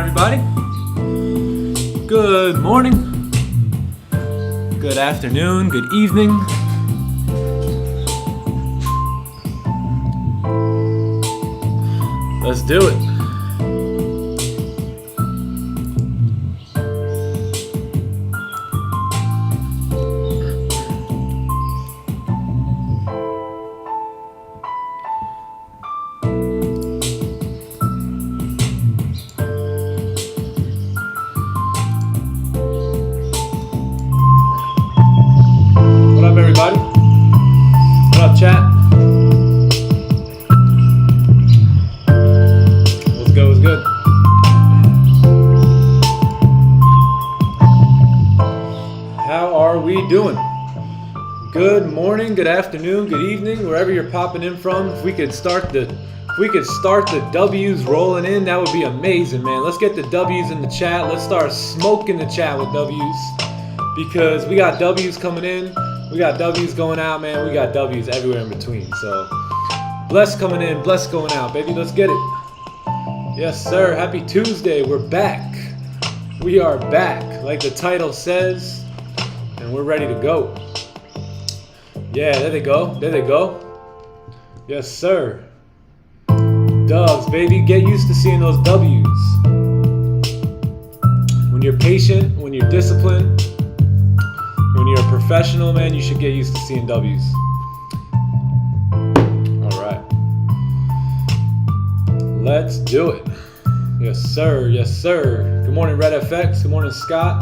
everybody. Good morning, good afternoon, good evening. Let's do it. What up, everybody? What up, chat? What's good? What's good? How are we doing? Good morning, good afternoon, good evening, wherever you're popping in from. If we could start the W's rolling in, that would be amazing, man. Let's get the W's in the chat. Let's start smoking the chat with W's, because we got W's coming in, we got W's going out, man. We got W's everywhere in between. So bless coming in, bless going out, baby. Let's get it. Yes, sir. Happy Tuesday. We're back. We are back, like the title says, and we're ready to go. Yeah, there they go. There they go. Yes, sir. Doves, baby. Get used to seeing those W's. When you're patient, when you're disciplined, when you're a professional, man, you should get used to seeing W's. All right. Let's do it. Yes, sir. Yes, sir. Good morning, Red FX. Good morning, Scott.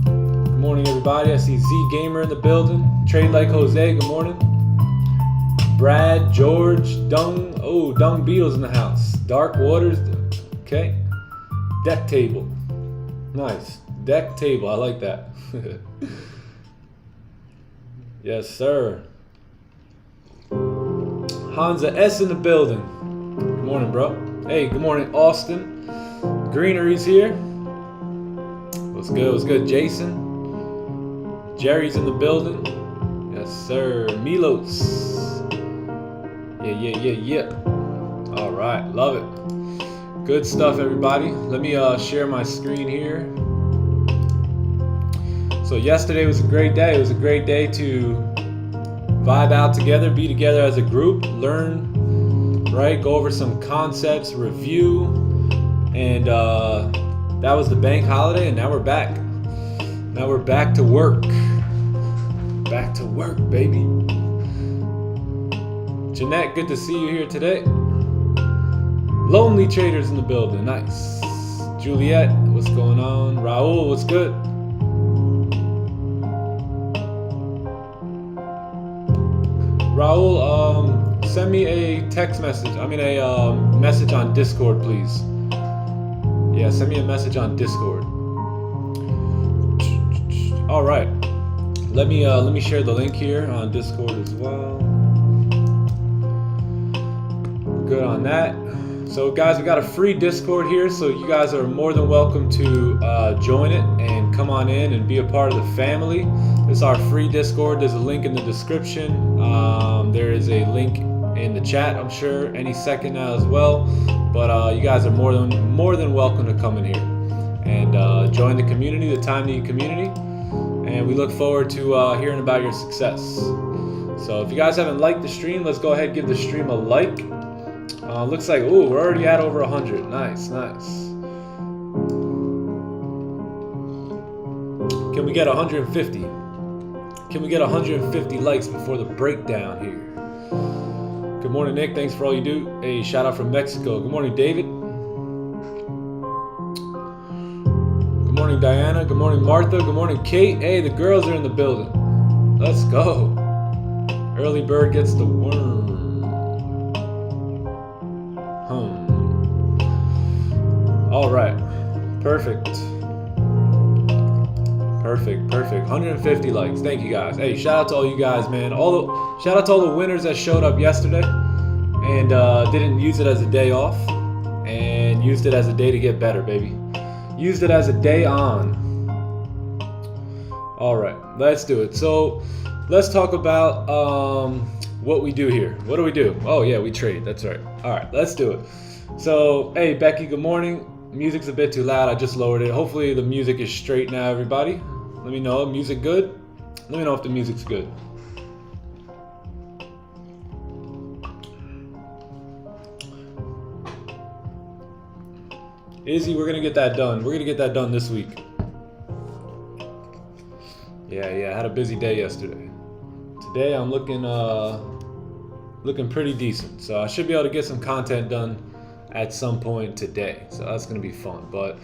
Good morning, everybody. I see Z Gamer in the building. Trade Like Jose. Good morning. Brad, George, Dung. Oh, Dung Beatles in the house. Dark Waters. Okay. Deck table. Nice. Deck table. I like that. Yes, sir. Hansa S in the building. Good morning, bro. Hey, good morning, Austin. Greenery's here. What's good? What's good, Jason? Jerry's in the building. Yes, sir. Milos. Yeah. All right, love it. Good stuff, everybody. Let me share my screen here. So yesterday was a great day. It was a great day to vibe out together, be together as a group, learn, right? Go over some concepts, review, and that was the bank holiday, and now we're back. Now we're back to work. Back to work, baby. Jeanette, good to see you here today. Lonely Traders in the building, nice. Juliet, what's going on? Raul, what's good? Raul, send me a text message. I mean a message on Discord, please. Yeah, send me a message on Discord. All right, let me share the link here on Discord as well. Good on that. So guys, we got a free Discord here, so you guys are more than welcome to join it and come on in and be a part of the family. This is our free Discord. There's a link in the description. There is a link in the chat, I'm sure, any second now as well. But you guys are more than welcome to come in here and join the community, the Time to Eat community. And we look forward to hearing about your success. So if you guys haven't liked the stream, let's go ahead and give the stream a like. Looks like, ooh, we're already at over 100. Nice, nice. Can we get 150? Can we get 150 likes before the breakdown here? Good morning, Nick. Thanks for all you do. Hey, shout out from Mexico. Good morning, David. Good morning, Diana. Good morning, Martha. Good morning, Kate. Hey, the girls are in the building. Let's go. Early bird gets the worm. All right, perfect. 150 likes. Thank you guys. Hey, shout out to all you guys, man. Shout out to all the winners that showed up yesterday and didn't use it as a day off and used it as a day to get better, baby. Used it as a day on. All right, let's do it. So let's talk about what we do here. What do we do? Oh yeah, we trade. That's right. All right, let's do it. So hey, Becky, good morning. Music's a bit too loud. I just lowered it. Hopefully the music is straight now, everybody. Let me know. Music good? Let me know if the music's good. Izzy, we're gonna get that done. We're gonna get that done this week. Yeah, I had a busy day yesterday. Today I'm looking pretty decent. So I should be able to get some content done at some point today. So that's gonna be fun. But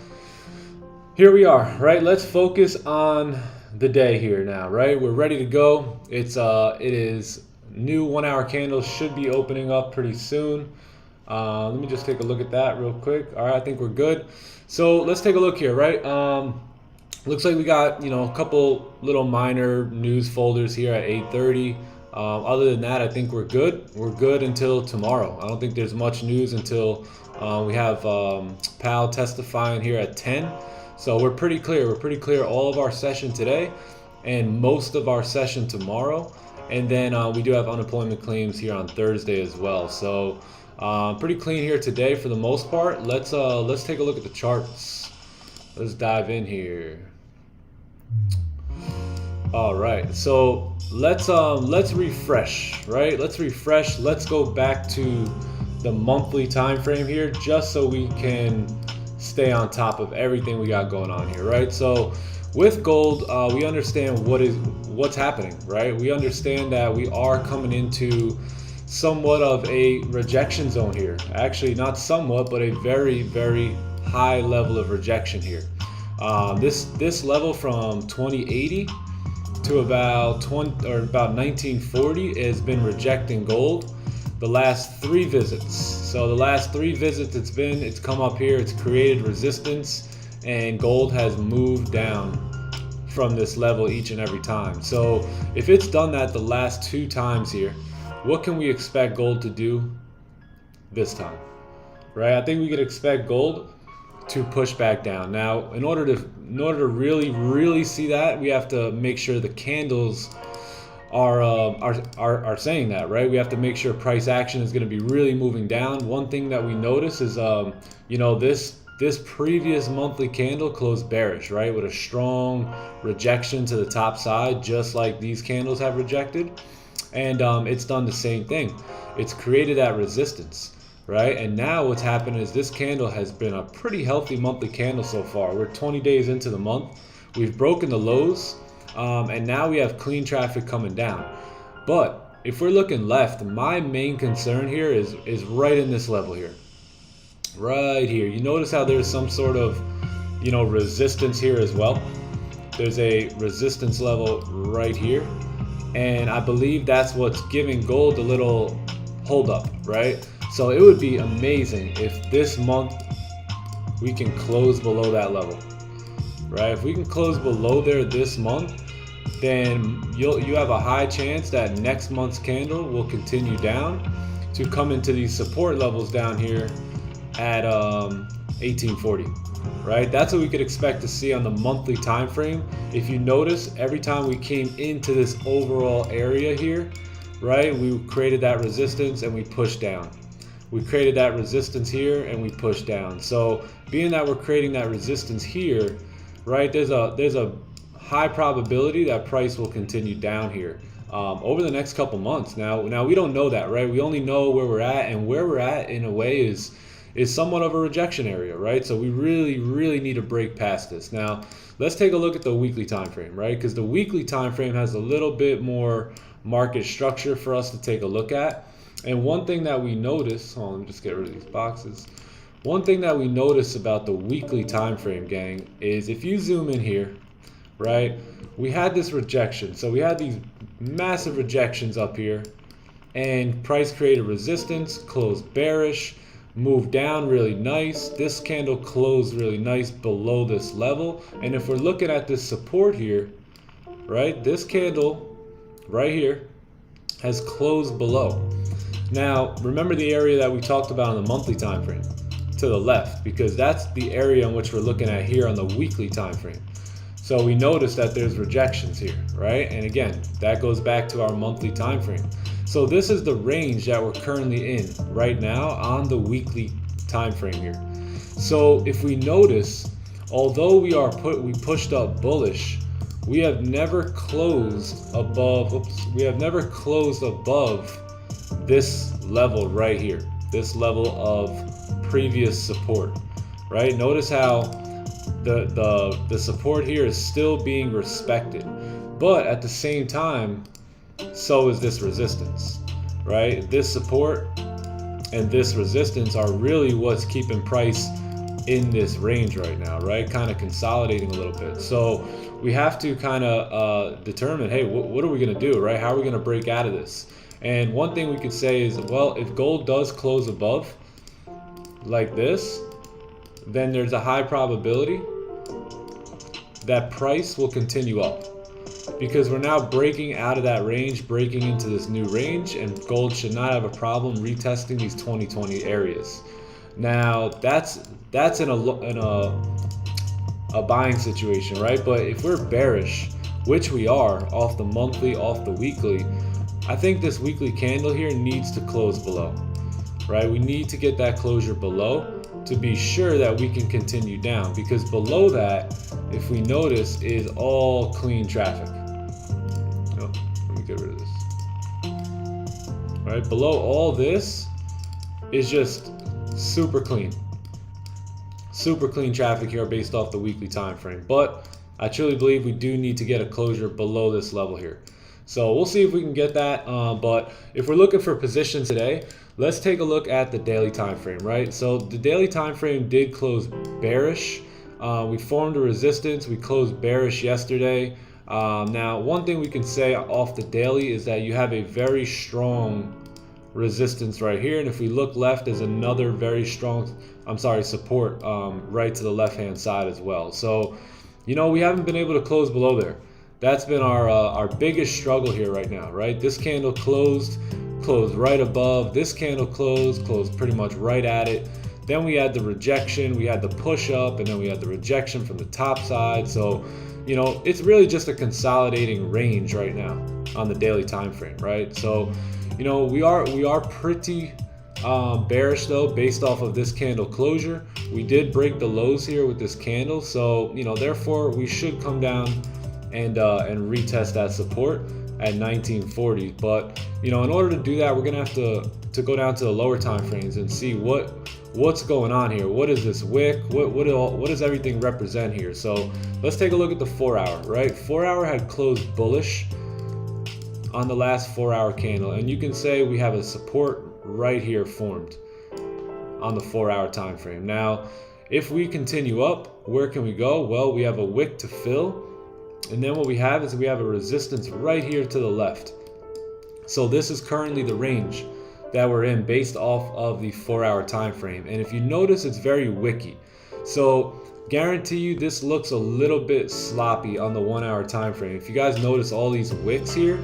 here we are, right? Let's focus on the day here now, right? We're ready to go. It is new 1 hour candles should be opening up pretty soon. Let me just take a look at that real quick. All right, I think we're good. So let's take a look here, right? Looks like we got, a couple little minor news folders here at 8:30. Other than that, I think we're good. We're good until tomorrow. I don't think there's much news until we have Powell testifying here at 10. So we're pretty clear. We're pretty clear all of our session today and most of our session tomorrow. And then we do have unemployment claims here on Thursday as well. So pretty clean here today for the most part. Let's take a look at the charts. Let's dive in here. All right, so let's refresh, right? Let's refresh. Let's go back to the monthly time frame here, just so we can stay on top of everything we got going on here, right? So with gold, we understand what's happening, right? We understand that we are coming into somewhat of a rejection zone here. Actually, not somewhat, but a very, very high level of rejection here. This level from 2080 to about 1940 has been rejecting gold the last 3 visits. So the last 3 visits it's come up here, it's created resistance, and gold has moved down from this level each and every time. So if it's done that the last 2 times here, what can we expect gold to do this time, right? I think we could expect gold to push back down. Now, in order to really see that, we have to make sure the candles are saying that, right? We have to make sure price action is going to be really moving down. One thing that we notice is, this previous monthly candle closed bearish, right, with a strong rejection to the top side, just like these candles have rejected. And it's done the same thing. It's created that resistance, right? And now what's happened is this candle has been a pretty healthy monthly candle so far. We're 20 days into the month. We've broken the lows, and now we have clean traffic coming down. But if we're looking left, my main concern here is right in this level here. Right here. You notice how there's some sort of, resistance here as well. There's a resistance level right here. And I believe that's what's giving gold a little hold up, right? So it would be amazing if this month we can close below that level, right? If we can close below there this month, then you have a high chance that next month's candle will continue down to come into these support levels down here at 1840. Right, that's what we could expect to see on the monthly time frame. If you notice, every time we came into this overall area here, right, we created that resistance and we pushed down. We created that resistance here and we pushed down. So being that we're creating that resistance here, right, there's a high probability that price will continue down here over the next couple months. Now we don't know that, right? We only know where we're at, and where we're at in a way is somewhat of a rejection area, right? So we really need to break past this. Now, let's take a look at the weekly time frame, right? Because the weekly time frame has a little bit more market structure for us to take a look at. And one thing that we notice, let me just get rid of these boxes. One thing that we notice about the weekly time frame, gang, is if you zoom in here, right, we had this rejection. So we had these massive rejections up here, and price created resistance, closed bearish, moved down really nice. This candle closed really nice below this level. And if we're looking at this support here, right, this candle right here has closed below. Now, remember the area that we talked about on the monthly time frame to the left, because that's the area in which we're looking at here on the weekly time frame. So we notice that there's rejections here, right? And again, that goes back to our monthly time frame. So this is the range that we're currently in right now on the weekly time frame here. So if we notice, although we pushed up bullish, we have never closed above, this level right here, this level of previous support, right? Notice how the support here is still being respected, but at the same time, so is this resistance, right? This support and this resistance are really what's keeping price in this range right now, right? Kind of consolidating a little bit. So we have to kind of determine, hey, what are we going to do, right? How are we going to break out of this? And one thing we could say is, well, if gold does close above like this, then there's a high probability that price will continue up, because we're now breaking out of that range, breaking into this new range, and gold should not have a problem retesting these 2020 areas. Now that's in a buying situation, right? But if we're bearish, which we are, off the monthly, off the weekly, I think this weekly candle here needs to close below, right? We need to get that closure below to be sure that we can continue down, because below that, if we notice, is all clean traffic. Oh, let me get rid of this. All right, below all this is just super clean traffic here based off the weekly time frame. But I truly believe we do need to get a closure below this level here. So we'll see if we can get that. But if we're looking for positions today, let's take a look at the daily time frame, right? So the daily time frame did close bearish. We formed a resistance. We closed bearish yesterday. Now, one thing we can say off the daily is that you have a very strong resistance right here, and if we look left, there's another very strong, support right to the left-hand side as well. So, you know, we haven't been able to close below there. That's been our biggest struggle here right now, right? This candle closed right above. This candle closed pretty much right at it. Then we had the rejection, we had the push up, and then we had the rejection from the top side. So, you know, it's really just a consolidating range right now on the daily time frame, right? So, you know, we are pretty bearish though, based off of this candle closure. We did break the lows here with this candle, so, you know, therefore we should come down and retest that support at 1940. But, you know, in order to do that, we're gonna have to go down to the lower time frames and see what's going on here. What is this wick? What does everything represent here? So let's take a look at the 4 hour, right? 4 hour had closed bullish on the last 4 hour candle, and you can say we have a support right here formed on the 4 hour time frame. Now, if we continue up, where can we go? Well, we have a wick to fill, and then what we have is we have a resistance right here to the left. So this is currently the range that we're in based off of the 4 hour time frame. And if you notice, it's very wicky. So guarantee you this looks a little bit sloppy on the 1 hour time frame. If you guys notice all these wicks here,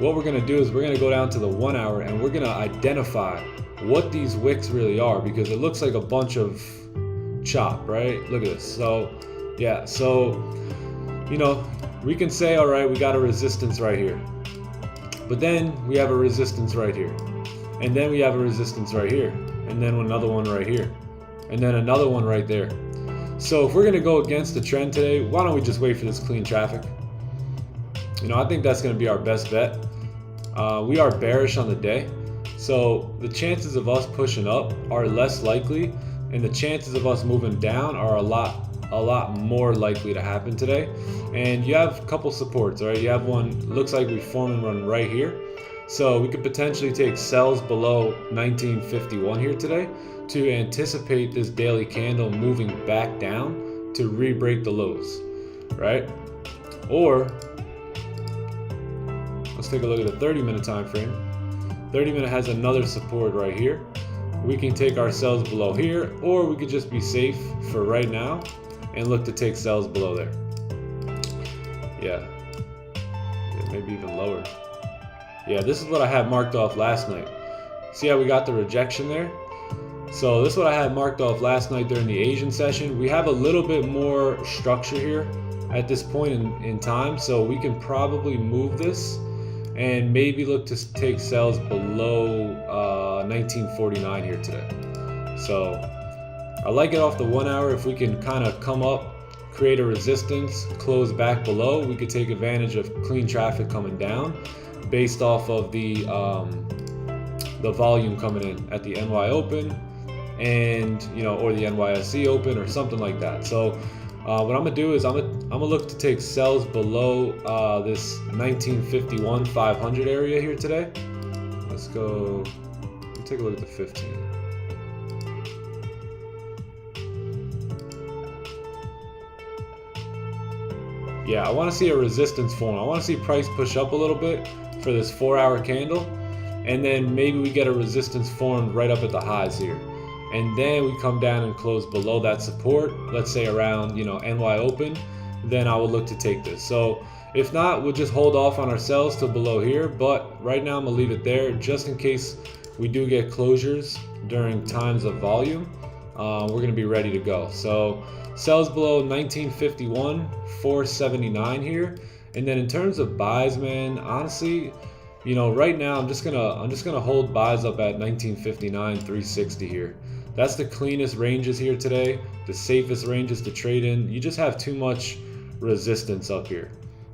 what we're gonna do is we're gonna go down to the 1 hour and we're gonna identify what these wicks really are, because it looks like a bunch of chop, right? Look at this. So yeah, so, you know, we can say, all right, we got a resistance right here, but then we have a resistance right here, and then we have a resistance right here, and then another one right here, and then another one right there. So if we're gonna go against the trend today, why don't we just wait for this clean traffic? You know, I think that's gonna be our best bet. We are bearish on the day, so the chances of us pushing up are less likely, and the chances of us moving down are a lot more likely to happen today. And you have a couple supports, all right? You have one, looks like we form and run right here. So we could potentially take sells below 1951 here today to anticipate this daily candle moving back down to re-break the lows, right? Or let's take a look at the 30-minute time frame. 30-minute has another support right here. We can take our sells below here, or we could just be safe for right now and look to take sells below there. Yeah, maybe even lower. Yeah, this is what I had marked off last night. See how we got the rejection there? So this is what I had marked off last night during the Asian session. We have a little bit more structure here at this point in time, so we can probably move this and maybe look to take sells below 1949 here today. So I like it off the 1 hour. If we can kind of come up, create a resistance, close back below, we could take advantage of clean traffic coming down based off of the volume coming in at the NY Open, and or the NYSE Open or something like that. So what I'm gonna do is I'm gonna look to take sells below this 1951 500 area here today. Let's go. Let's take a look at the 15. Yeah, I want to see a resistance form. I want to see price push up a little bit for this 4 hour candle, and then maybe we get a resistance formed right up at the highs here, and then we come down and close below that support, let's say around NY Open. Then I will look to take this. So if not, we'll just hold off on our sells till below here, but right now I'm gonna leave it there just in case we do get closures during times of volume. We're gonna be ready to go. So sells below 1951 479 here, and then in terms of buys, man, honestly, right now I'm just gonna hold buys up at 1959 360 here. That's the cleanest ranges here today, the safest ranges to trade in. You just have too much resistance up here,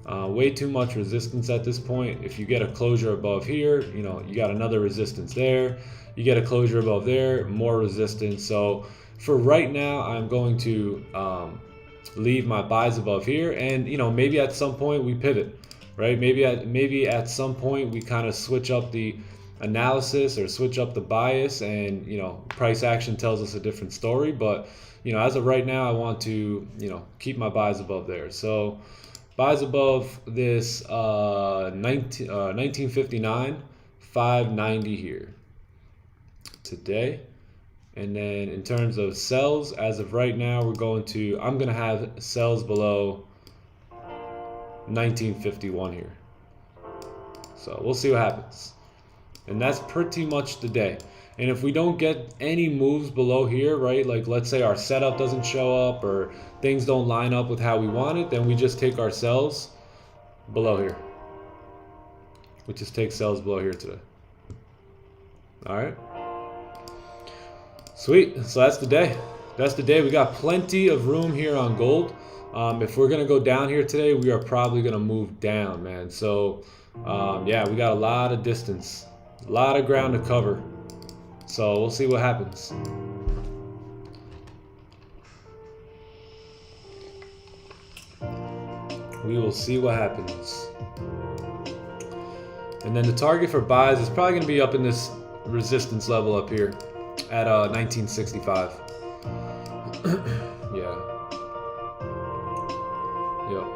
way too much resistance at this point. If you get a closure above here, you got another resistance there. You get a closure above there, more resistance. So for right now, I'm going to leave my buys above here, and maybe at some point we pivot, right? Maybe at some point we kind of switch up the analysis or switch up the bias, and price action tells us a different story. But as of right now, I want to keep my buys above there. So buys above this 1959 590 here today. And then in terms of sells, as of right now, I'm going to have sells below 1951 here. So we'll see what happens. And that's pretty much the day. And if we don't get any moves below here, right, like let's say our setup doesn't show up or things don't line up with how we want it, then we just take our sells below here. We just take sells below here today. All right. Sweet. So that's the day. That's the day. We got plenty of room here on gold. If we're gonna go down here today, we are probably gonna move down, man. So yeah, we got a lot of distance, a lot of ground to cover. So we'll see what happens. We will see what happens. And then the target for buys is probably gonna be up in this resistance level up here at 1965. Yeah. Yep.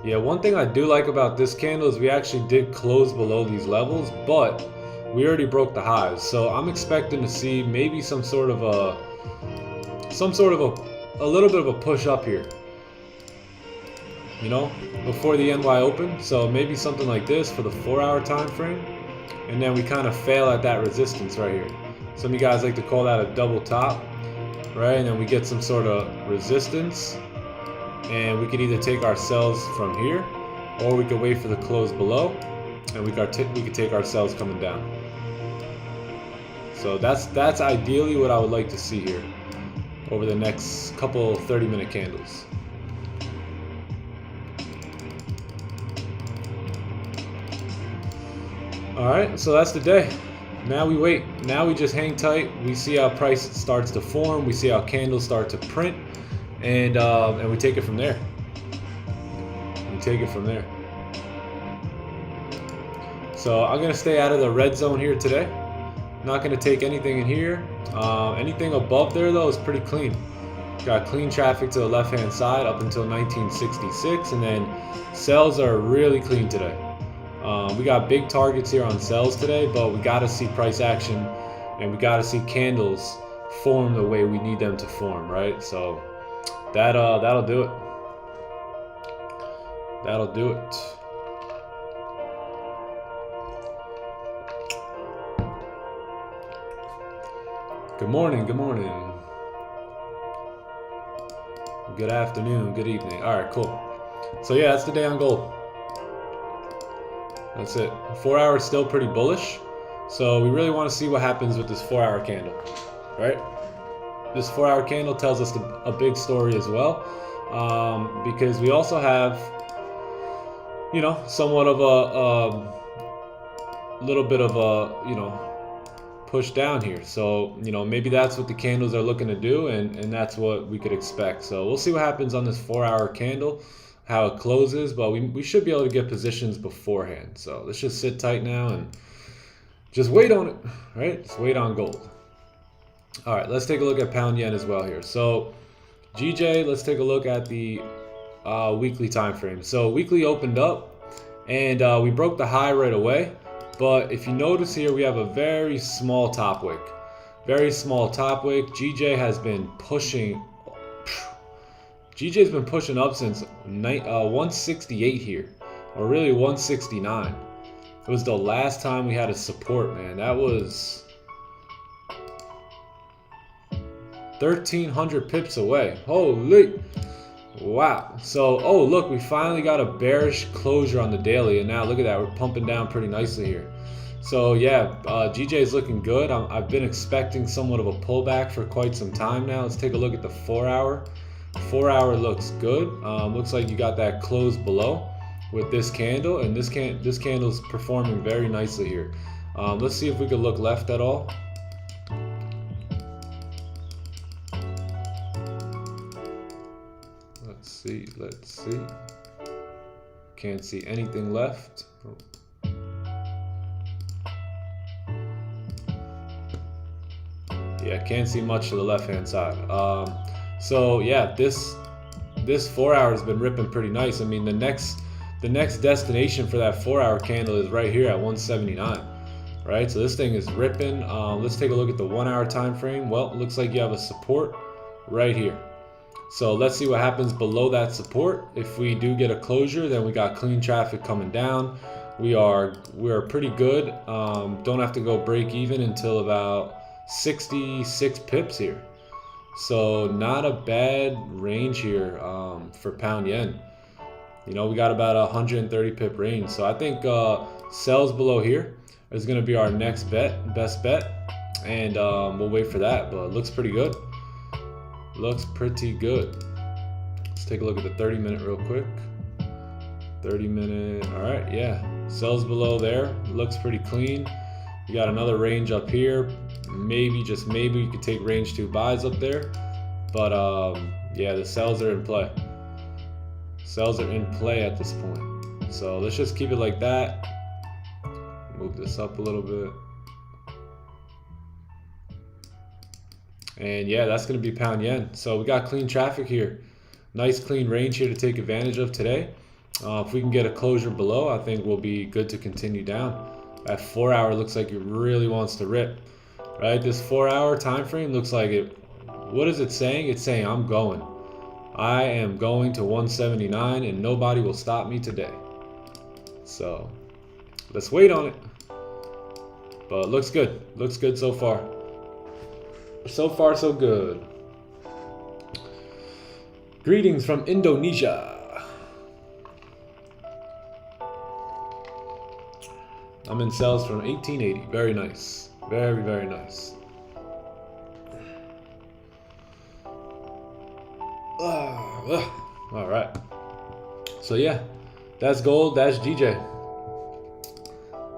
Yeah, one thing I do like about this candle is we actually did close below these levels, but we already broke the highs. So I'm expecting to see maybe some sort of a little bit of a push up here, before the NY Open. So maybe something like this for the 4 hour time frame. And then we kind of fail at that resistance right here. Some of you guys like to call that a double top, right? And then we get some sort of resistance, and we could either take our sells from here, or we could wait for the close below, and we could take our sells coming down. So that's ideally what I would like to see here over the next couple 30-minute candles. All right, so that's the day. Now we wait. Now we just hang tight. We see how price starts to form. We see how candles start to print, and we take it from there. We take it from there. So I'm gonna stay out of the red zone here today. Not gonna take anything in here. Anything above there though is pretty clean. Got clean traffic to the left-hand side up until 1966, and then sells are really clean today. We got big targets here on sells today, but we got to see price action, and we got to see candles form the way we need them to form, right? So that'll do it. That'll do it. Good morning. Good morning. Good afternoon. Good evening. All right, cool. So yeah, that's the day on gold. That's it. 4 hours still pretty bullish. So we really want to see what happens with this 4 hour candle. right? This 4-hour candle tells us a big story as well, because we also have, you know, somewhat of a little bit of a, you know, push down here. So, you know, maybe that's what the candles are looking to do, and that's what we could expect. So we'll see what happens on this 4-hour candle, how it closes, but we should be able to get positions beforehand. So let's just sit tight now and just wait on it, right? Just wait on gold. All right, let's take a look at pound yen as well here. So GJ, let's take a look at the weekly time frame. So weekly opened up, and we broke the high right away. But if you notice here, we have a very small top wick. Very small top wick. GJ has been pushing. GJ's been pushing up since 168 here, or really 169. It was the last time we had a support, man. That was 1,300 pips away. Holy. Wow. So, oh, look, we finally got a bearish closure on the daily, and now look at that, we're pumping down pretty nicely here. So yeah, GJ is looking good. I've been expecting somewhat of a pullback for quite some time now. Let's take a look at the 4-hour. 4-hour looks good. Looks like you got that close below with this candle, and this candle's performing very nicely here. Let's see if we could look left at all. Let's see. Can't see anything left. Yeah, can't see much to the left-hand side. So yeah, this 4-hour has been ripping pretty nice. I mean, the next destination for that 4-hour candle is right here at 179. Right? So this thing is ripping. Let's take a look at the 1-hour time frame. Well, it looks like you have a support right here. So let's see what happens below that support. If we do get a closure, then we got clean traffic coming down. We are pretty good. Don't have to go break even until about 66 pips here. So not a bad range here for pound yen. You know, we got about a 130 pip range. So I think sells below here is going to be our next best bet, and we'll wait for that. But it looks pretty good. Looks pretty good. Let's take a look at the 30-minute real quick. 30-minute. All right, yeah. Sells below there. Looks pretty clean. You got another range up here. Maybe, just maybe, you could take range 2 buys up there. But yeah, the sells are in play. Sells are in play at this point. So let's just keep it like that. Move this up a little bit. And yeah, that's going to be pound yen. So we got clean traffic here. Nice clean range here to take advantage of today. If we can get a closure below, I think we'll be good to continue down. That 4-hour looks like it really wants to rip. Right? This 4-hour time frame looks like it. What is it saying? It's saying I'm going. I am going to 179 and nobody will stop me today. So let's wait on it. But it looks good. Looks good so far. So far, so good. Greetings from Indonesia. I'm in sales from 1880. Very nice. Very, very nice. All right. So yeah, that's gold. That's GJ.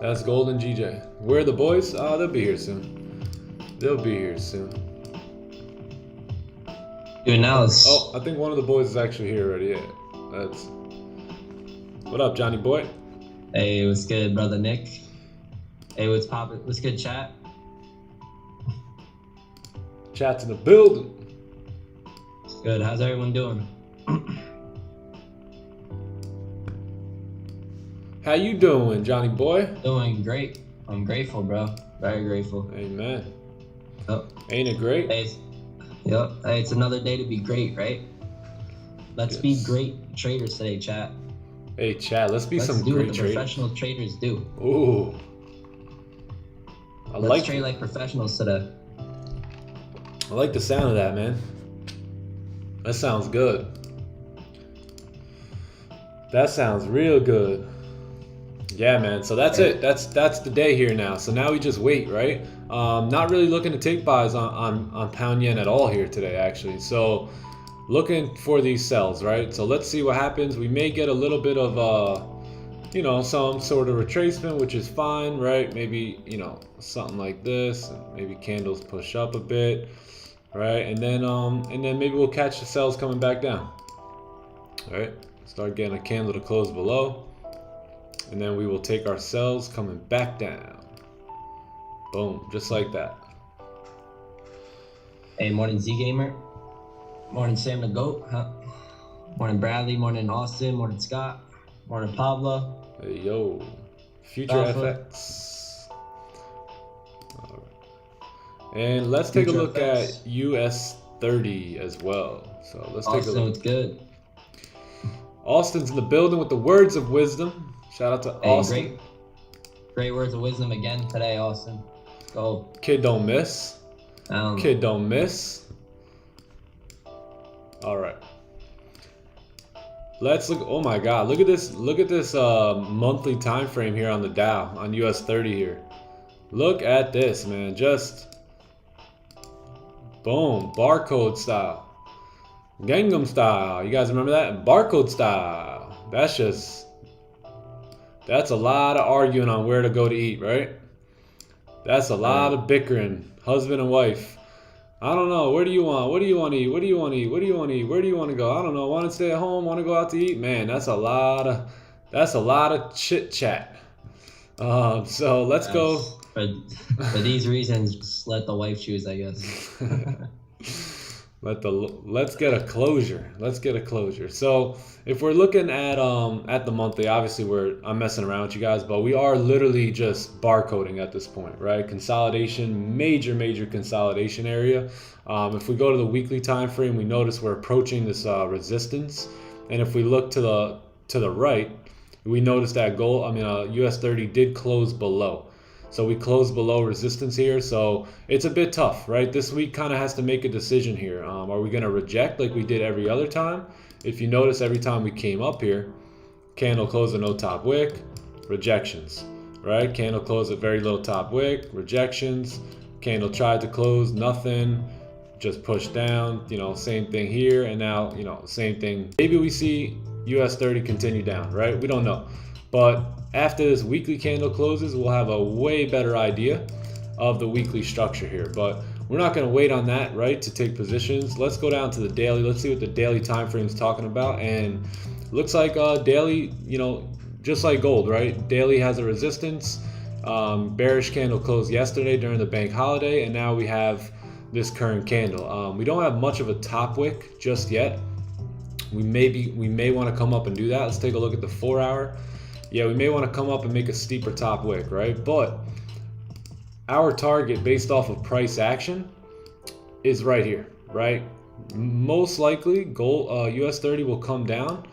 That's gold and GJ. Where are the boys? They'll be here soon. They'll be here soon. Dude, now it's... Oh, I think one of the boys is actually here already. Yeah, that's... What up, Johnny boy? Hey, what's good, brother Nick? Hey, what's poppin'? What's good, chat? Chat's in the building. Good. How's everyone doing? How you doing, Johnny boy? Doing great. I'm grateful, bro. Very grateful. Amen. Yep. Ain't it great? Hey, yep. Hey, it's another day to be great, right? Let's be great traders today, chat. Hey, chat. Let's be some do great what the traders. Professional traders do. Ooh. Let's trade like professionals today. I like the sound of that, man. That sounds good. That sounds real good. Yeah, man. So that's it. That's the day here now. So now we just wait, right? Not really looking to take buys on pound yen at all here today, actually. So looking for these sells, right? So let's see what happens. We may get a little bit of you know, some sort of retracement, which is fine, right? Maybe, you know, something like this, and maybe candles push up a bit, right? And then maybe we'll catch the sells coming back down. All right, start getting a candle to close below, and then we will take our sells coming back down. Boom, just like that. Hey, morning Z Gamer. Morning Sam the Goat. Huh? Morning Bradley. Morning Austin. Morning Scott. Morning Pablo. Hey, yo, Future Alpha. FX. All right. And let's take a Future look FX. at US 30 as well. So let's take a Austin look. was good. Austin's in the building with the words of wisdom. Shout out to Hey, Austin. great words of wisdom again today, Austin. Go. Kid don't miss. Kid don't miss. All right. Let's look. Oh my God! Look at this. Look at this monthly time frame here on the Dow on US 30 here. Look at this, man. Just boom, barcode style, Gangnam style. You guys remember that? Barcode style. That's a lot of arguing on where to go to eat, right? That's a lot of bickering, husband and wife. I don't know. Where do you want? What do you want to eat? What do you want to eat? What do you want to eat? Where do you want to go? I don't know. Want to stay at home? Want to go out to eat? Man, that's a lot of chit chat. So let's go. For these reasons, just let the wife choose, I guess. Let's get a closure. Let's get a closure. So if we're looking at the monthly, obviously I'm messing around with you guys, but we are literally just barcoding at this point, right? Consolidation, major consolidation area. If we go to the weekly time frame, we notice we're approaching this resistance, and if we look to the right, we notice that US 30 did close below. So we closed below resistance here, so it's a bit tough, right? This week kind of has to make a decision here. Are we going to reject like we did every other time? If you notice, every time we came up here, candle closed at no top wick, rejections, right? Candle closed at very little top wick, rejections. Candle tried to close, nothing, just pushed down, you know, same thing here, and now, you know, same thing. Maybe we see US 30 continue down, right? We don't know. But after this weekly candle closes, we'll have a way better idea of the weekly structure here. But we're not going to wait on that, right, to take positions. Let's go down to the daily. Let's see what the daily time frame is talking about. And looks like daily, you know, just like gold, right? Daily has a resistance. Bearish candle closed yesterday during the bank holiday, and now we have this current candle. We don't have much of a top wick just yet. We may want to come up and do that. Let's take a look at the 4 hour. Yeah, we may want to come up and make a steeper top wick, right? But our target based off of price action is right here, right? Most likely gold US 30 will come down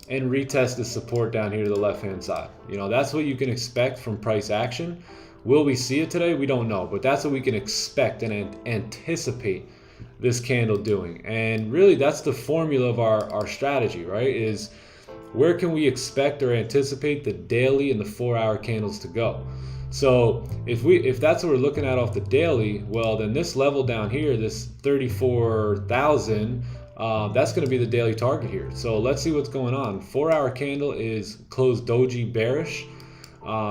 and retest the support down here to the left hand side. You know, that's what you can expect from price action. Will we see it today? We don't know, but that's what we can expect and anticipate this candle doing. And really that's the formula of our strategy, right? Is where can we expect or anticipate the daily and the 4 hour candles to go? So if that's what we're looking at off the daily, well then this level down here, this 34,000, that's going to be the daily target here. So let's see what's going on. 4 hour candle is closed doji bearish.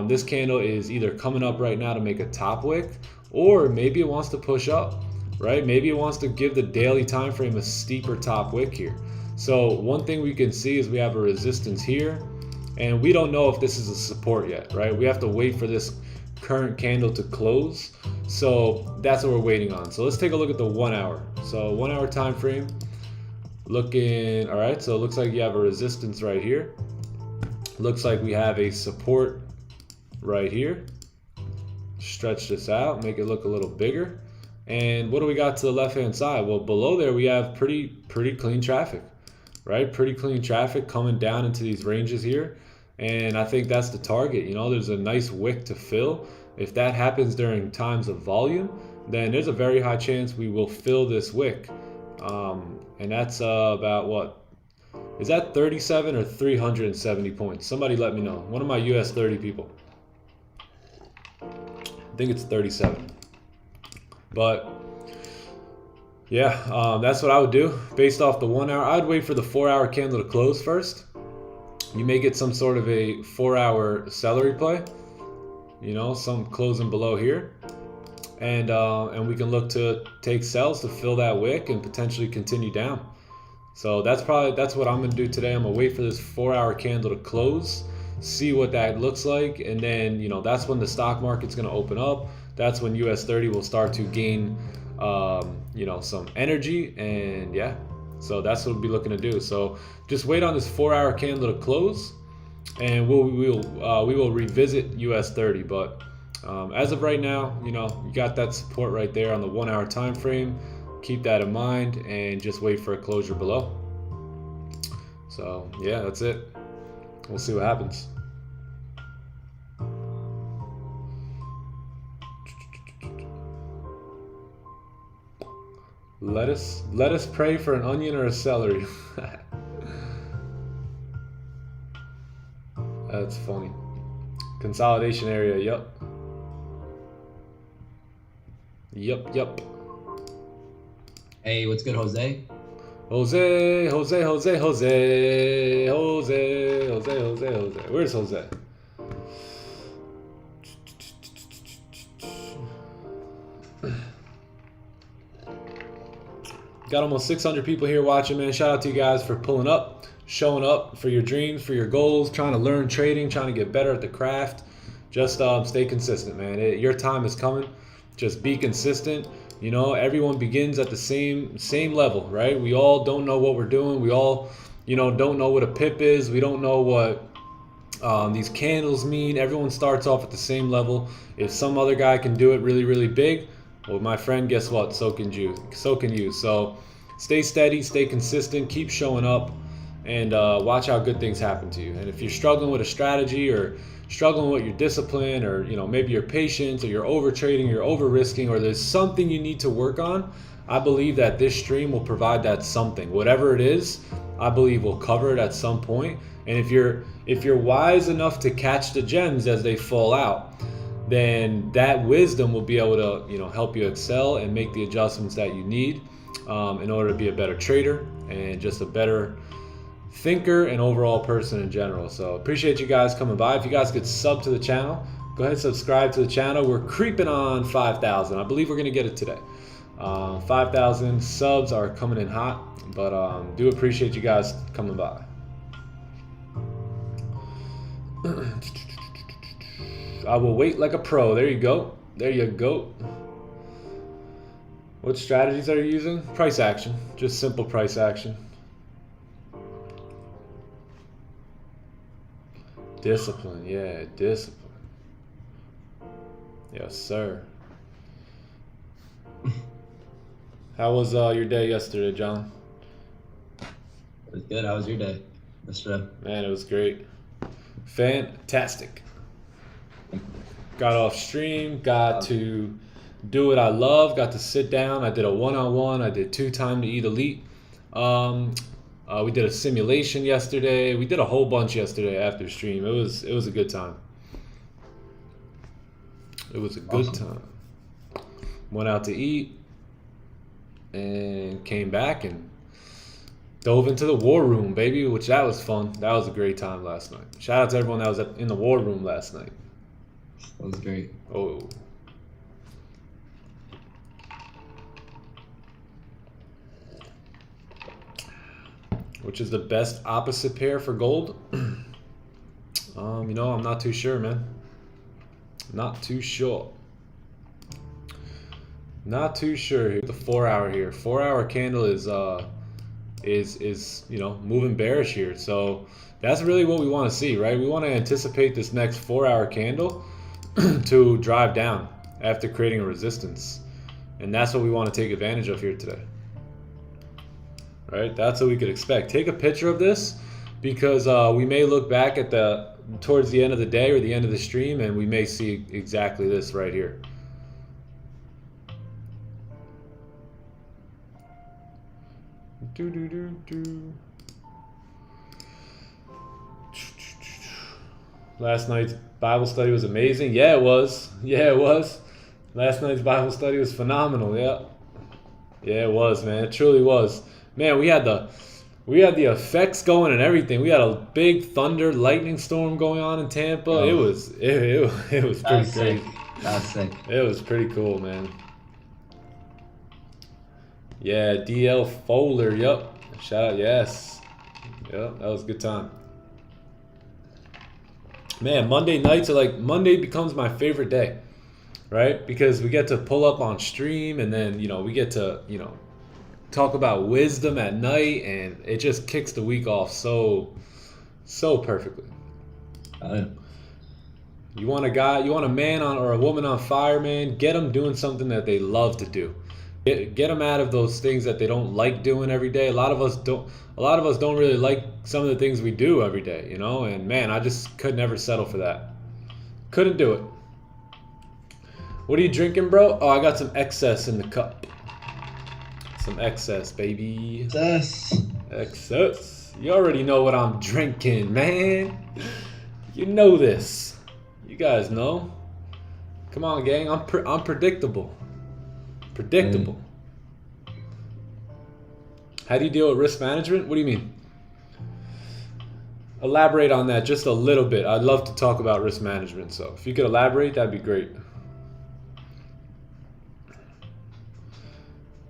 This candle is either coming up right now to make a top wick, or maybe it wants to push up, right? Maybe it wants to give the daily time frame a steeper top wick here. So one thing we can see is we have a resistance here, and we don't know if this is a support yet, right? We have to wait for this current candle to close. So that's what we're waiting on. So let's take a look at the 1 hour. So 1 hour time frame, looking, all right, so it looks like you have a resistance right here. Looks like we have a support right here. Stretch this out, make it look a little bigger. And what do we got to the left hand side? Well, below there we have pretty clean traffic, right? Pretty clean traffic coming down into these ranges here. And I think that's the target. You know, there's a nice wick to fill. If that happens during times of volume, then there's a very high chance we will fill this wick. And that's about what? Is that 37 or 370 points? Somebody let me know. One of my US 30 people. I think it's 37. But yeah, that's what I would do based off the 1 hour. I'd wait for the 4 hour candle to close first. You may get some sort of a 4 hour celery play, you know, some closing below here. And we can look to take sells to fill that wick and potentially continue down. So that's what I'm gonna do today. I'm gonna wait for this 4 hour candle to close, see what that looks like, and then, you know, that's when the stock market's gonna open up. That's when US 30 will start to gain, you know, some energy, and yeah, so that's what we'll be looking to do. So just wait on this 4 hour candle to close, and we will revisit US 30. But as of right now, you know, you got that support right there on the 1 hour time frame. Keep that in mind and just wait for a closure below. So yeah, that's it. We'll see what happens. Let us pray for an onion or a celery. That's funny. Consolidation area, yep. Hey, what's good, Jose? Jose. Where's Jose? Got almost 600 people here watching, man. Shout out to you guys for pulling up, showing up for your dreams, for your goals, trying to learn trading, trying to get better at the craft. Just stay consistent, man. Your time is coming. Just be consistent. You know, everyone begins at the same level, right? We all don't know what we're doing. We all, you know, don't know what a pip is. We don't know what these candles mean. Everyone starts off at the same level. If some other guy can do it really, really big, well, my friend, guess what? So can you. So stay steady, stay consistent, keep showing up, and watch how good things happen to you. And if you're struggling with a strategy, or struggling with your discipline, or, you know, maybe your patience, or you're over trading, you're over risking, or there's something you need to work on, I believe that this stream will provide that something. Whatever it is, I believe we'll cover it at some point. And if you're wise enough to catch the gems as they fall out, then that wisdom will be able to, you know, help you excel and make the adjustments that you need in order to be a better trader and just a better thinker and overall person in general. So appreciate you guys coming by. If you guys could sub to the channel, go ahead and subscribe to the channel. We're creeping on 5,000. I believe we're gonna get it today. 5,000 subs are coming in hot, but do appreciate you guys coming by. I will wait like a pro. There you go. What strategies are you using? Price action, just simple price action. Discipline, yeah, discipline. Yes, sir. How was your day yesterday, John? It was good. How was your day yesterday? Man, it was great. Fantastic. Got off stream, got to do what I love, got to sit down. I did a one-on-one, I did 2 time to eat elite. We did a simulation yesterday. We did a whole bunch yesterday after stream. It was a good time. It was a good time. Went out to eat and came back and dove into the war room, baby, which that was fun. That was a great time last night. Shout out to everyone that was in the war room last night. That was great. Oh. Which is the best opposite pair for gold? You know, I'm not too sure, man. Not too sure. Not too sure. The 4 hour here. 4 hour candle is you know, moving bearish here. So that's really what we want to see, right? We want to anticipate this next 4 hour candle to drive down after creating a resistance. And that's what we want to take advantage of here today. Right? That's what we could expect. Take a picture of this, because we may look back at towards the end of the day or the end of the stream, and we may see exactly this right here. Last night's Bible study was amazing. Yeah, it was. Yeah, it was. Last night's Bible study was phenomenal. Yeah. Yeah, it was, man. It truly was. Man, we had the effects going and everything. We had a big thunder, lightning storm going on in Tampa. Oh. It was pretty crazy. That's sick. It was pretty cool, man. Yeah, DL Fowler. Yep. Shout out. Yes. Yep. That was a good time. Man, Monday nights are like, Monday becomes my favorite day, right? Because we get to pull up on stream, and then, we get to, talk about wisdom at night, and it just kicks the week off so perfectly. You want a man or a woman on fire, man, get them doing something that they love to do. Get them out of those things that they don't like doing every day. A lot of us don't really like some of the things we do every day, and man, I just could never settle for that. Couldn't do it. What are you drinking, bro? Oh, I got some excess in the cup. Some excess, baby. Excess. You already know what I'm drinking, man. You know this. You guys know. Come on, gang. I'm predictable. Predictable. How do you deal with risk management? What do you mean? Elaborate on that just a little bit. I'd love to talk about risk management. So if you could elaborate, that'd be great.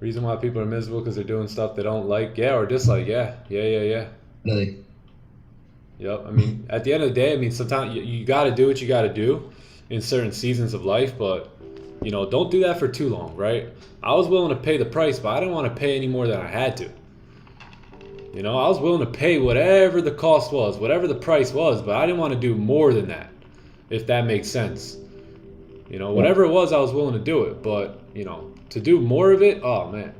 Reason why people are miserable because they're doing stuff they don't like, or dislike. Yeah. Really? Yep. I mean, at the end of the day, sometimes you got to do what you got to do in certain seasons of life, but don't do that for too long, right? I was willing to pay the price, but I didn't want to pay any more than I had to. I was willing to pay whatever the cost was, whatever the price was, but I didn't want to do more than that, if that makes sense. Whatever it was, I was willing to do it, but, to do more of it, oh man.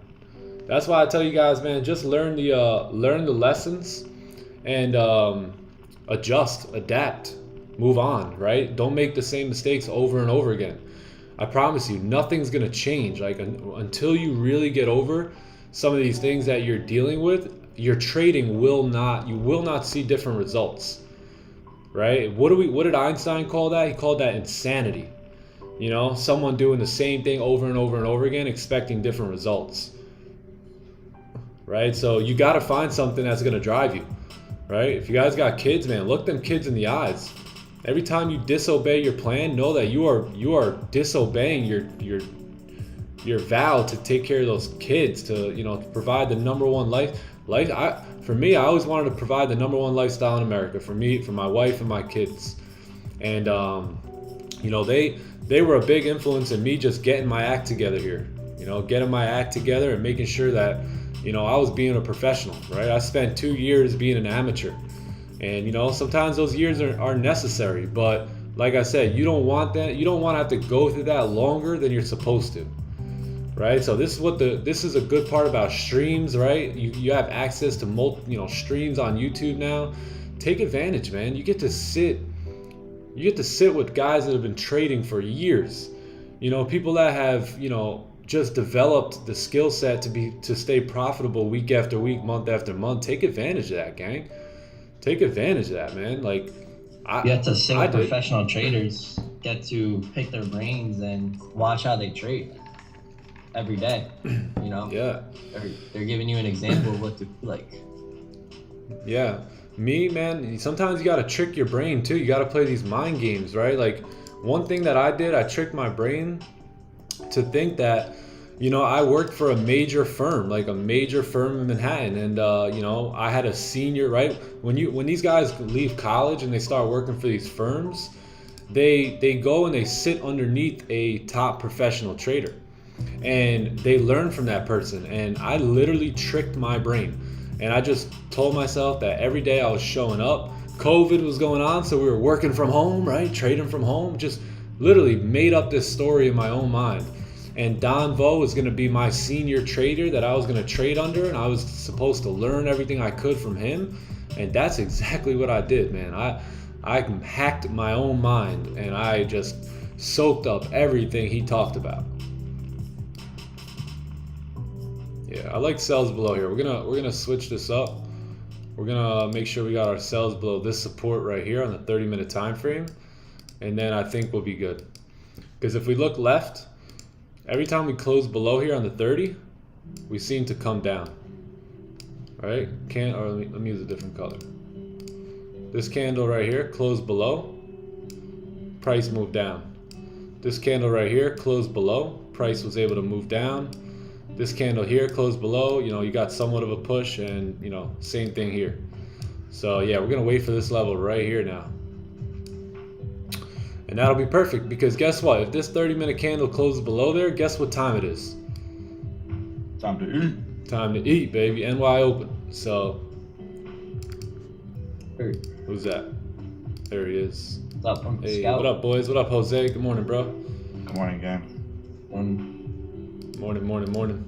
That's why I tell you guys, man, just learn the lessons and adjust, adapt, move on, right? Don't make the same mistakes over and over again. I promise you, nothing's gonna change. Like until you really get over some of these things that you're dealing with, your trading you will not see different results, right? What did Einstein call that? He called that insanity. Someone doing the same thing over and over and over again, expecting different results, right? So you got to find something that's gonna drive you, right? If you guys got kids, man, look them kids in the eyes. Every time you disobey your plan, know that you are disobeying your vow to take care of those kids, to provide the number one For me, I always wanted to provide the number one lifestyle in America for me, for my wife and my kids, and they were a big influence in me just getting my act together here. Getting my act together and making sure that I was being a professional, right? I spent 2 years being an amateur. And sometimes those years are necessary, but like I said, you don't want that. You don't want to have to go through that longer than you're supposed to, right? So this is a good part about streams, right? You have access to streams on YouTube now. Take advantage, man. You get to sit with guys that have been trading for years. People that have just developed the skill set to stay profitable week after week, month after month. Take advantage of that, gang. Take advantage of that, man. Like, you have to sit with professional traders, get to pick their brains and watch how they trade every day. Yeah. They're giving you an example of what to do like. Yeah. Me, man, sometimes you got to trick your brain too. You got to play these mind games, right? Like, one thing that I did, I tricked my brain to think that I worked for a major firm in Manhattan, and I had a senior, right? When these guys leave college and they start working for these firms, they go and they sit underneath a top professional trader, and they learn from that person. And I literally tricked my brain, and I just told myself that every day I was showing up. COVID was going on, so we were working from home, right? Trading from home. Just literally made up this story in my own mind. And Don Vo was going to be my senior trader that I was going to trade under, and I was supposed to learn everything I could from him. And that's exactly what I did, man. I hacked my own mind, and I just soaked up everything he talked about. Yeah, I like sells below here. We're gonna switch this up. We're gonna make sure we got our sells below this support right here on the 30-minute time frame, and then I think we'll be good. Because if we look left, every time we close below here on the 30, we seem to come down. Right? Let me use a different color. This candle right here closed below, price moved down. This candle right here closed below, price was able to move down. This candle here closed below, you know, you got somewhat of a push, and you know, same thing here. So yeah, we're gonna wait for this level right here now. And that'll be perfect, because guess what? If this 30-minute candle closes below there, guess what time it is? Time to eat. Time to eat, baby. NY open. So, who's that? There he is. What's up? Hey, Scalp. what up, boys? What up, Jose? Good morning, bro. Good morning, gang. Morning, morning, morning.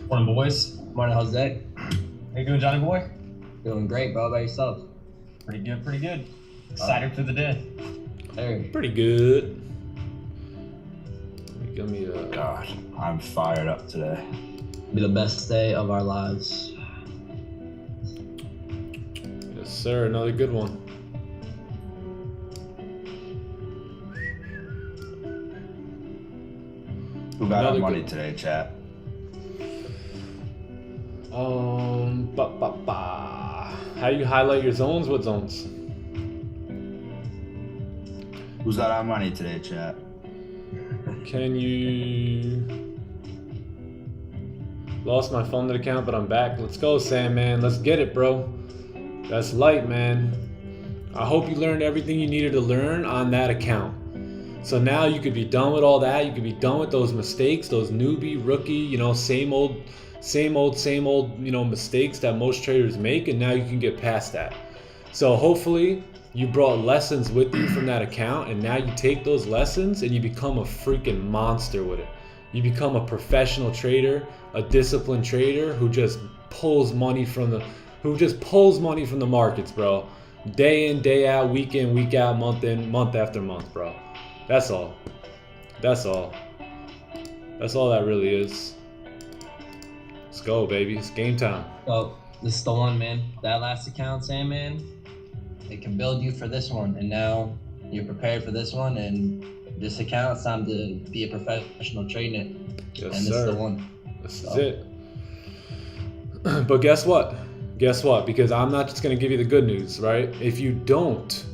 Morning, boys. Morning, Jose. How you doing, Johnny boy? Doing great, bro. How about yourself? Pretty good, pretty good. Excited for the day. Hey. Pretty good. Give me a... God, I'm fired up today. Be the best day of our lives. Yes, sir. Another good one. Who got Another our money good- today, chat? How do you highlight your zones? What zones? Who's got our money today, chat? Can you... Lost my funded account, but I'm back. Let's go, Sam, man. Let's get it, bro. That's light, man. I hope you learned everything you needed to learn on that account. So now you could be done with all that. You could be done with those mistakes, those newbie, rookie, you know, same old, you know, mistakes that most traders make, and now you can get past that. So hopefully you brought lessons with you from that account, and now you take those lessons and you become a freaking monster with it. You become a professional trader, a disciplined trader who just pulls money from the markets, bro. Day in, day out, week in, week out, month in, month after month, bro. That's all. That's all. That's all that really is. Let's go, baby. It's game time. So this is the one, man. That last account, Sam, man, it can build you for this one, and now you're prepared for this one, and this account, it's time to be a professional trading it. Yes, and this sir. is the one. This is it. But guess what? Guess what? Because I'm not just going to give you the good news, right? If you don't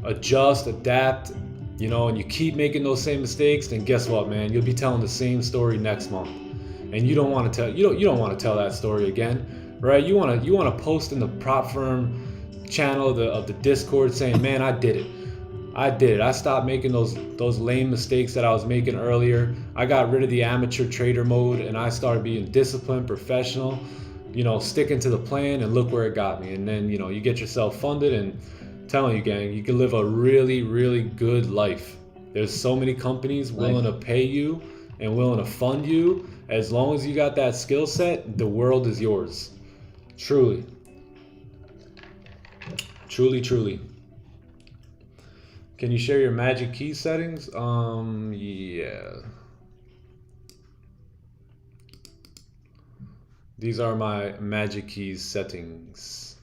adjust, adapt, you know, and you keep making those same mistakes, then guess what, man? You'll be telling the same story next month. And you don't want to tell you don't want to tell that story again, right? You want to post in the prop firm channel of the Discord saying, "Man, I did it. I stopped making those lame mistakes that I was making earlier. I got rid of the amateur trader mode and I started being disciplined, professional, you know, sticking to the plan, and look where it got me." And then, you know, you get yourself funded, and I'm telling you, gang, you can live a really, really good life. There's so many companies willing to pay you and willing to fund you. As long as you got that skill set, the world is yours. Truly. Truly, truly. Can you share your magic key settings? Yeah. These are my magic keys settings.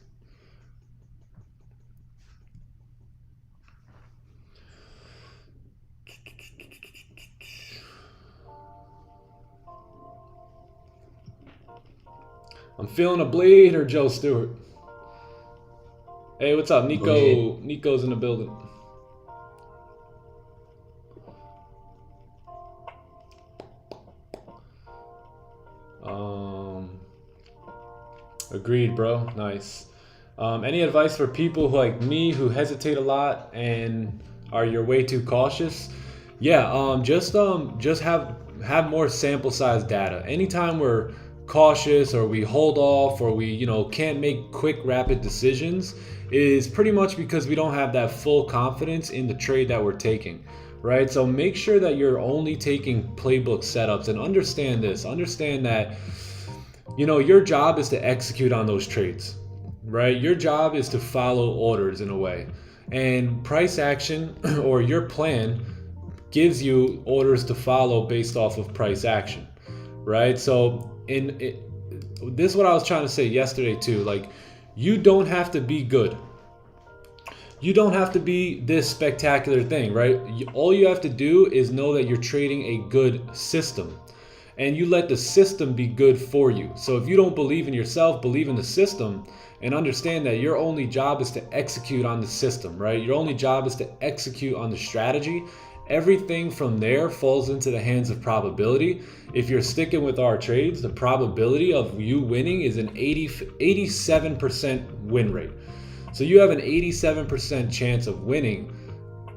I'm feeling a bleed, or Joe Stewart. Hey, what's up, Nico? Bleed. Nico's in the building. Agreed, bro. Nice. Any advice for people who, like me, who hesitate a lot and are you're way too cautious? Yeah, just have more sample size data. Anytime we're cautious or we hold off or we, you know, can't make quick rapid decisions, is pretty much because we don't have that full confidence in the trade that we're taking, right? So make sure that you're only taking playbook setups, and understand this. Understand that, you know, your job is to execute on those trades, right? Your job is to follow orders in a way, and price action or your plan gives you orders to follow based off of price action, right? So this is what I was trying to say yesterday too. Like, you don't have to be good. You don't have to be this spectacular thing, right? All you have to do is know that you're trading a good system, and you let the system be good for you. So if you don't believe in yourself, believe in the system, and understand that your only job is to execute on the system, right? Your only job is to execute on the strategy. Everything from there falls into the hands of probability. If you're sticking with our trades, the probability of you winning is an 87% win rate. So you have an 87% chance of winning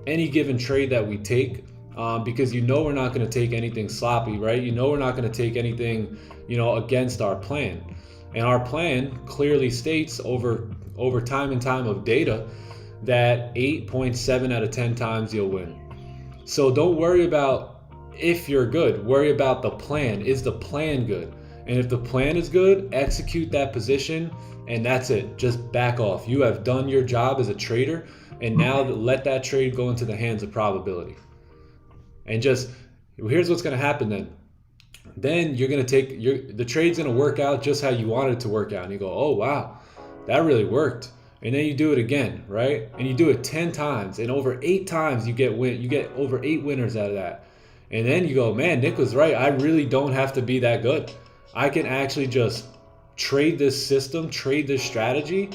any given trade that we take, because you know we're not going to take anything sloppy, right? You know we're not going to take anything, against our plan. And our plan clearly states over time and time of data that 8.7 out of 10 times you'll win. So don't worry about if you're good. Worry about the plan. Is the plan good? And if the plan is good, execute that position, and that's it. Just back off. You have done your job as a trader, and now let that trade go into the hands of probability. And here's what's going to happen then. Then you're going to the trade's going to work out just how you wanted it to work out. And you go, oh, wow, that really worked. And then you do it again, right? And you do it 10 times, and over 8 times you get over 8 winners out of that. And then you go, man, Nick was right. I really don't have to be that good. I can actually just trade this system, trade this strategy,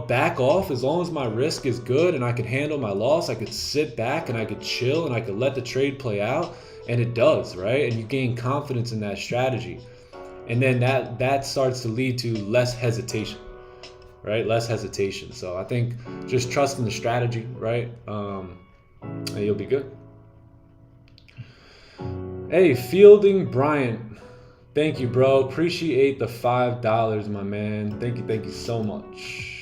back off. As long as my risk is good and I can handle my loss, I could sit back and I could chill and I could let the trade play out. And it does, right? And you gain confidence in that strategy. And then that starts to lead to less hesitation, right? Less hesitation. So I think just trust in the strategy, right? And you'll be good. Hey, Fielding Bryant. Thank you, bro. Appreciate the $5, my man. Thank you so much.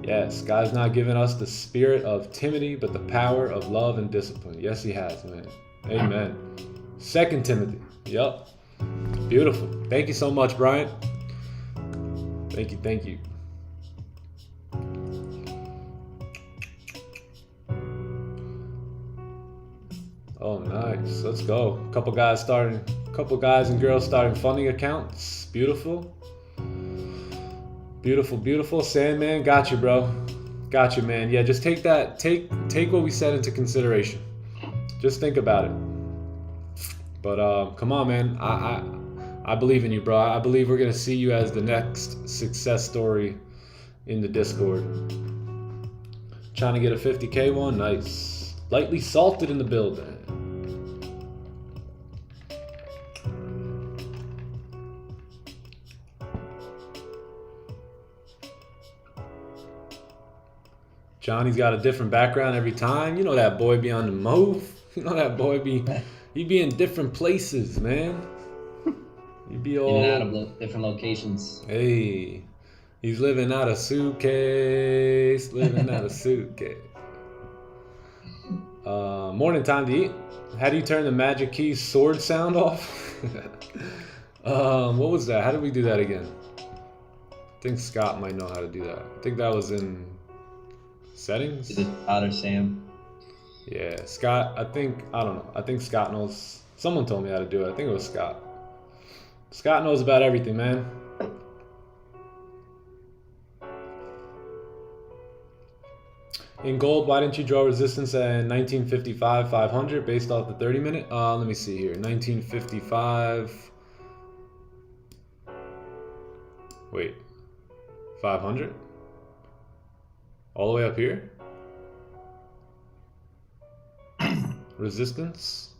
Yes, God's not giving us the spirit of timidity, but the power of love and discipline. Yes, he has, man. Amen. 2 Timothy. Yup. Beautiful. Thank you so much, Brian. Thank you. Oh, nice. Let's go. A couple guys and girls starting funding accounts. Beautiful. Beautiful. Sandman, got you, bro. Got you, man. Yeah, just take what we said into consideration. Just think about it. But come on, man. I believe in you, bro. I believe we're gonna see you as the next success story in the Discord. Trying to get a 50K one. Nice. Lightly salted in the building. Johnny's got a different background every time. You know that boy be on the move. You know that boy he be in different places, man. He be all in and out of different locations. Hey, he's living out a suitcase. Morning time to eat. How do you turn the magic key sword sound off? What was that? How did we do that again? I think Scott might know how to do that. I think that was in settings. Is it Scott or Sam? Yeah, Scott. I don't know. I think Scott knows. Someone told me how to do it. I think it was Scott. Scott knows about everything, man. In gold, why didn't you draw resistance at 1955 500 based off the 30-minute? Let me see here. 1955. Wait. 500? All the way up here? Resistance?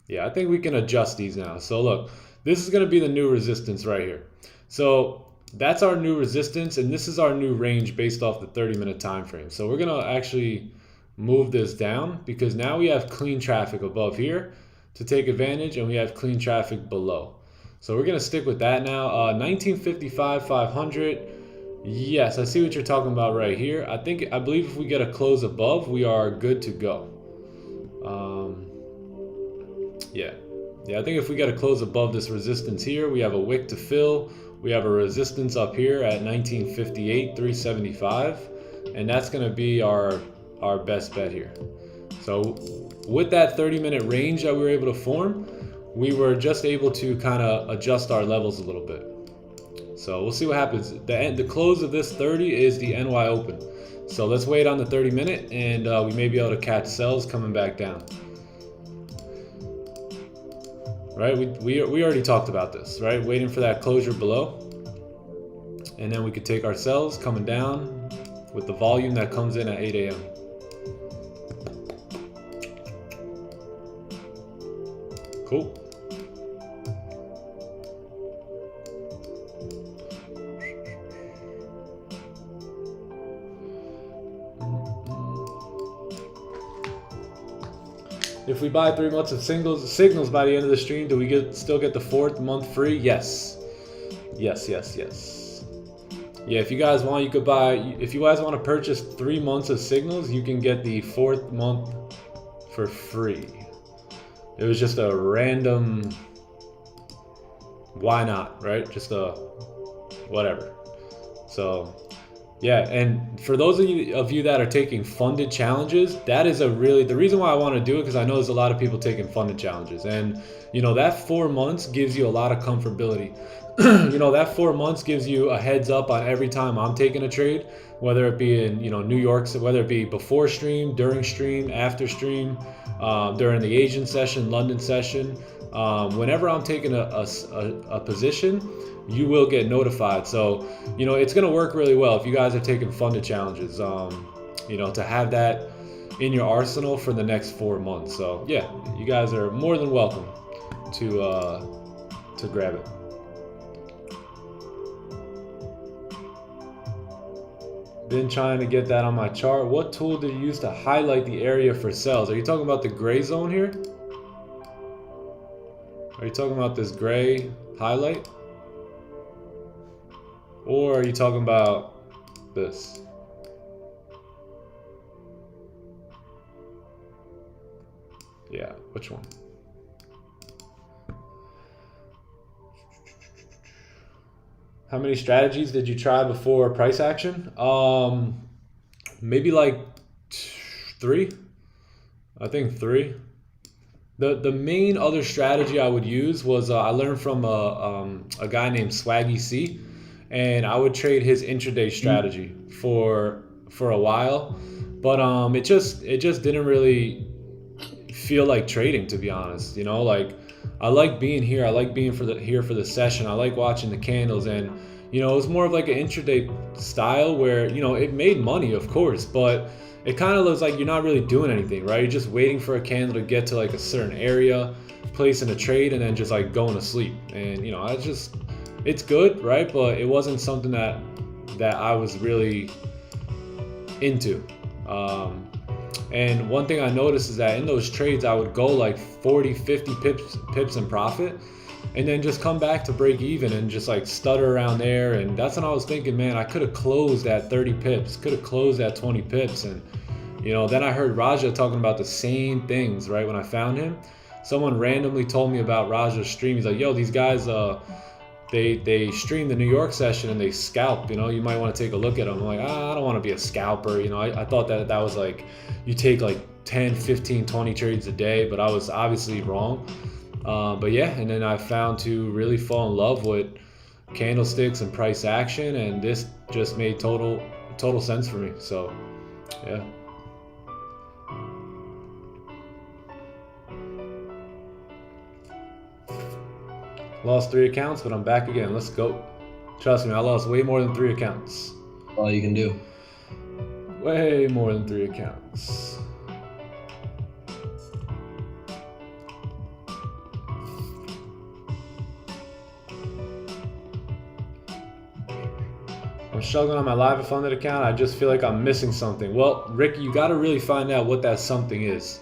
Yeah, I think we can adjust these now. So look, this is going to be the new resistance right here. So that's our new resistance, and this is our new range based off the 30-minute time frame. So we're going to actually move this down because now we have clean traffic above here to take advantage, and we have clean traffic below. So we're going to stick with that now. 1955 500. Yes, I see what you're talking about right here. I believe if we get a close above, we are good to go. Yeah, I think if we get a close above this resistance here, we have a wick to fill. We have a resistance up here at 1958 375, and that's going to be our best bet here. So with that 30-minute range that we were able to form, we were just able to kind of adjust our levels a little bit. So we'll see what happens. The close of this 30 is the NY Open. So let's wait on the 30-minute, and we may be able to catch sells coming back down. Right, we already talked about this, right? Waiting for that closure below. And then we could take our sells coming down with the volume that comes in at 8 a.m. Cool. If we buy 3 months of signals by the end of the stream, do we still get the 4th month free? Yes. Yes. Yeah, if you guys want, you could buy, if you guys want to purchase 3 months of signals, you can get the 4th month for free. It was just a random, why not, right? Just a whatever. So yeah, and for those of you that are taking funded challenges, that is the reason why I want to do it, because I know there's a lot of people taking funded challenges, and you know that 4 months gives you a lot of comfortability. You know, that 4 months gives you a heads up on every time I'm taking a trade, whether it be in, you know, New York, whether it be before stream, during stream, after stream, during the Asian session, London session. Whenever I'm taking a position, you will get notified. So, you know, it's going to work really well if you guys are taking funded challenges, you know, to have that in your arsenal for the next 4 months. So yeah, you guys are more than welcome to grab it. Been trying to get that on my chart. What tool do you use to highlight the area for sells? Are you talking about the gray zone here? Are you talking about this gray highlight? Or are you talking about this? Yeah, which one? How many strategies did you try before price action? Maybe like 3. I think 3. The main other strategy I would use was I learned from a guy named Swaggy C, and I would trade his intraday strategy for a while, but it just didn't really feel like trading, to be honest. You know, like I like being here. I like being here for the session. I like watching the candles, and you know, it was more of like an intraday style where, you know, it made money, of course, but it kind of looks like you're not really doing anything, right? You're just waiting for a candle to get to like a certain area, placing a trade, and then just like going to sleep. And you know, it's good, right? But it wasn't something that I was really into. And one thing I noticed is that in those trades, I would go like 40, 50 pips in profit, and then just come back to break even and just like stutter around there. And that's when I was thinking, man, I could have closed at 30 pips, could have closed at 20 pips. And, you know, then I heard Raja talking about the same things, right? When I found him, someone randomly told me about Raja's stream. He's like, yo, these guys, they stream the New York session and they scalp, you know, you might want to take a look at them. I'm like, I don't want to be a scalper. You know, I thought that was like, you take like 10, 15, 20 trades a day, but I was obviously wrong. But yeah, and then I found to really fall in love with candlesticks and price action, and this just made total sense for me. So yeah. Lost 3 accounts, but I'm back again. Let's go. Trust me, I lost way more than 3 accounts. All you can do. Way more than 3 accounts. I'm struggling on my live funded account. I just feel like I'm missing something. Well, Rick, you got to really find out what that something is.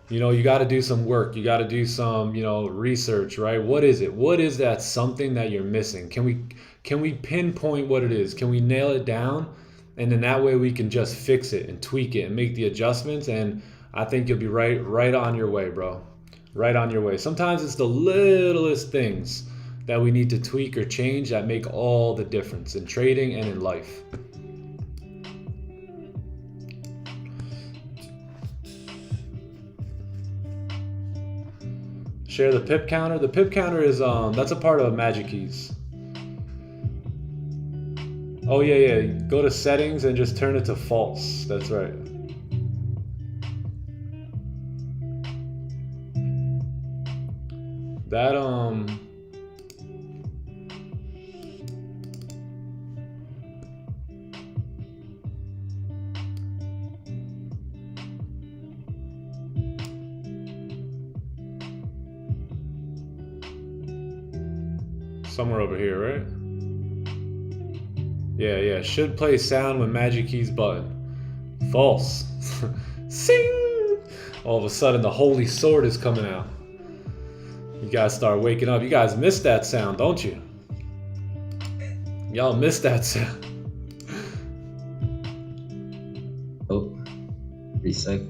You know, you got to do some work. You got to do some, you know, research, right? What is it? What is that something that you're missing? Can we pinpoint what it is? Can we nail it down? And then that way we can just fix it and tweak it and make the adjustments. And I think you'll be right on your way, bro. Right on your way. Sometimes it's the littlest things that we need to tweak or change that make all the difference in trading and in life. Share the pip counter. The pip counter is that's a part of Magic Keys. Oh yeah. Go to settings and just turn it to false. That's right. That somewhere over here, right? Yeah. Should play sound when Magic Keys button. False. Sing! All of a sudden the holy sword is coming out. You guys start waking up. You guys miss that sound, don't you? Y'all miss that sound. Oh, pretty sick.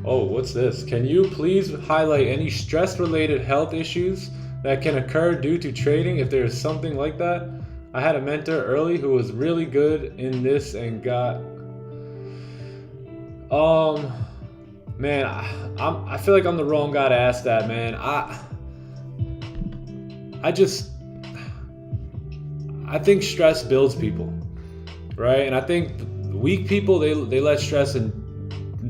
Oh, what's this? Can you please highlight any stress-related health issues that can occur due to trading if there's something like that? I had a mentor early who was really good in this and got... Man, I feel like I'm the wrong guy to ask that, man. I think stress builds people, right? And I think weak people, they let stress and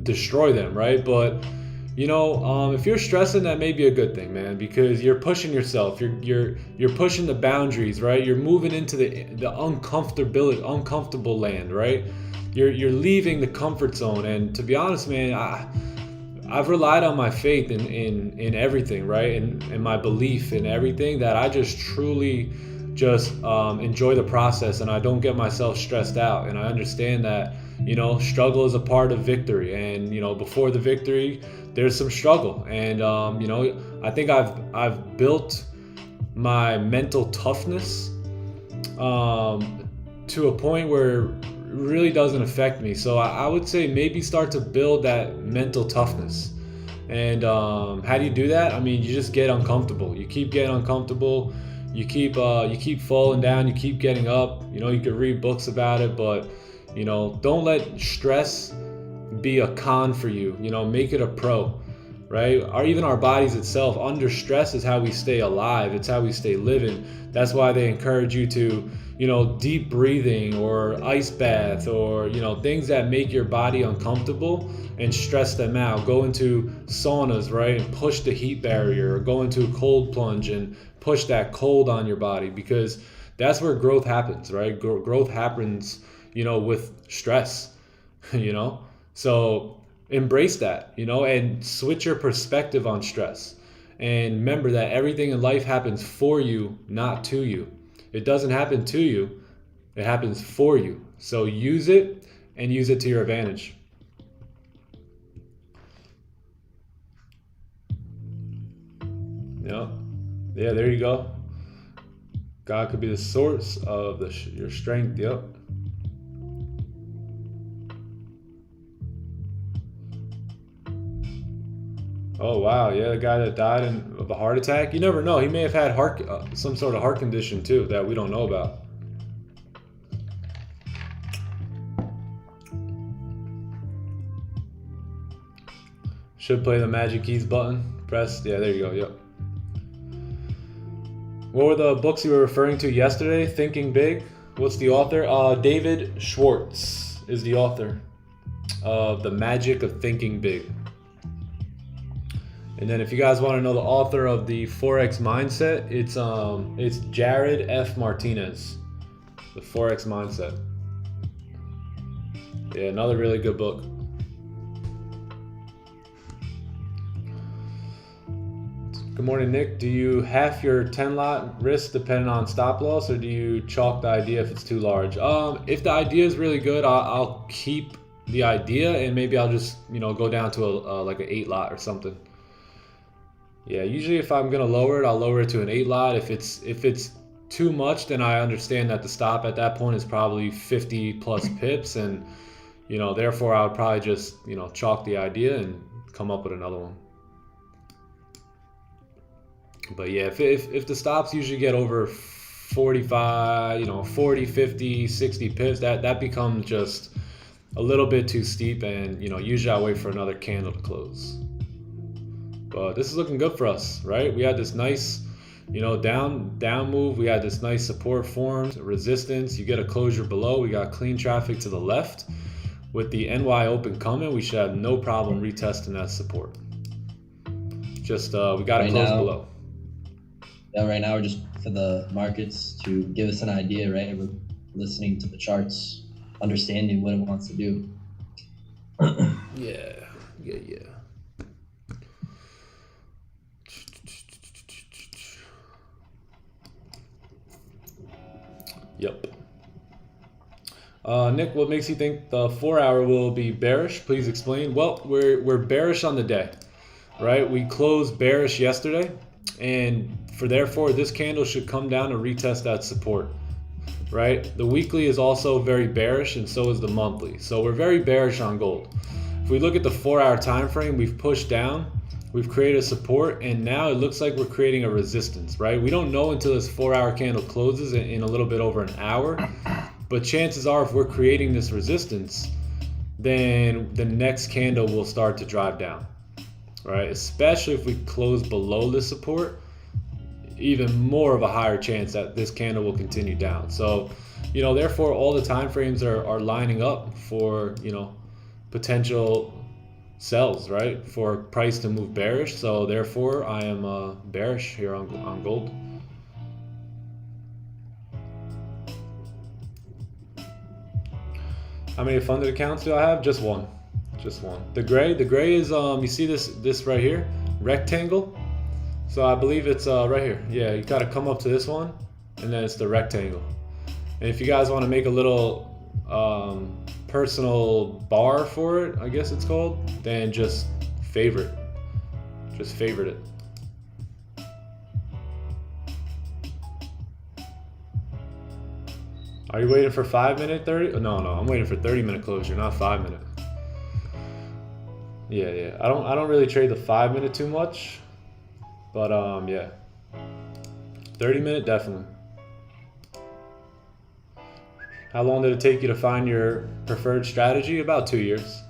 destroy them, right? But if you're stressing, that may be a good thing, man, because you're pushing yourself. You're pushing the boundaries, right? You're moving into the uncomfortable land, right? You're leaving the comfort zone. And to be honest, man, I've relied on my faith in everything, right? And my belief in everything, that I just truly just enjoy the process, and I don't get myself stressed out. And I understand that, struggle is a part of victory. And, before the victory, there's some struggle. And, I think I've built my mental toughness to a point where it really doesn't affect me. So I would say maybe start to build that mental toughness. And how do you do that? I mean, you just get uncomfortable. You keep getting uncomfortable. You keep falling down. You keep getting up. You could read books about it, but don't let stress be a con for you. Make it a pro, right? Or even our bodies itself, under stress is how we stay alive. It's how we stay living. That's why they encourage you to, deep breathing or ice bath or, things that make your body uncomfortable and stress them out. Go into saunas, right? And push the heat barrier, or go into a cold plunge and push that cold on your body, because that's where growth happens, right? Growth happens, with stress, So embrace that, and switch your perspective on stress. And remember that everything in life happens for you, not to you. It doesn't happen to you, it happens for you. So use it, and use it to your advantage. Yeah, there you go. God could be the source of your strength. Yep. Oh wow, yeah, the guy that died of a heart attack. You never know. He may have had some sort of heart condition too that we don't know about. Should play the Magic Keys button. Press. Yeah, there you go. Yep. What were the books you were referring to yesterday? Thinking Big. What's the author? David Schwartz is the author of The Magic of Thinking Big. And then if you guys want to know the author of the Forex Mindset, it's Jared F. Martinez. The Forex Mindset. Yeah, another really good book. Good morning, Nick. Do you half your 10 lot risk depending on stop loss, or do you chalk the idea if it's too large? If the idea is really good, I'll keep the idea, and maybe I'll just go down to like an 8 lot or something. Yeah, usually if I'm gonna lower it, I'll lower it to an 8 lot. If it's too much, then I understand that the stop at that point is probably 50 plus pips, and therefore I would probably just chalk the idea and come up with another one. But yeah, if the stops usually get over 45, 40, 50, 60 pips, that becomes just a little bit too steep, and usually I wait for another candle to close. But this is looking good for us, right? We had this nice, you know, down move. We had this nice support formed, resistance. You get a closure below. We got clean traffic to the left. With the NY open coming, we should have no problem retesting that support. Just we got to close below. Yeah, right now we're just for the markets to give us an idea, right? We're listening to the charts, understanding what it wants to do. Yeah. Yep. Nick, what makes you think the 4-hour will be bearish? Please explain. Well, we're bearish on the day, right? We closed bearish yesterday, and therefore this candle should come down and retest that support, right? The weekly is also very bearish, and so is the monthly. So we're very bearish on gold. If we look at the 4-hour time frame, we've pushed down, we've created a support, and now it looks like we're creating a resistance, right? We don't know until this 4-hour candle closes in a little bit over an hour. But chances are, if we're creating this resistance, then the next candle will start to drive down, right? Especially if we close below the support, even more of a higher chance that this candle will continue down. So, you know, therefore all the time frames are lining up for, you know, potential sells, right? For price to move bearish. So therefore I am bearish here on gold. How many funded accounts do I have? Just one. The gray is you see this right here, rectangle. So I believe it's right here. Yeah, you gotta come up to this one, and then it's the rectangle. And if you guys want to make a little personal bar for it, I guess it's called, then just favorite it. Are you waiting for 5 minute 30? No, I'm waiting for 30-minute closure, not 5 minute. Yeah. I don't really trade the 5 minute too much, but yeah, 30-minute definitely. How long did it take you to find your preferred strategy? About 2 years.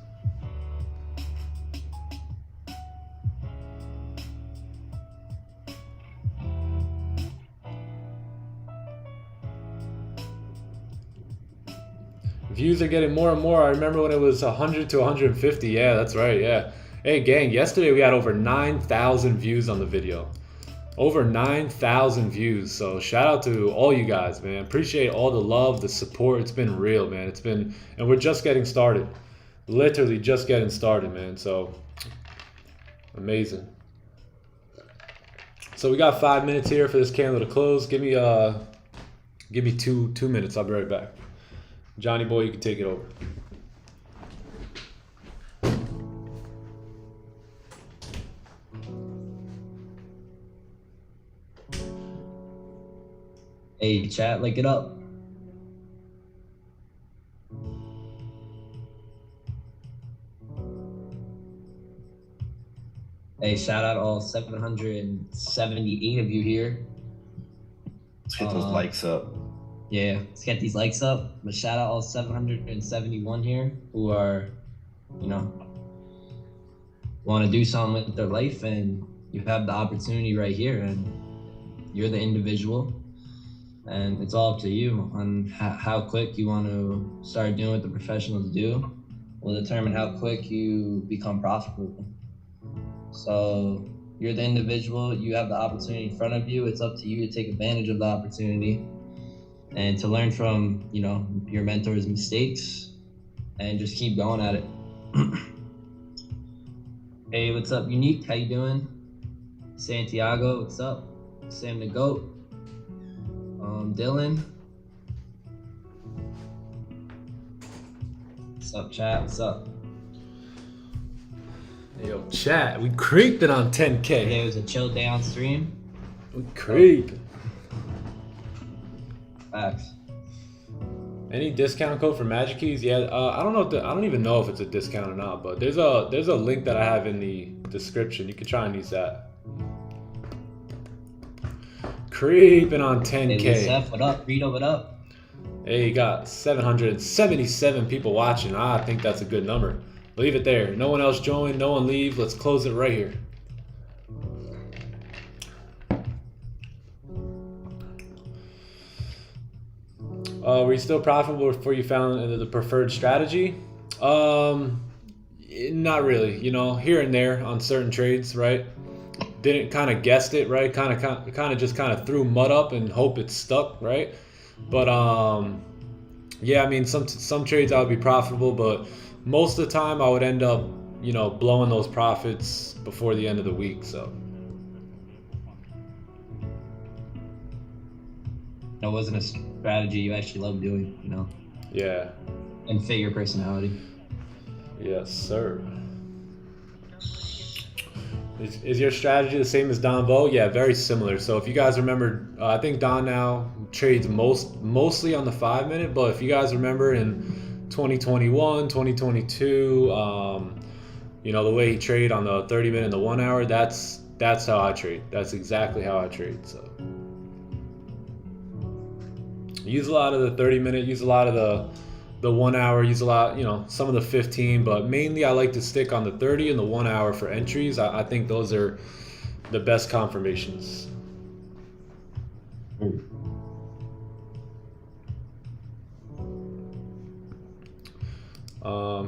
Views are getting more and more. I remember when it was 100 to 150. Yeah, that's right. Yeah. Hey, gang, yesterday we had over 9,000 views on the video. Over 9,000 views. So shout out to all you guys, man. Appreciate all the love, the support. It's been real, man. And we're just getting started. Literally just getting started, man. So amazing. So we got 5 minutes here for this candle to close. Give me two minutes. I'll be right back. Johnny boy, you can take it over. Hey, chat, link it up. Hey, shout out all 778 of you here. Let's get those likes up. Yeah, let's get these likes up. But shout out all 771 here who are, you know, want to do something with their life, and you have the opportunity right here, and you're the individual, and it's all up to you on how quick you want to start doing what the professionals do. Will determine how quick you become profitable. So you're the individual, you have the opportunity in front of you. It's up to you to take advantage of the opportunity and to learn from, you know, your mentor's mistakes and just keep going at it. Hey, what's up, Unique? How you doing? Santiago, what's up? Sam the Goat. Dylan. What's up, chat? What's up? Yo, chat, we creeping on 10K. Today was a chill day on stream. We creeping. Facts. Any discount code for Magic Keys? Yeah, I don't know. I don't even know if it's a discount or not. But there's a link that I have in the description. You can try and use that. Creeping on 10K. Hey, Seth, what up? Rito, what up? Hey, you got 777 people watching. I think that's a good number. Leave it there. No one else join. No one leave. Let's close it right here. Were you still profitable before you found the preferred strategy? Not really. You know, here and there on certain trades, right? Didn't kind of guessed it, right? Kind of just kind of threw mud up and hope it stuck, right? But yeah, I mean, some trades I would be profitable, but most of the time I would end up, you know, blowing those profits before the end of the week. So It wasn't a strategy you actually love doing, you know, yeah, and fit your personality. yes, sir. Is your strategy the same as Don Vo? Yeah, very similar. So if you guys remember, I think Don now trades mostly on the 5-minute, but if you guys remember in 2021, 2022, you know, the way he traded on the 30-minute and the 1 hour, that's how I trade. That's exactly how I trade. So use a lot of the 30-minute, use a lot of the 1 hour, use a lot, you know, some of the 15, but mainly I like to stick on the 30 and the 1 hour for entries. I think those are the best confirmations.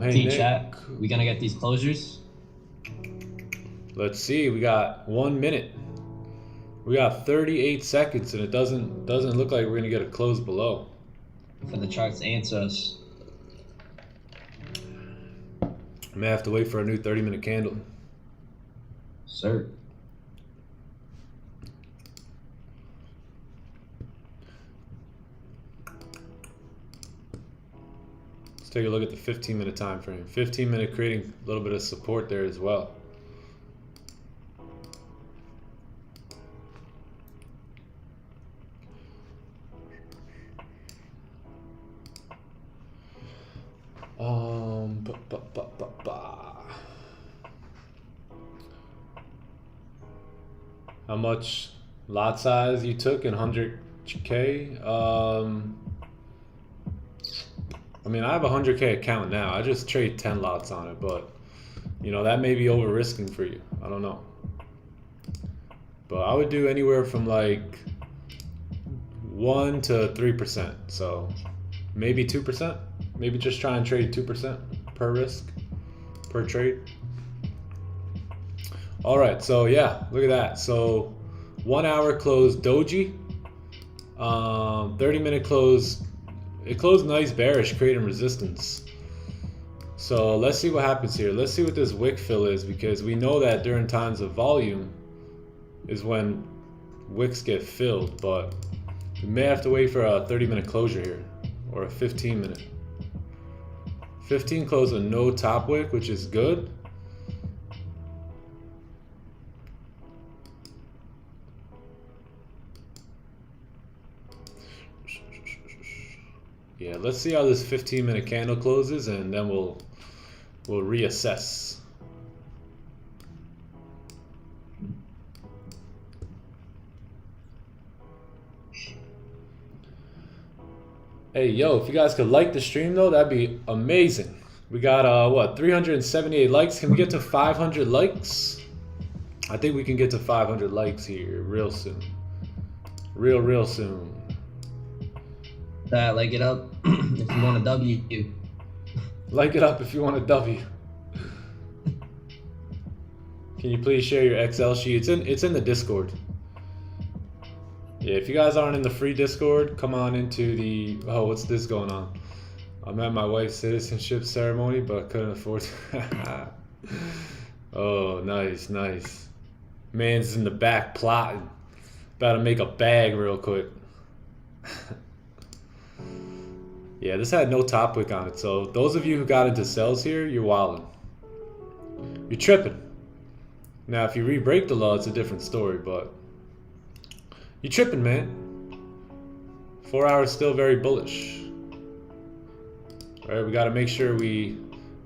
Hey Team Nick, chat, we gonna get these closures? let's see. We got 1 minute. We got 38 seconds, and it doesn't look like we're gonna get a close below. For the charts to answer us. I may have to wait for a new 30-minute candle. Sir. Let's take a look at the 15-minute time frame. 15-minute creating a little bit of support there as well. How much lot size you took in 100K? I mean, I have a 100K account now. I just trade 10 lots on it, but you know, that may be over risking for you. I don't know. But I would do anywhere from like 1 to 3%. So maybe 2%. Maybe just try and trade 2% per risk, per trade. All right, so yeah, look at that. So 1 hour close doji, 30-minute close. It closed nice bearish, creating resistance. So let's see what happens here. Let's see what this wick fill is, because we know that during times of volume is when wicks get filled, but we may have to wait for a 30-minute closure here, or a 15-minute. 15 closed with no top wick, which is good. Yeah, let's see how this 15-minute candle closes, and then we'll reassess. Hey, yo, if you guys could like the stream though, that'd be amazing. We got what, 378 likes. Can we get to 500 likes? I think we can get to 500 likes here real soon. Real soon. Like it up if you want a W. Like it up if you want a W. Can you please share your Excel sheet? It's in the Discord. Yeah, if you guys aren't in the free Discord, come on into the... Oh, what's this going on? I'm at my wife's citizenship ceremony, but I couldn't afford to... Oh, nice. Man's in the back plotting. About to make a bag real quick. Yeah, this had no top wick on it, so those of you who got into sells here, you're wilding. You're tripping. Now, if you re-break the low, it's a different story, but you're tripping, man. 4 hours still very bullish. All right, we got to make sure we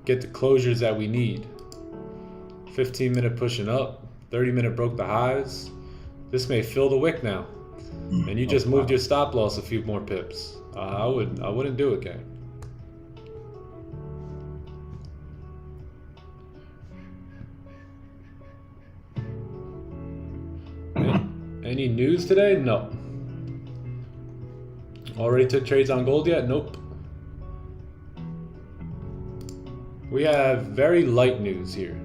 get the closures that we need. 15-minute pushing up, 30-minute broke the highs. This may fill the wick now, and you just moved your stop loss a few more pips. I wouldn't do it, gang. Any news today? No. Already took trades on gold yet? Nope. We have very light news here.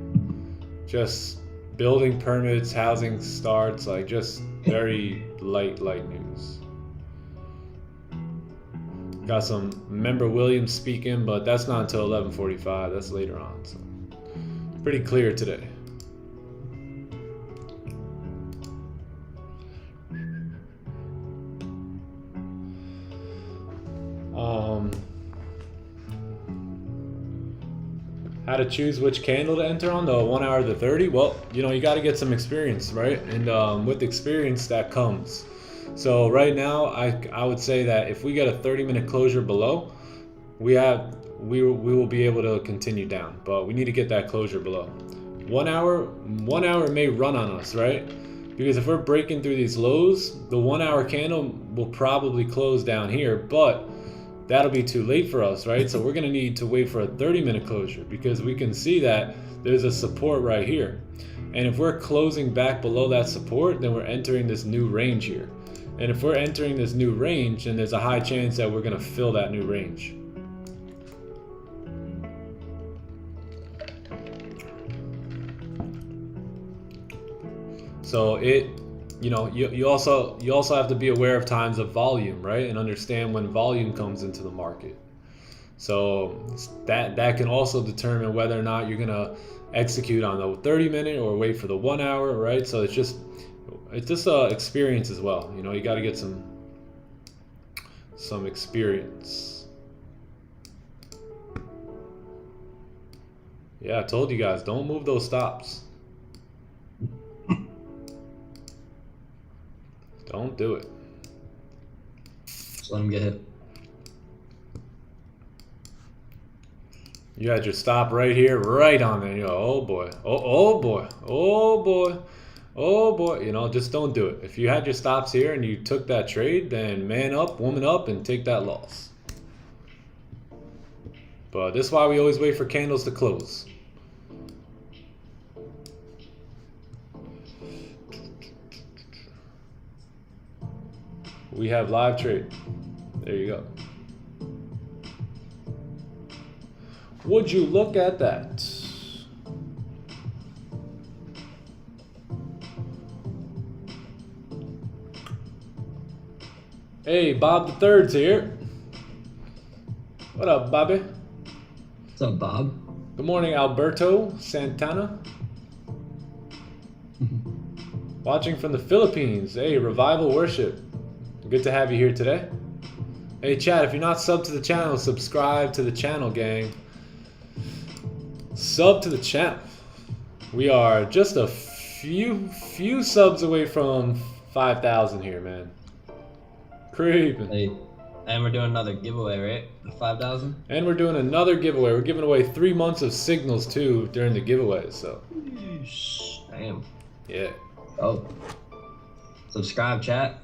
Just building permits, housing starts, like just very light news. Got some member Williams speaking, but that's not until 11:45. That's later on. So pretty clear today. How to choose which candle to enter on, the 1 hour to 30? Well, you know, you got to get some experience, right? And with experience that comes. So right now, I would say that if we get a 30-minute closure below, we will be able to continue down, but we need to get that closure below. 1 hour may run on us, right? Because if we're breaking through these lows, the 1 hour candle will probably close down here, but that'll be too late for us, right? So we're gonna need to wait for a 30-minute closure because we can see that there's a support right here. And if we're closing back below that support, then we're entering this new range here. And if we're entering this new range, then there's a high chance that we're gonna fill that new range. So you know, you also have to be aware of times of volume, right? And understand when volume comes into the market. So that can also determine whether or not you're gonna execute on the 30-minute or wait for the 1 hour, right? So it's just experience as well. You know, you got to get some experience. Yeah, I told you guys, don't move those stops. Don't do it. Just let him get hit. You had your stop right here, right on there. You go, oh boy, oh boy, oh boy, oh boy. You know, just don't do it. If you had your stops here and you took that trade, then man up, woman up, and take that loss. But this is why we always wait for candles to close. We have live trade. There you go. Would you look at that? Hey, Bob the Third's here. What up, Bobby? What's up, Bob? Good morning, Alberto Santana. Watching from the Philippines. Hey, Revival Worship. Good to have you here today. Hey, chat, if you're not subbed to the channel, subscribe to the channel, gang. Sub to the channel. We are just a few subs away from 5,000 here, man. Creeping. Hey, and we're doing another giveaway, right? The 5,000. And we're doing another giveaway. We're giving away 3 months of signals too during the giveaway. So. Damn. Yeah. Oh. Subscribe, chat.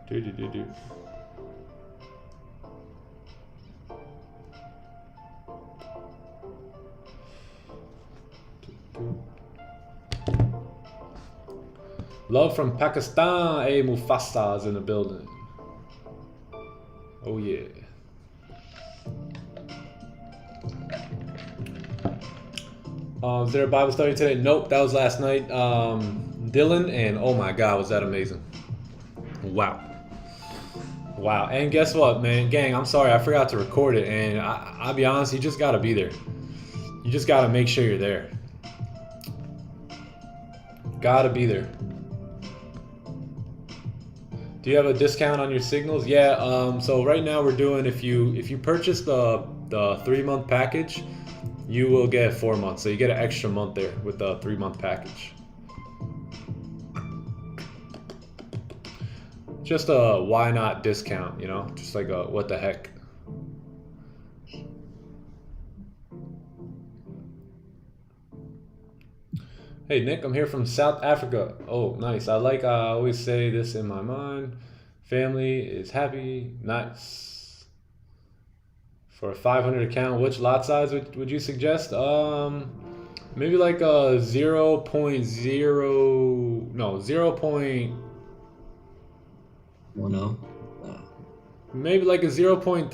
Do. Love from Pakistan. Hey, Mufasa's in the building. Oh yeah. Is there a Bible study today? Nope, that was last night. Dylan, and oh my God, was that amazing. Wow. Wow, and guess what, man? Gang, I'm sorry, I forgot to record it, and I'll be honest, you just gotta be there. You just gotta make sure you're there. Gotta be there. Do you have a discount on your signals? Yeah, so right now we're doing, if you purchase the 3-month package, you will get 4 months. So you get an extra month there with the 3-month package. Just a why not discount, you know? Just like a what the heck. Hey Nick, I'm here from South Africa. Oh, nice. I always say this in my mind. Family is happy. Nice. For a 500 account, which lot size would you suggest? Maybe like a 0.0, no, 0.10. maybe like a 0.30,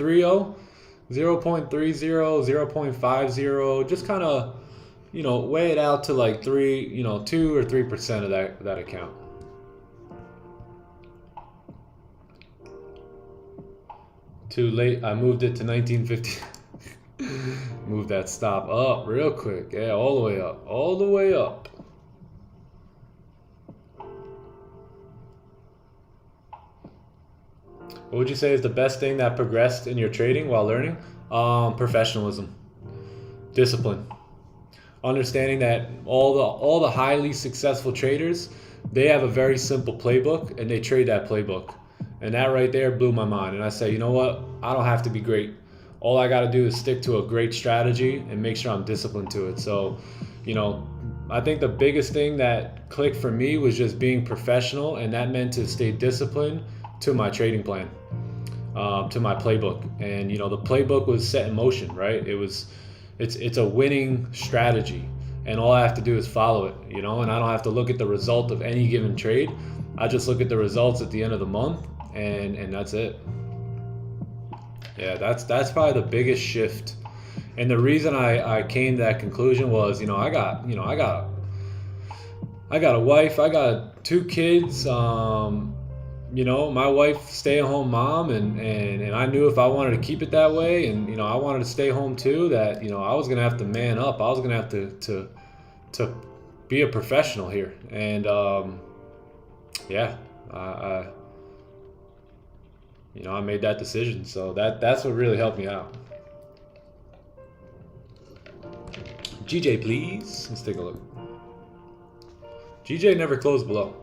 0.30, 0.50, just kind of, you know, weigh it out to like 3, you know, 2 or 3% of that account. Too late. I moved it to 1950. Move that stop up real quick. Yeah, all the way up. All the way up. What would you say is the best thing that progressed in your trading while learning? Professionalism, discipline, understanding that all the highly successful traders, they have a very simple playbook and they trade that playbook. And that right there blew my mind. And I say, you know what? I don't have to be great. All I got to do is stick to a great strategy and make sure I'm disciplined to it. So, you know, I think the biggest thing that clicked for me was just being professional, and that meant to stay disciplined to my trading plan, to my playbook. And you know, the playbook was set in motion, right? It's a winning strategy, and all I have to do is follow it, you know, and I don't have to look at the result of any given trade. I just look at the results at the end of the month, and that's it. Yeah, that's probably the biggest shift. And the reason I came to that conclusion was, you know, I got a wife, I got 2 kids, you know, my wife stay-at-home mom, and I knew if I wanted to keep it that way, and you know, I wanted to stay home too, that you know, I was gonna have to man up. I was gonna have to be a professional here. And yeah, you know, I made that decision. So that's what really helped me out. GJ, please. Let's take a look. GJ never closed below,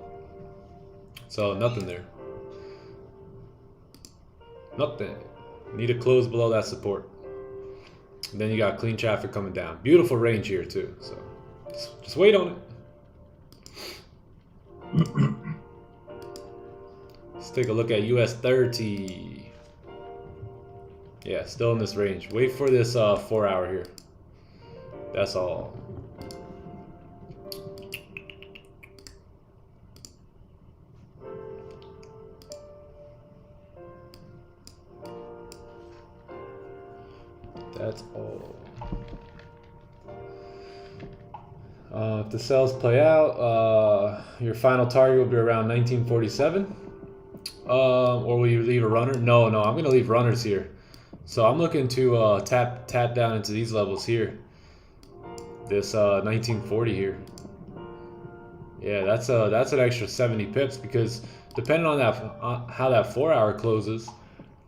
so nothing there. Nothing. Need to close below that support. And then you got clean traffic coming down. Beautiful range here too. So just wait on it. Let's take a look at US 30. Yeah, still in this range. Wait for this 4 hour here. That's all. That's all. If the sells play out, your final target will be around 1947. Or will you leave a runner? No, I'm going to leave runners here. So I'm looking to tap down into these levels here. This 1940 here. Yeah, that's an extra 70 pips, because depending on that how that 4 hour closes,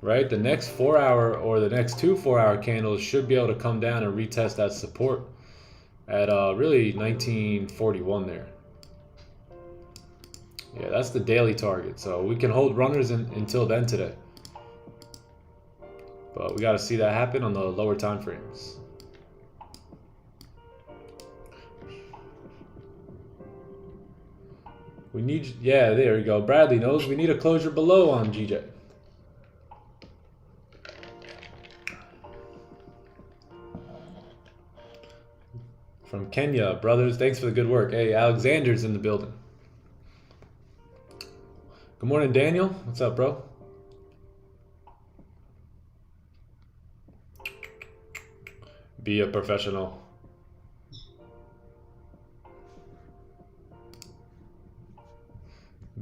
right? The next 4 hour or the next 2 4 hour candles should be able to come down and retest that support at really 1941 there. Yeah, that's the daily target. So we can hold runners until then today. But we got to see that happen on the lower time frames. We need, yeah, there we go. Bradley knows we need a closure below on GJ. From Kenya, brothers, thanks for the good work. Hey, Alexander's in the building. Good morning, Daniel. What's up, bro? Be a professional.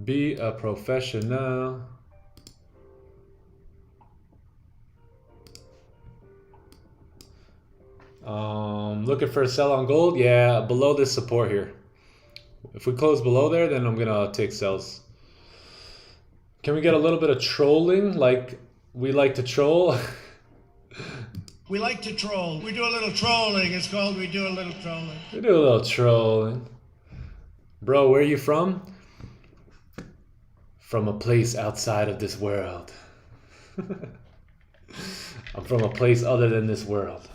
Be a professional. Looking for a sell on gold? Yeah, below this support here. If we close below there, then I'm gonna take sells. Can we get a little bit of trolling, like we like to troll? We like to troll. We do a little trolling. It's called we do a little trolling. We do a little trolling. Bro, where are you from? From a place outside of this world. I'm from a place other than this world.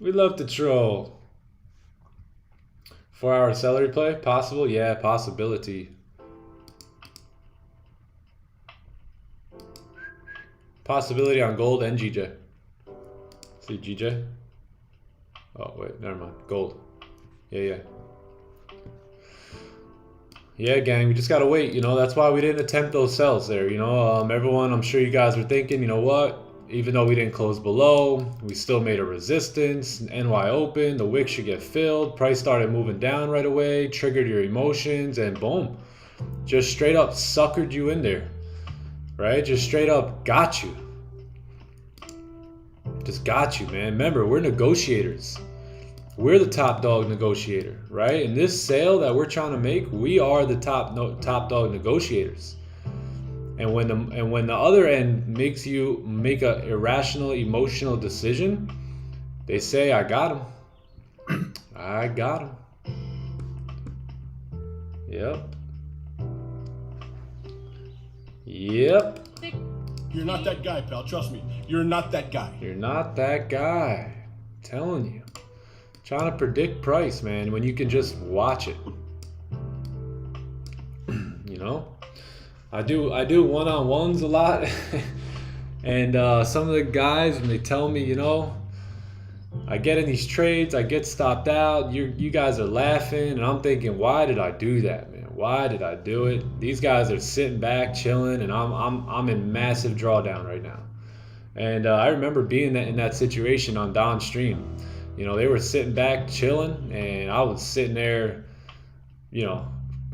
We love to troll. 4 hour salary play? Possible? Yeah, possibility. Possibility on gold and GJ. See GJ? Oh, wait, never mind. Gold. Yeah. Yeah, gang, we just gotta wait. You know, that's why we didn't attempt those sells there. You know, everyone, I'm sure you guys were thinking, you know what? Even though we didn't close below, we still made a resistance. NY open, the wick should get filled. Price started moving down right away, triggered your emotions, and boom, just straight up suckered you in there, right? Just straight up got you. Just got you, man. Remember, we're negotiators. We're the top dog negotiator, right? In this sale that we're trying to make, we are the top dog negotiators. And when the other end makes you make a irrational, emotional decision, they say, "I got him. I got him." Yep. Yep. You're not that guy, pal. Trust me. You're not that guy. You're not that guy. I'm telling you. Trying to predict price, man, when you can just watch it. You know? I do one-on-ones a lot. And some of the guys, when they tell me, you know, I get in these trades, I get stopped out, you guys are laughing, and I'm thinking, why did I do that, man? Why did I do it? These guys are sitting back, chilling, and I'm in massive drawdown right now. And I remember being in that situation on Don's stream. You know, they were sitting back, chilling, and I was sitting there, you know,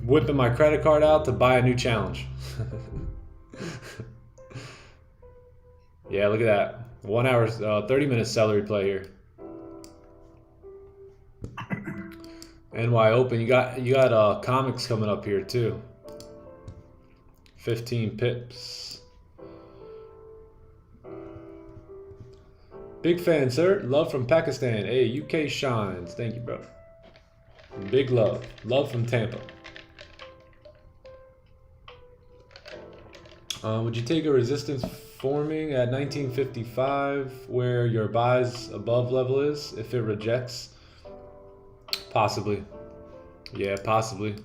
whipping my credit card out to buy a new challenge. Yeah, look at that. 1 hour, 30-minute celery play here. NY open. You got comics coming up here too. 15 pips. Big fan, sir. Love from Pakistan. Hey, UK shines. Thank you, bro. Big love. Love from Tampa. Would you take a resistance forming at 1955 where your buys above level is if it rejects? Possibly. Yeah, possibly.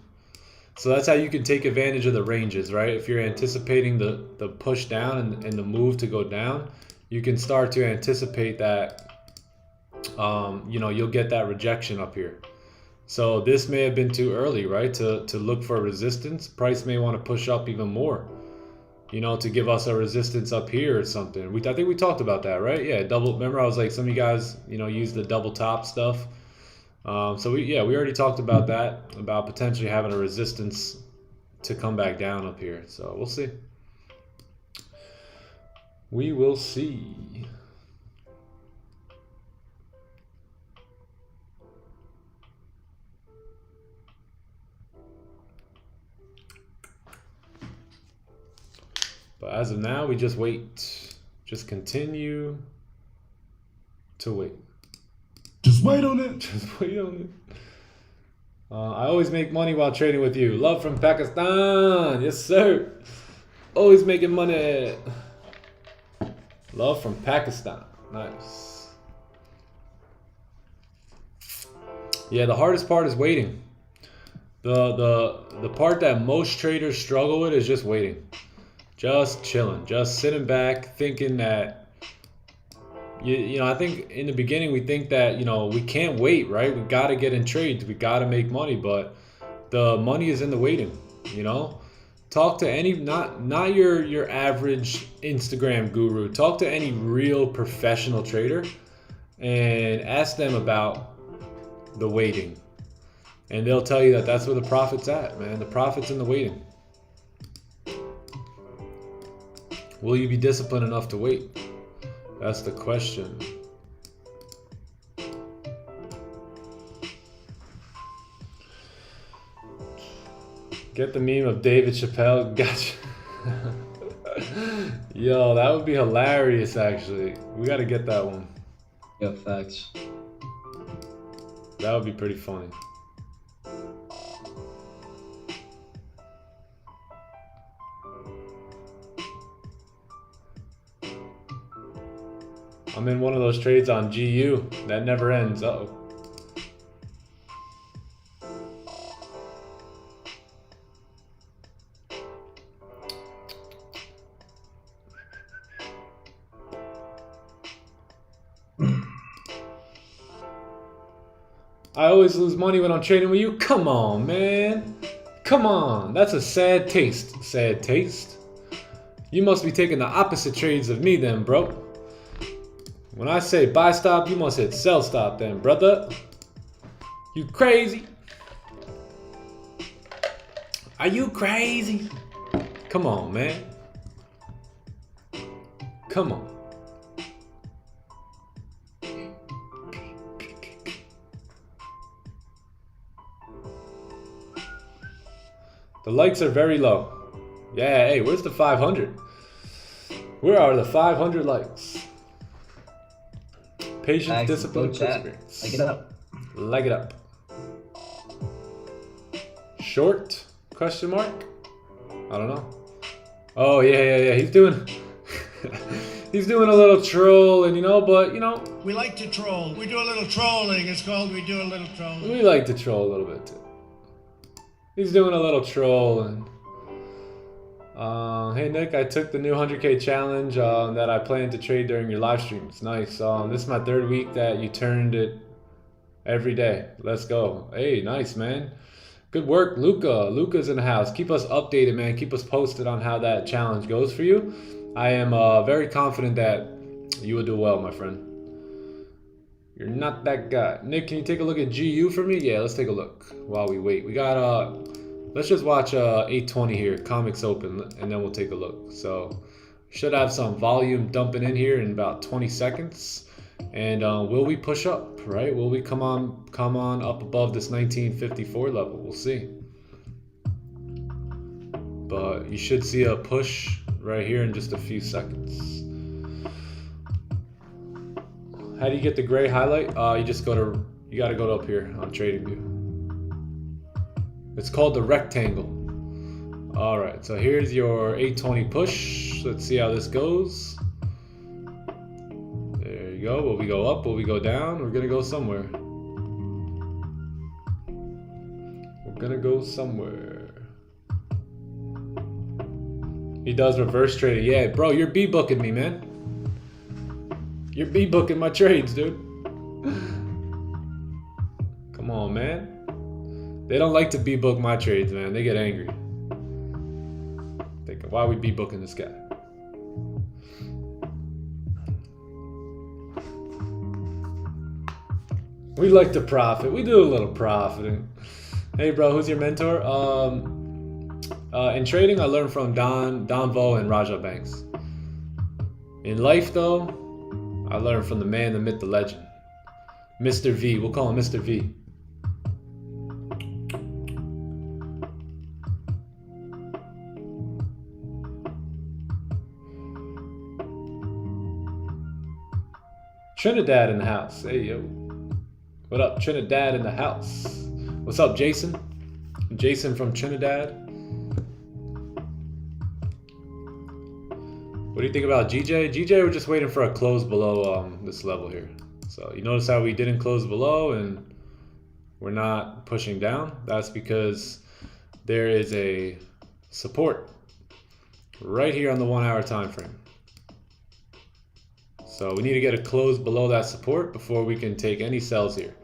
So that's how you can take advantage of the ranges, right? If you're anticipating the push down and the move to go down, you can start to anticipate that, you know, you'll get that rejection up here. So this may have been too early, right? To look for resistance. Price may want to push up even more, you know, to give us a resistance up here or something. I think we talked about that, right? Yeah, remember I was like, some of you guys, you know, use the double top stuff. So we already talked about that, about potentially having a resistance to come back down up here. So we'll see. We will see. But as of now, we just wait. Just continue to wait. Just wait on it. Just wait on it. I always make money while trading with you. Love from Pakistan. Yes, sir. Always making money. Love from Pakistan. Nice. Yeah, the hardest part is waiting. The part that most traders struggle with is just waiting. Just chilling. Just sitting back thinking that, you know, I think in the beginning we think that, you know, we can't wait, right? We got to get in trades. We got to make money, but the money is in the waiting, you know? Talk to any, not your average Instagram guru. Talk to any real professional trader and ask them about the waiting. And they'll tell you that that's where the profit's at, man. The profit's in the waiting. Will you be disciplined enough to wait? That's the question. Get the meme of David Chappelle. Gotcha. Yo, that would be hilarious, actually. We got to get that one. Yeah, facts. That would be pretty funny. I'm in one of those trades on GU that never ends. Uh-oh. I always lose money when I'm trading with you. Come on, man. Come on, that's a sad taste. Sad taste. You must be taking the opposite trades of me then, bro. When I say buy stop, you must hit sell stop then, brother. You crazy? Are you crazy? Come on, man. Come on. The likes are very low. Yeah, hey, where's the 500? Where are the 500 likes? Patience, Thanks, discipline, go chat. perseverance. Like it up. Leg it up. Short? Question mark? I don't know. Oh yeah. He's doing he's doing a little trolling, you know, but you know. We like to troll. We do a little trolling. It's called we do a little trolling. We like to troll a little bit too. He's doing a little trolling. Hey Nick, I took the new 100K challenge that I plan to trade during your live streams. Nice. This is my 3rd week that you turned it every day. Let's go. Hey, nice, man. Good work, Luca. Luca's in the house. Keep us updated, man. Keep us posted on how that challenge goes for you. I am very confident that you will do well, my friend. You're not that guy. Nick, can you take a look at GU for me? Yeah, let's take a look while we wait. We got, let's just watch 820 here, Comics Open, and then we'll take a look. So, should have some volume dumping in here in about 20 seconds. And will we push up, right? Will we come on up above this 1954 level? We'll see. But you should see a push right here in just a few seconds. How do you get the gray highlight? You gotta go up here on TradingView. It's called the rectangle. All right, so here's your 820 push. Let's see how this goes. There you go. Will we go up? Will we go down? We're gonna go somewhere. We're gonna go somewhere. He does reverse trading. Yeah, bro, you're B-booking me, man. You're B-booking my trades, dude. Come on, man. They don't like to B-book my trades, man. They get angry. Thinking, why are we B-booking this guy? We like to profit. We do a little profiting. Hey, bro, who's your mentor? In trading, I learned from Don Vo and Raja Banks. In life, though, I learned from the man, the myth, the legend. Mr. V. We'll call him Mr. V. Trinidad in the house. Hey, yo. What up, Trinidad in the house? What's up, Jason? Jason from Trinidad. What do you think about GJ? GJ, we're just waiting for a close below this level here. So you notice how we didn't close below and we're not pushing down? That's because there is a support right here on the 1 hour time frame. So we need to get a close below that support before we can take any sells here.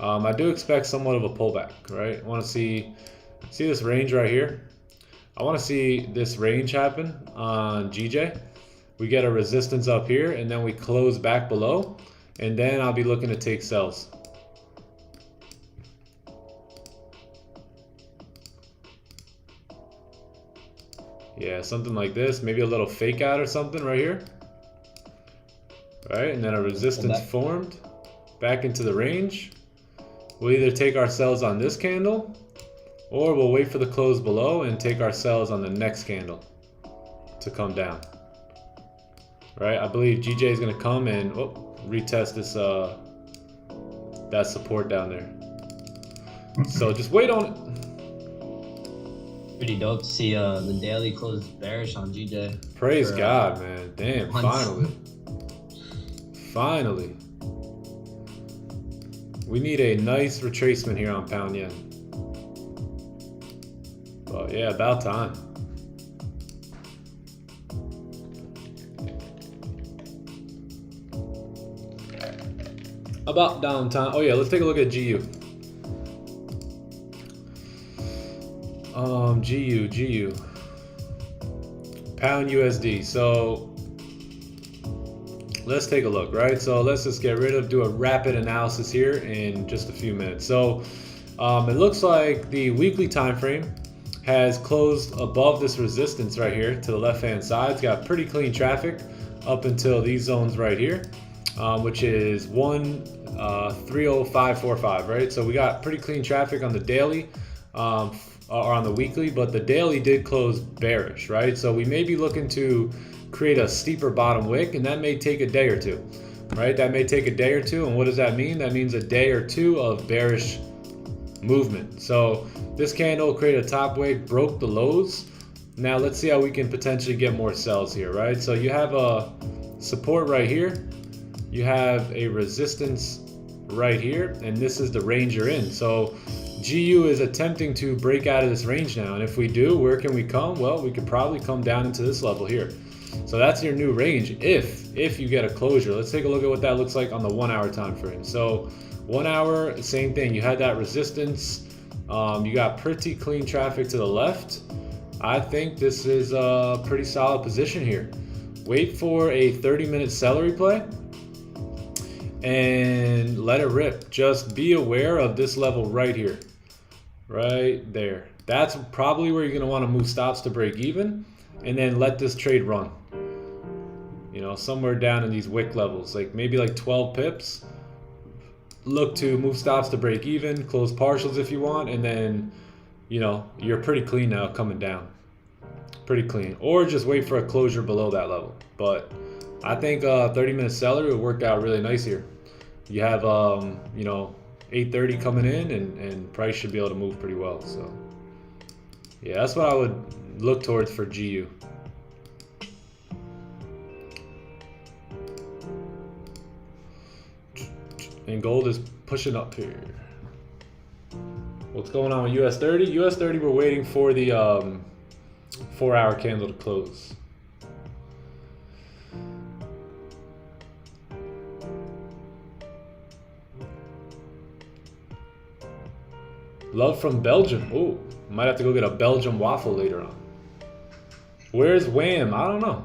I do expect somewhat of a pullback, right? I want to see this range right here. I want to see this range happen on GJ. We get a resistance up here and then we close back below, and then I'll be looking to take sells. Yeah, something like this, maybe a little fake out or something right here. Right, and then a resistance formed back into the range. We'll either take our sells on this candle, or we'll wait for the close below and take our sells on the next candle to come down. Right, I believe GJ is gonna come and retest this that support down there. So just wait on it. Pretty dope to see the daily close bearish on GJ. Praise God, man. Damn, finally. Finally. We need a nice retracement here on pound yen. But yeah, about time. About downtime. Oh yeah, let's take a look at GU. GU. Pound USD. So let's take a look, right? So let's just do a rapid analysis here in just a few minutes. So it looks like the weekly time frame has closed above this resistance right here to the left hand side. It's got pretty clean traffic up until these zones right here, which is 30545, right? So we got pretty clean traffic on the daily or on the weekly, but the daily did close bearish, right? So we may be looking to create a steeper bottom wick, and that may take a day or two, right? That may take a day or two. And what does that mean? That means a day or two of bearish movement. So this candle created a top wick, broke the lows. Now let's see how we can potentially get more sells here, right? So you have a support right here, you have a resistance right here, and this is the range you're in. So GU is attempting to break out of this range now, and if we do, where can we come? Well, we could probably come down into this level here. So that's your new range if you get a closure. Let's take a look at what that looks like on the 1 hour time frame. So 1 hour, same thing. You had that resistance. You got pretty clean traffic to the left. I think this is a pretty solid position here. Wait for a 30-minute sell replay and let it rip. Just be aware of this level right here, right there. That's probably where you're going to want to move stops to break even, and then let this trade run. You know, somewhere down in these wick levels, like maybe like 12 pips. Look to move stops to break even, close partials if you want, and then, you know, you're pretty clean now coming down. Pretty clean. Or just wait for a closure below that level. But I think 30-minute seller would work out really nice here. You have, you know, 8:30 coming in, and price should be able to move pretty well. So, yeah, that's what I would look towards for GU. And gold is pushing up here. What's going on with US30? US30, we're waiting for the 4 hour candle to close. Love from Belgium. Oh, might have to go get a Belgium waffle later on. Where's Wham? I don't know.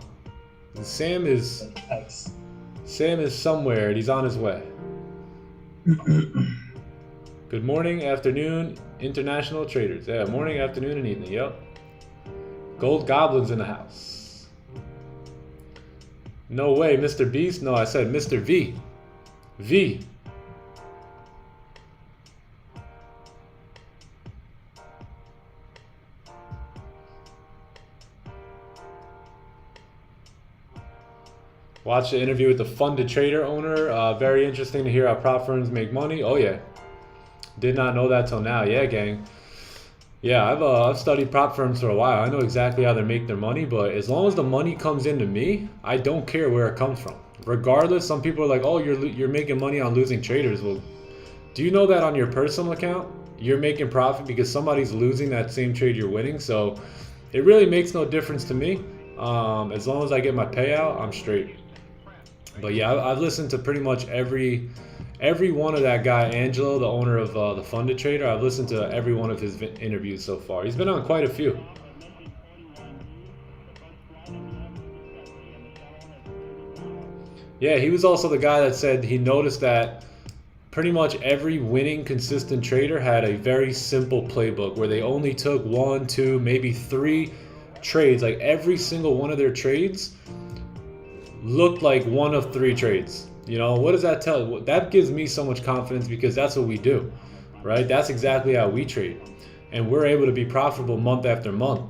Sam is somewhere and he's on his way. Good morning, afternoon, international traders. Yeah, morning, afternoon, and evening. Yep. Gold Goblins in the house. No way, Mr. Beast. No, I said Mr. V. V. Watch the interview with the funded trader owner. Very interesting to hear how prop firms make money. Oh yeah, did not know that till now. Yeah, gang. Yeah, I've studied prop firms for a while. I know exactly how they make their money. But as long as the money comes into me, I don't care where it comes from. Regardless, some people are like, "Oh, you're making money on losing traders." Well, do you know that on your personal account you're making profit because somebody's losing that same trade you're winning? So it really makes no difference to me. As long as I get my payout, I'm straight. But yeah, I've listened to pretty much every one of that guy, Angelo, the owner of the Funded Trader. I've listened to every one of his interviews so far. He's been on quite a few. Yeah, he was also the guy that said he noticed that pretty much every winning consistent trader had a very simple playbook where they only took 1, 2, maybe 3 trades. Like every single one of their trades looked like one of 3 trades. You know, what does that tell? That gives me so much confidence because that's what we do, right? That's exactly how we trade. And we're able to be profitable month after month.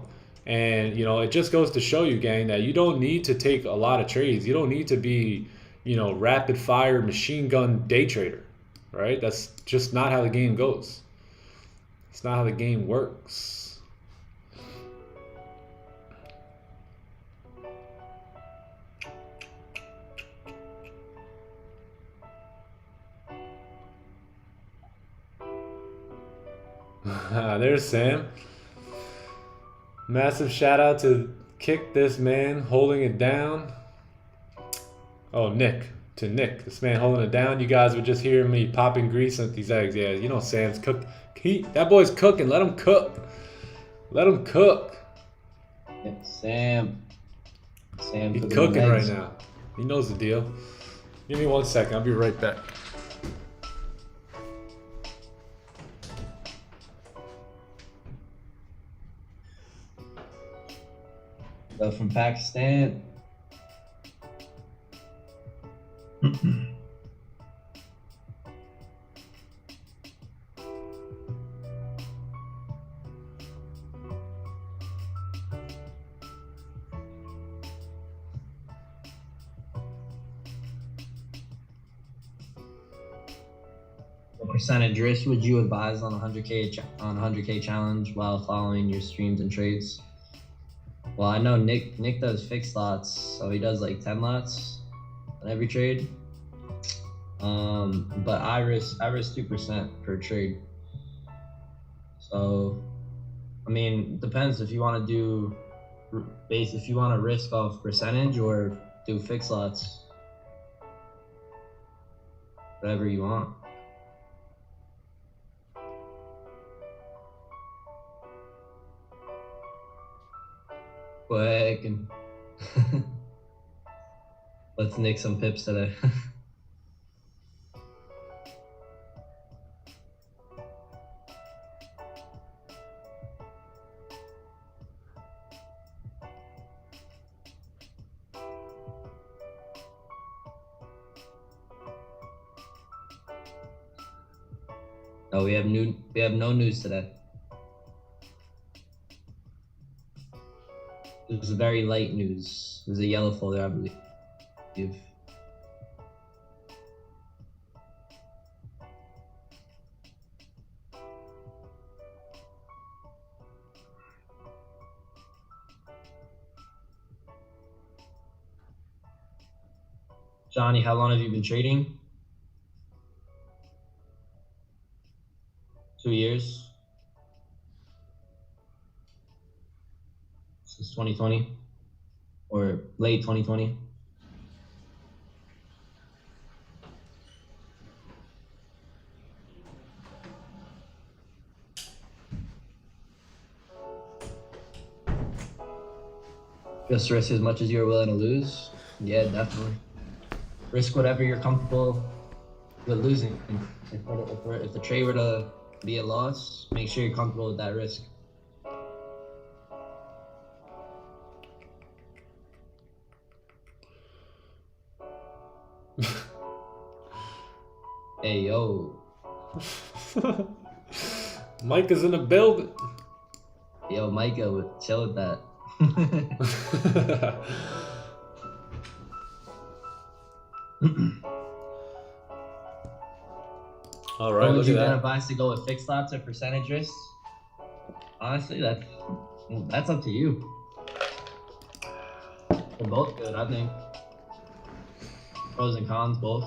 And, you know, it just goes to show you, gang, that you don't need to take a lot of trades. You don't need to be, you know, rapid fire machine gun day trader, right? That's just not how the game goes. It's not how the game works. There's Sam. Massive shout out to Kick This Man holding it down. Oh, Nick. To Nick. This man holding it down. You guys were just hearing me popping grease at these eggs. Yeah, you know Sam's cooked. That boy's cooking. Let him cook. Let him cook. Yeah, Sam. Sam He's cooking cooking them right eggs. now. He knows the deal. Give me 1 second. I'll be right back. So from Pakistan. What percentage risk would you advise on 100K challenge while following your streams and trades? Well, I know Nick does fixed lots, so he does like 10 lots on every trade. But I risk 2% per trade. So, I mean, depends if you want to do if you want to risk off percentage or do fixed lots. Whatever you want. Quick and let's nick some pips today. No, we have no news today. It was very light news. It was a yellow folder, I believe. Johnny, how long have you been trading? 2 years. Since 2020 or late 2020. Just risk as much as you're willing to lose. Yeah, definitely. Risk whatever you're comfortable with losing. If the trade were to be a loss, make sure you're comfortable with that risk. Hey, yo. Mike is in the building. Yo, Micah would chill with that. All right, Would look you at then that. advise to go with fixed lots or percentage risks? Honestly, that's up to you. They're both good, I think. Pros and cons, both.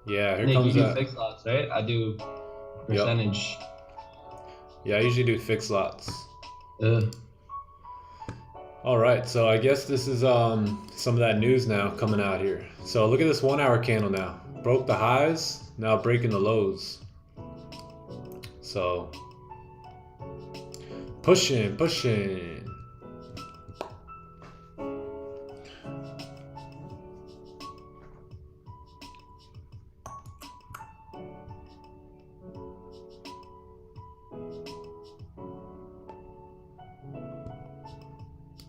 Yeah, here Nick, you comes do that. fixed lots, right? I do percentage. Yeah, I usually do fixed lots. Ugh. All right, so I guess this is some of that news now coming out here. So look at this 1 hour candle now. Broke the highs, now breaking the lows. So pushing.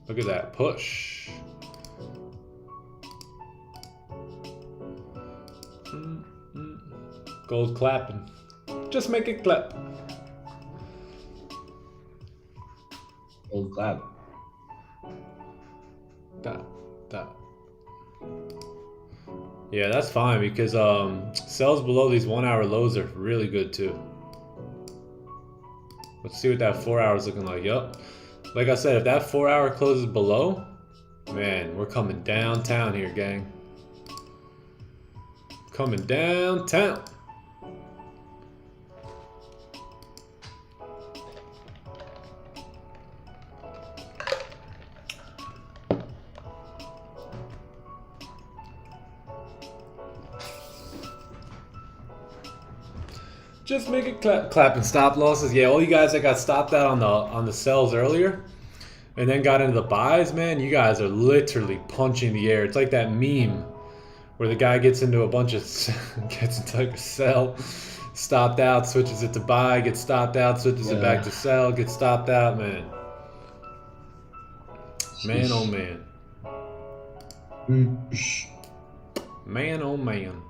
Look at that push. Gold clapping. Just make it clap. Old clap. That. Yeah, that's fine because sells below these 1 hour lows are really good too. Let's see what that 4 hour is looking like. Yup. Like I said, if that 4 hour closes below, man, we're coming downtown here, gang. Coming downtown. Just make it clapping stop losses. Yeah, all you guys that got stopped out on the sells earlier and then got into the buys, man, you guys are literally punching the air. It's like that meme where the guy gets into a bunch of gets into like a sell, stopped out, switches it to buy, gets stopped out, switches it back to sell, gets stopped out, man. Man, oh man. Man, oh man.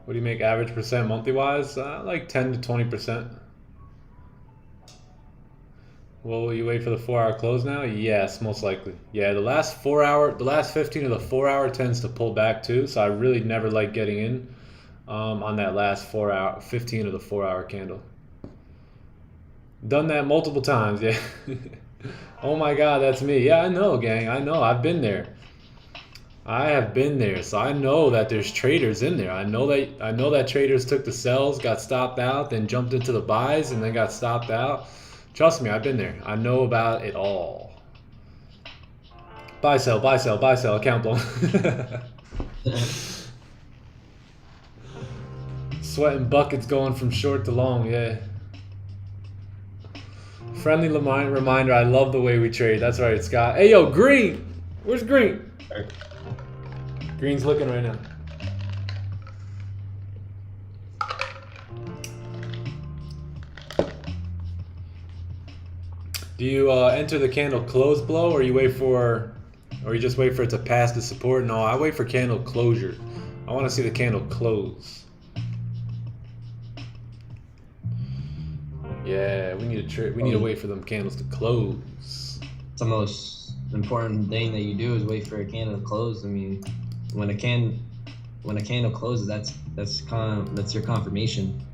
What do you make average percent monthly wise? Like 10 to 20%. Well, will you wait for the 4-hour close now? Yes, most likely. Yeah, the last 15 of the 4-hour tends to pull back too. So I really never like getting in on that last 15 of the 4-hour candle. Done that multiple times, yeah. Oh my God, that's me. Yeah, I know, gang. I know. I've been there. I have been there, so I know that there's traders in there. I know that traders took the sells, got stopped out, then jumped into the buys, and then got stopped out. Trust me, I've been there. I know about it all. Buy, sell, buy, sell, buy, sell, account blown. Sweating buckets going from short to long, yeah. Friendly reminder, I love the way we trade. That's right, Scott. Hey, yo, Green! Where's Green? Green's looking right now. Do you enter the candle close blow, or you just wait for it to pass the support? No, I wait for candle closure. I want to see the candle close. Yeah, we need to wait for them candles to close. It's the most important thing that you do is wait for a candle to close. I mean, when a candle closes, that's your confirmation.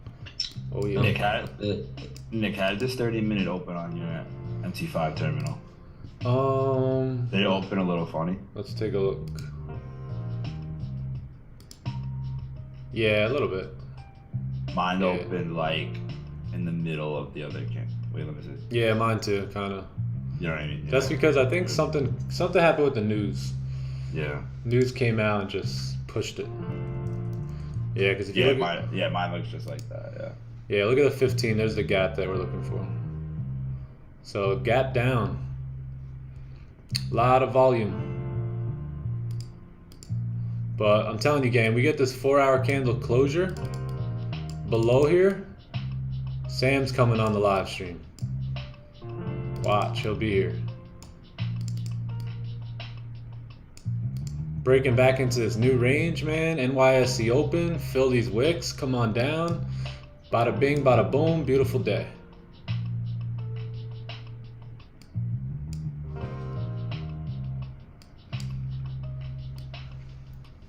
Oh yeah. Nick had this 30-minute open on your MT5 terminal. They open a little funny. Let's take a look. Yeah, a little bit. Mine opened like in the middle of the other candle. Wait, let me see. Yeah, mine too, kind of. You know what I mean? That's because I think something happened with the news. Yeah. News came out and just pushed it. Yeah, because if you look mine looks just like that. Yeah. Yeah, look at the 15. There's the gap that we're looking for. So gap down. A lot of volume. But I'm telling you, gang, we get this 4-hour candle closure below here. Sam's coming on the live stream. Watch, he'll be here. Breaking back into this new range, man. NYSE open. Fill these wicks. Come on down. Bada bing, bada boom. Beautiful day.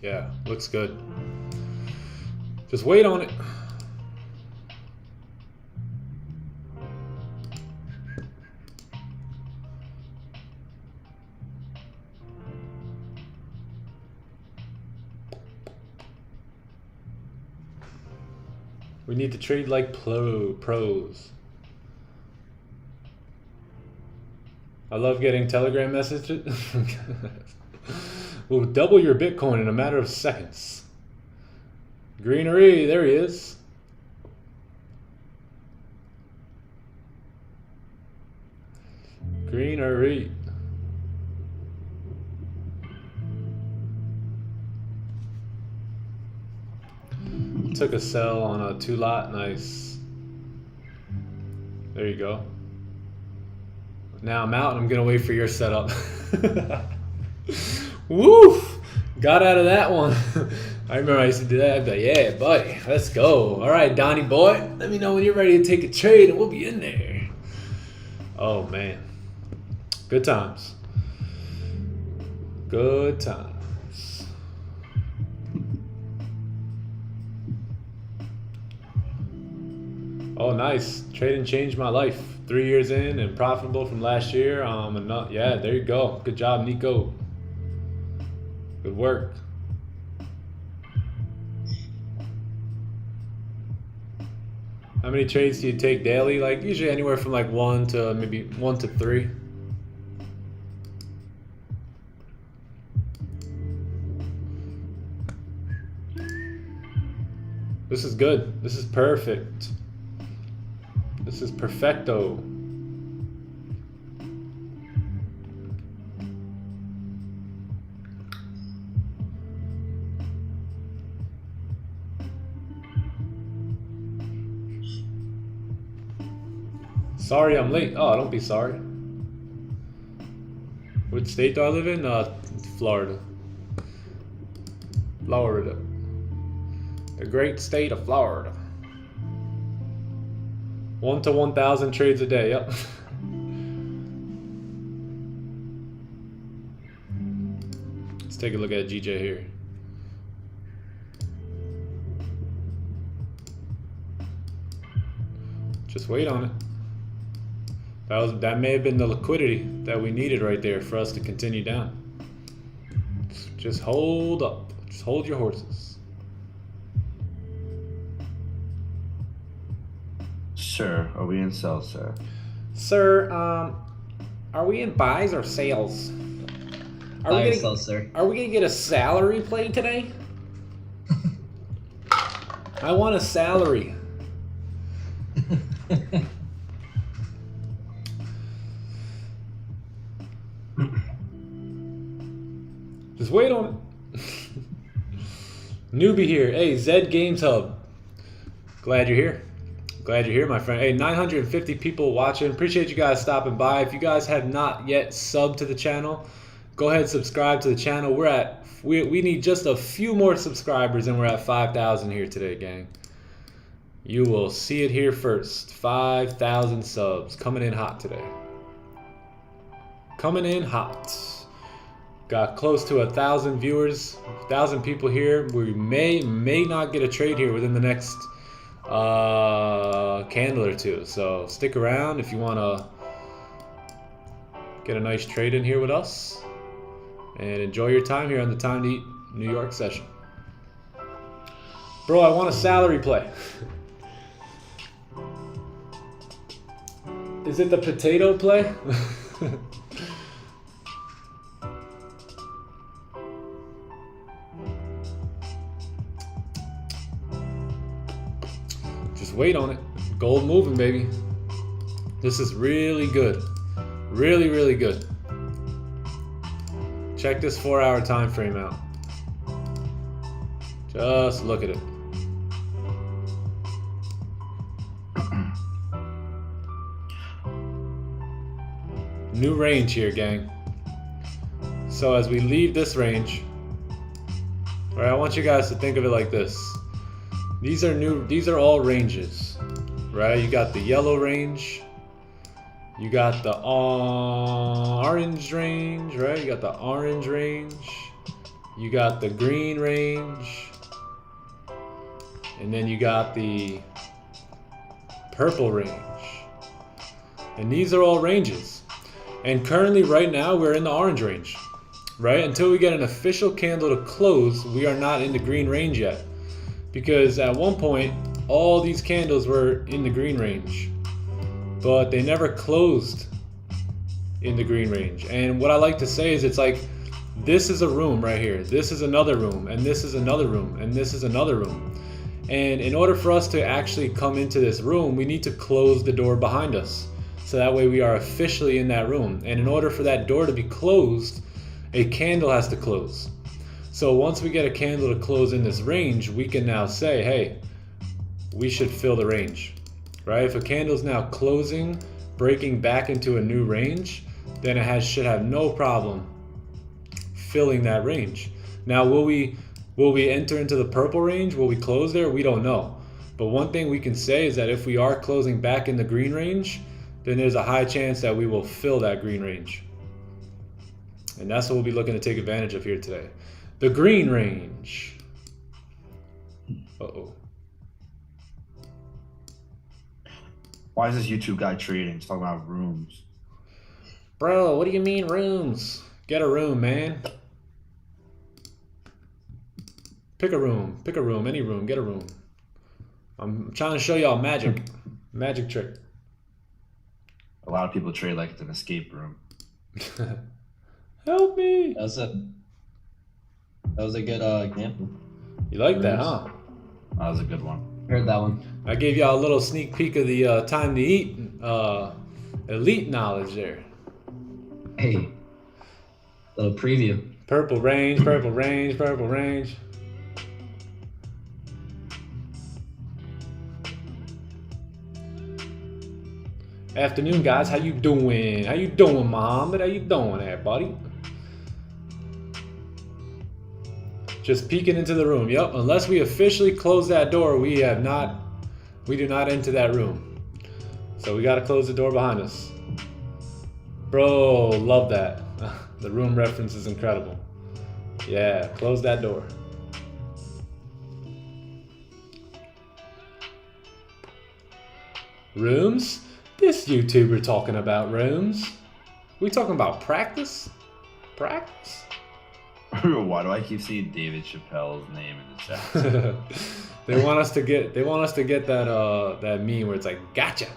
Yeah, looks good. Just wait on it. We need to trade like pros. I love getting Telegram messages. We'll double your Bitcoin in a matter of seconds. Greenery, there he is. Greenery. Took a sell on a 2-lot, nice. There you go. Now I'm out and I'm gonna wait for your setup. Woof! Got out of that one. I remember I used to do that. I'd be like, yeah, buddy, let's go. All right, Donnie boy, let me know when you're ready to take a trade and we'll be in there. Oh man, good times. Good times. Oh, nice. Trading changed my life. 3 years in and profitable from last year. Yeah, there you go. Good job, Nico. Good work. How many trades do you take daily? Like usually anywhere from like 1 to maybe 1 to 3. This is good. This is perfect. This is perfecto. Sorry I'm late. Oh, don't be sorry. Which state do I live in? Florida. Florida. The great state of Florida. 1 to 1,000 trades a day, yep. Let's take a look at GJ here. Just wait on it. That may have been the liquidity that we needed right there for us to continue down. Just hold up. Just hold your horses. Sir, are we in sell, sir? Sir, are we in buys or sales? Buy or sell, sir. Are we gonna get a salary play today? I want a salary. Just wait on it. Newbie here. Hey, Zed Games Hub. Glad you're here. Glad you're here, my friend. Hey, 950 people watching. Appreciate you guys stopping by. If you guys have not yet subbed to the channel, go ahead and subscribe to the channel. We need just a few more subscribers and we're at 5,000 here today, gang. You will see it here first. 5,000 subs. Coming in hot today. Coming in hot. Got close to 1,000 viewers, 1,000 people here. We may not get a trade here within the next candle or two. So stick around if you want to get a nice trade in here with us. And enjoy your time here on the Time to Eat New York session. Bro, I want a salary play. Is it the potato play? Just wait on it. Gold moving, baby. This is really good. Really, really good. Check this 4-hour time frame out. Just look at it. New range here, gang. So as we leave this range, all right, I want you guys to think of it like this. These are all ranges, right? You got the yellow range, you got the orange range, right? You got the orange range, you got the green range, and then you got the purple range. And these are all ranges. And currently right now we're in the orange range, right? Until we get an official candle to close, we are not in the green range yet. Because at one point, all these candles were in the green range, but they never closed in the green range. And what I like to say is it's like, this is a room right here, this is another room, and this is another room, and this is another room. And in order for us to actually come into this room, we need to close the door behind us. So that way we are officially in that room. And in order for that door to be closed, a candle has to close. So once we get a candle to close in this range, we can now say, hey, we should fill the range, right? If a candle is now closing, breaking back into a new range, then it should have no problem filling that range. Now, will we enter into the purple range? Will we close there? We don't know. But one thing we can say is that if we are closing back in the green range, then there's a high chance that we will fill that green range. And that's what we'll be looking to take advantage of here today. The green range. Uh-oh. Why is this YouTube guy trading? He's talking about rooms. Bro, what do you mean rooms? Get a room, man. Pick a room, any room, get a room. I'm trying to show y'all magic. Magic trick. A lot of people trade like it's an escape room. Help me. That was a good example. You like that, huh? That was a good one. Heard that one. I gave y'all a little sneak peek of the time to eat elite knowledge there. Hey, little preview. Purple range, purple range, purple range. Afternoon, guys. How you doing? How you doing, Mom? How you doing there, buddy? Just peeking into the room. Yep. Unless we officially close that door, we do not enter that room. So we gotta close the door behind us. Bro, love that. The room reference is incredible. Yeah, close that door. Rooms? This YouTuber talking about rooms? We talking about practice? Practice? Why do I keep seeing David Chappelle's name in the chat? They want us to get that that meme where it's like, gotcha.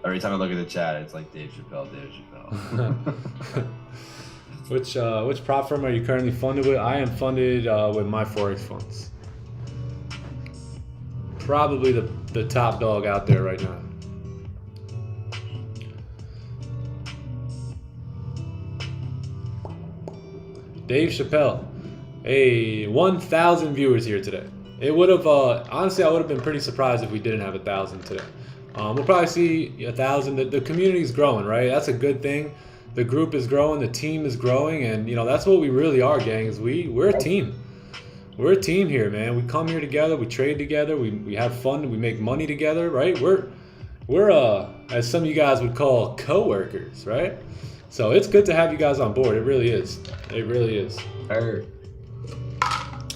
Every time I look at the chat, it's like Dave Chappelle. Which prop firm are you currently funded with? I am funded with my Forex funds. Probably the top dog out there right now. Dave Chappelle. Hey, 1,000 viewers here today. It would have, honestly, I would have been pretty surprised if we didn't have 1,000 today. We'll probably see 1,000. The community's growing, right? That's a good thing. The group is growing, the team is growing, and you know that's what we really are, gang. Is we're a team. We're a team here, man. We come here together, we trade together, we have fun, we make money together, right? We're as some of you guys would call co-workers, right? So it's good to have you guys on board. It really is. It really is. Heard.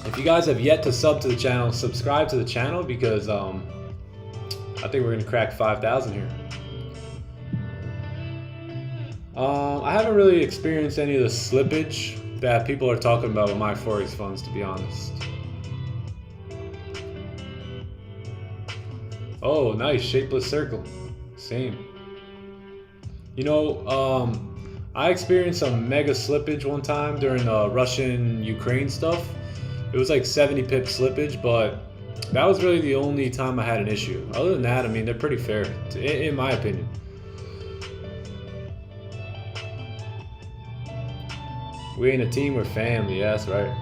If you guys have yet to sub to the channel, subscribe to the channel because I think we're gonna crack 5,000 here. I haven't really experienced any of the slippage that people are talking about with my Forex funds, to be honest. Oh, nice, shapeless circle. Same. You know, I experienced some mega slippage one time during Russian-Ukraine stuff. It was like 70 pip slippage, but that was really the only time I had an issue. Other than that, I mean, they're pretty fair, in my opinion. We ain't a team, we're family. Yeah, that's right.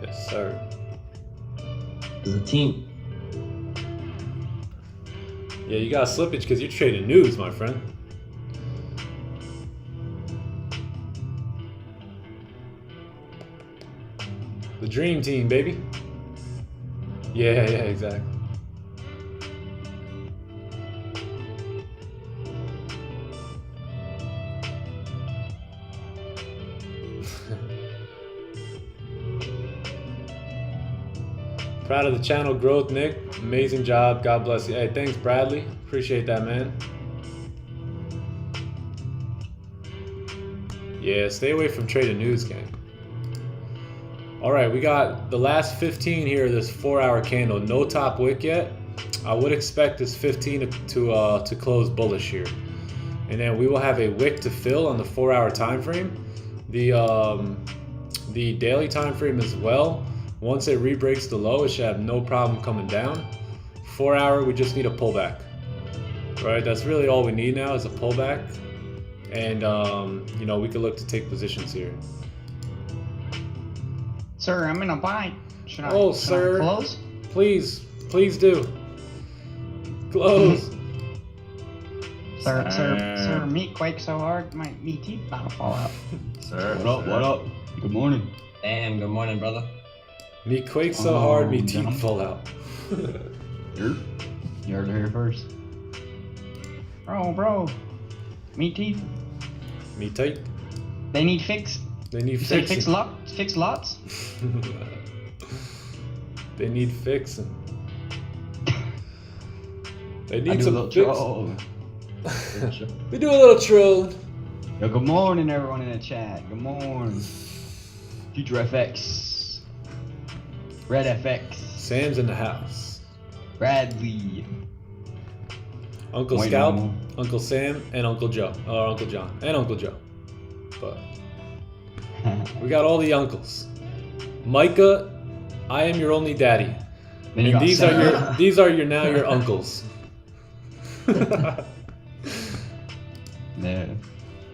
Yes, sir. It's a team. Yeah, you got slippage because you're trading news, my friend. The dream team, baby. Yeah, exactly. Proud of the channel growth, Nick. Amazing job. God bless you. Hey, thanks, Bradley. Appreciate that, man. Yeah, stay away from trading news, gang. All right, we got the last 15 here, this 4-hour candle. No top wick yet. I would expect this 15 to close bullish here. And then we will have a wick to fill on the 4-hour time frame. The daily time frame as well. Once it re-breaks the low, it should have no problem coming down. 4-hour, we just need a pullback. Right, that's really all we need now is a pullback. And, you know, we could look to take positions here. Sir, I'm in a bind. Should I close? Please do. Close. Sir, meat quake so hard, my teeth about to fall out. Sir, What up? Good morning. Damn, good morning, brother. Me quake so hard, me teeth fall out. You heard it here first. Bro, meat teeth. Me tight. They need fixed. They need You say fixing. fix lots? They need fixing. They I need do a some little fixing. troll. We do a little trolling. Yo, good morning, everyone in the chat. Good morning. Future FX. Red FX. Sam's in the house. Bradley. Uncle Wait, Scalp, no. Uncle Sam, and Uncle Joe. Or Uncle John. And Uncle Joe. But we got all the uncles. Micah, I am your only daddy. Then you And got these are your now your uncles. Yeah.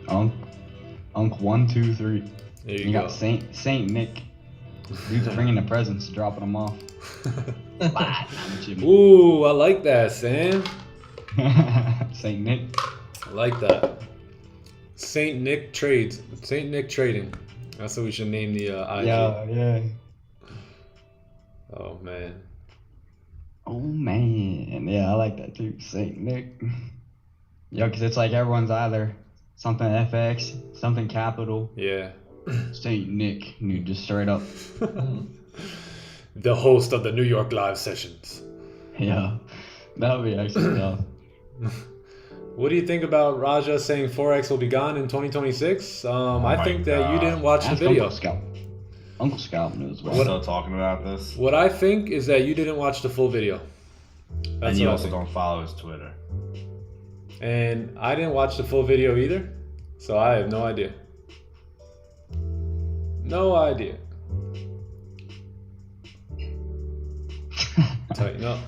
Unc 1, 2, 3. There you You go. got Saint Nick. Dude's bringing the presents, dropping them off. Ooh, I like that, Sam. Saint Nick. I like that. Saint Nick Trades. Saint Nick Trading. That's what we should name the IG. Yeah. Oh man. Oh man. Yeah, I like that too. Saint Nick. Yeah, because it's like everyone's either something FX, something capital, Yeah. Saint Nick, dude, just straight up. The host of the New York Live sessions. Yeah, that would be actually tough. What do you think about Raja saying Forex will be gone in 2026? I my think that you God. didn't watch the Ask video. Uncle Scalp. Uncle Scalp knows We're what. still talking about this. What I think is that you didn't watch the full video. And That's you what I also think. don't follow his Twitter. And I didn't watch the full video either, so I have no idea. No idea. Tighten up.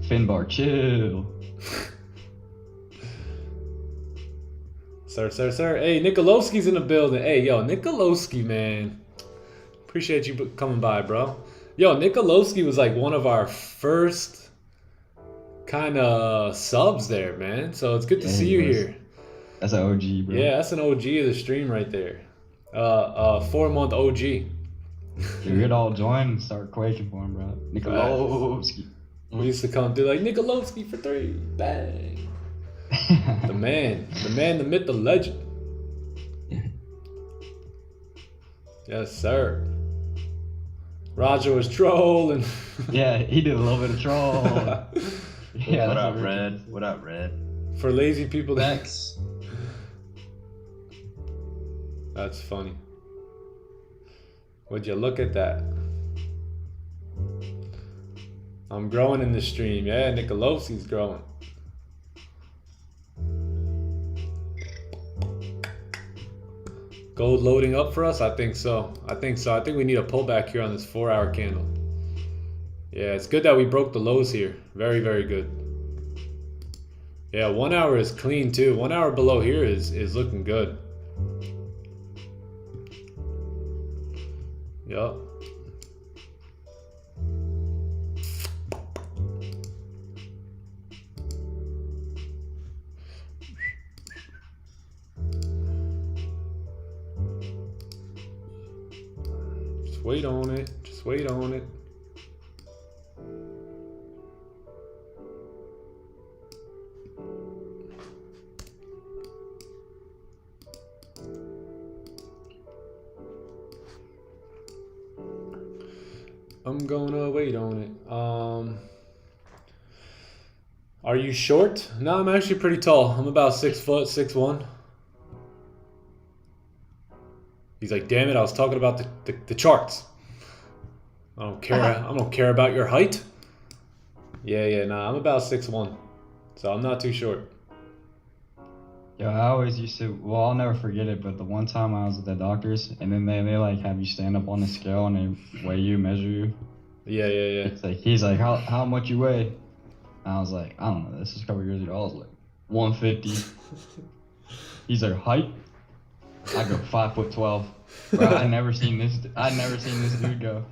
Finbar, chill. Sir. Hey, Nikolowski's in the building. Hey, yo, Nikolowski, man. Appreciate you coming by, bro. Yo, Nikolowski was like one of our first kind of subs there, man. So it's good to Yeah, see he you was. here. That's an OG, bro. Yeah, that's an OG of the stream right there. 4-month OG. Dude, we'd all join and start quaking for him, bro. Nikolowski. We used to come through like Nikolowski for 3. Bang. The man, the myth, the legend. Yes, sir. Roger was trolling. Yeah, he did a little bit of troll. Yeah, What that's up, what Red? What up, Red? For lazy people, Thanks. that's funny. Would you look at that? I'm growing in the stream. Yeah, Nikolowski's growing. Gold loading up for us? I think so. I think we need a pullback here on this 4-hour candle. Yeah, it's good that we broke the lows here. Very, very good. Yeah, 1 hour is clean too. 1 hour below here is looking good. Yup. Just wait on it. Just wait on it. I'm gonna wait on it. Are you short? No, I'm actually pretty tall. I'm about 6 foot, 6'1". He's like, damn it, I was talking about the charts. I don't care. I don't care about your height. Yeah, nah, I'm about 6'1", so I'm not too short. Yeah, I always used to, well, I'll never forget it, but the one time I was at the doctor's, and then they like have you stand up on the scale and they weigh you, measure you. Yeah. It's like, he's like, how much you weigh? And I was like, I don't know, this is a couple years ago. I was like, 150. He's like, height? I go 5'12". Bro, I'd never seen this dude go.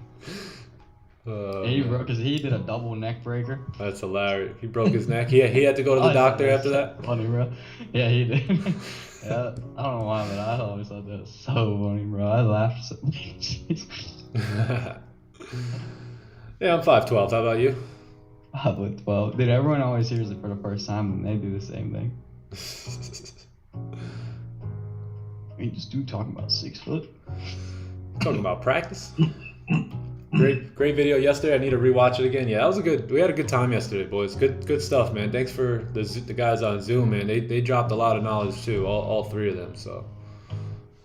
He broke he did a double neck breaker. That's hilarious. He broke his neck. He had to go to the doctor after that. Funny, bro. Yeah, he did. Yeah, I don't know why, but I always thought that was so funny, bro. I laughed so much. Yeah, I'm 5'12". How about you? 5'12". Dude, everyone always hears it for the first time and they do the same thing. We just do talking about 6 foot. Talking about practice. Great video yesterday. I need to rewatch it again. Yeah, that was we had a good time yesterday, boys. Good stuff, man. Thanks for the guys on Zoom, man. They dropped a lot of knowledge too, all 3 of them. So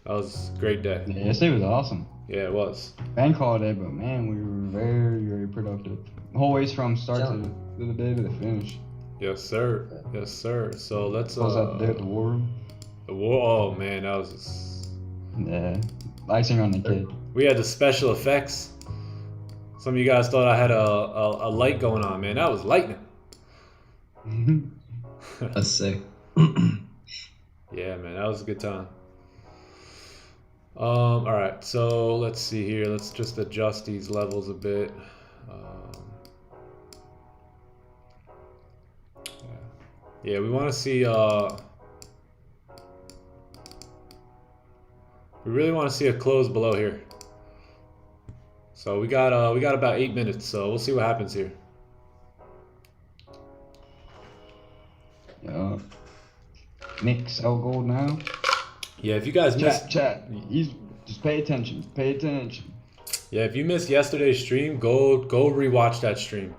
That was a great day. Yeah, yesterday was awesome. Yeah, it was. Bank holiday, but man, we were very, very productive. Whole ways from start to the day to the finish. Yes, sir. Yes, sir. So let's. What was that day at the war room? The war. Oh man, that was. Yeah, icing on the cake. We had the special effects. Some of you guys thought I had a light going on, man. That was lightning. That's sick. Yeah, man, that was a good time. All right, so let's see here. Let's just adjust these levels a bit. Yeah, we want to see. We really want to see a close below here. So we got about 8 minutes. So we'll see what happens here. Yeah. Nick, sell gold now. Yeah, if you guys missed, Chat. Just pay attention. Pay attention. yeah, if you missed yesterday's stream, go rewatch that stream.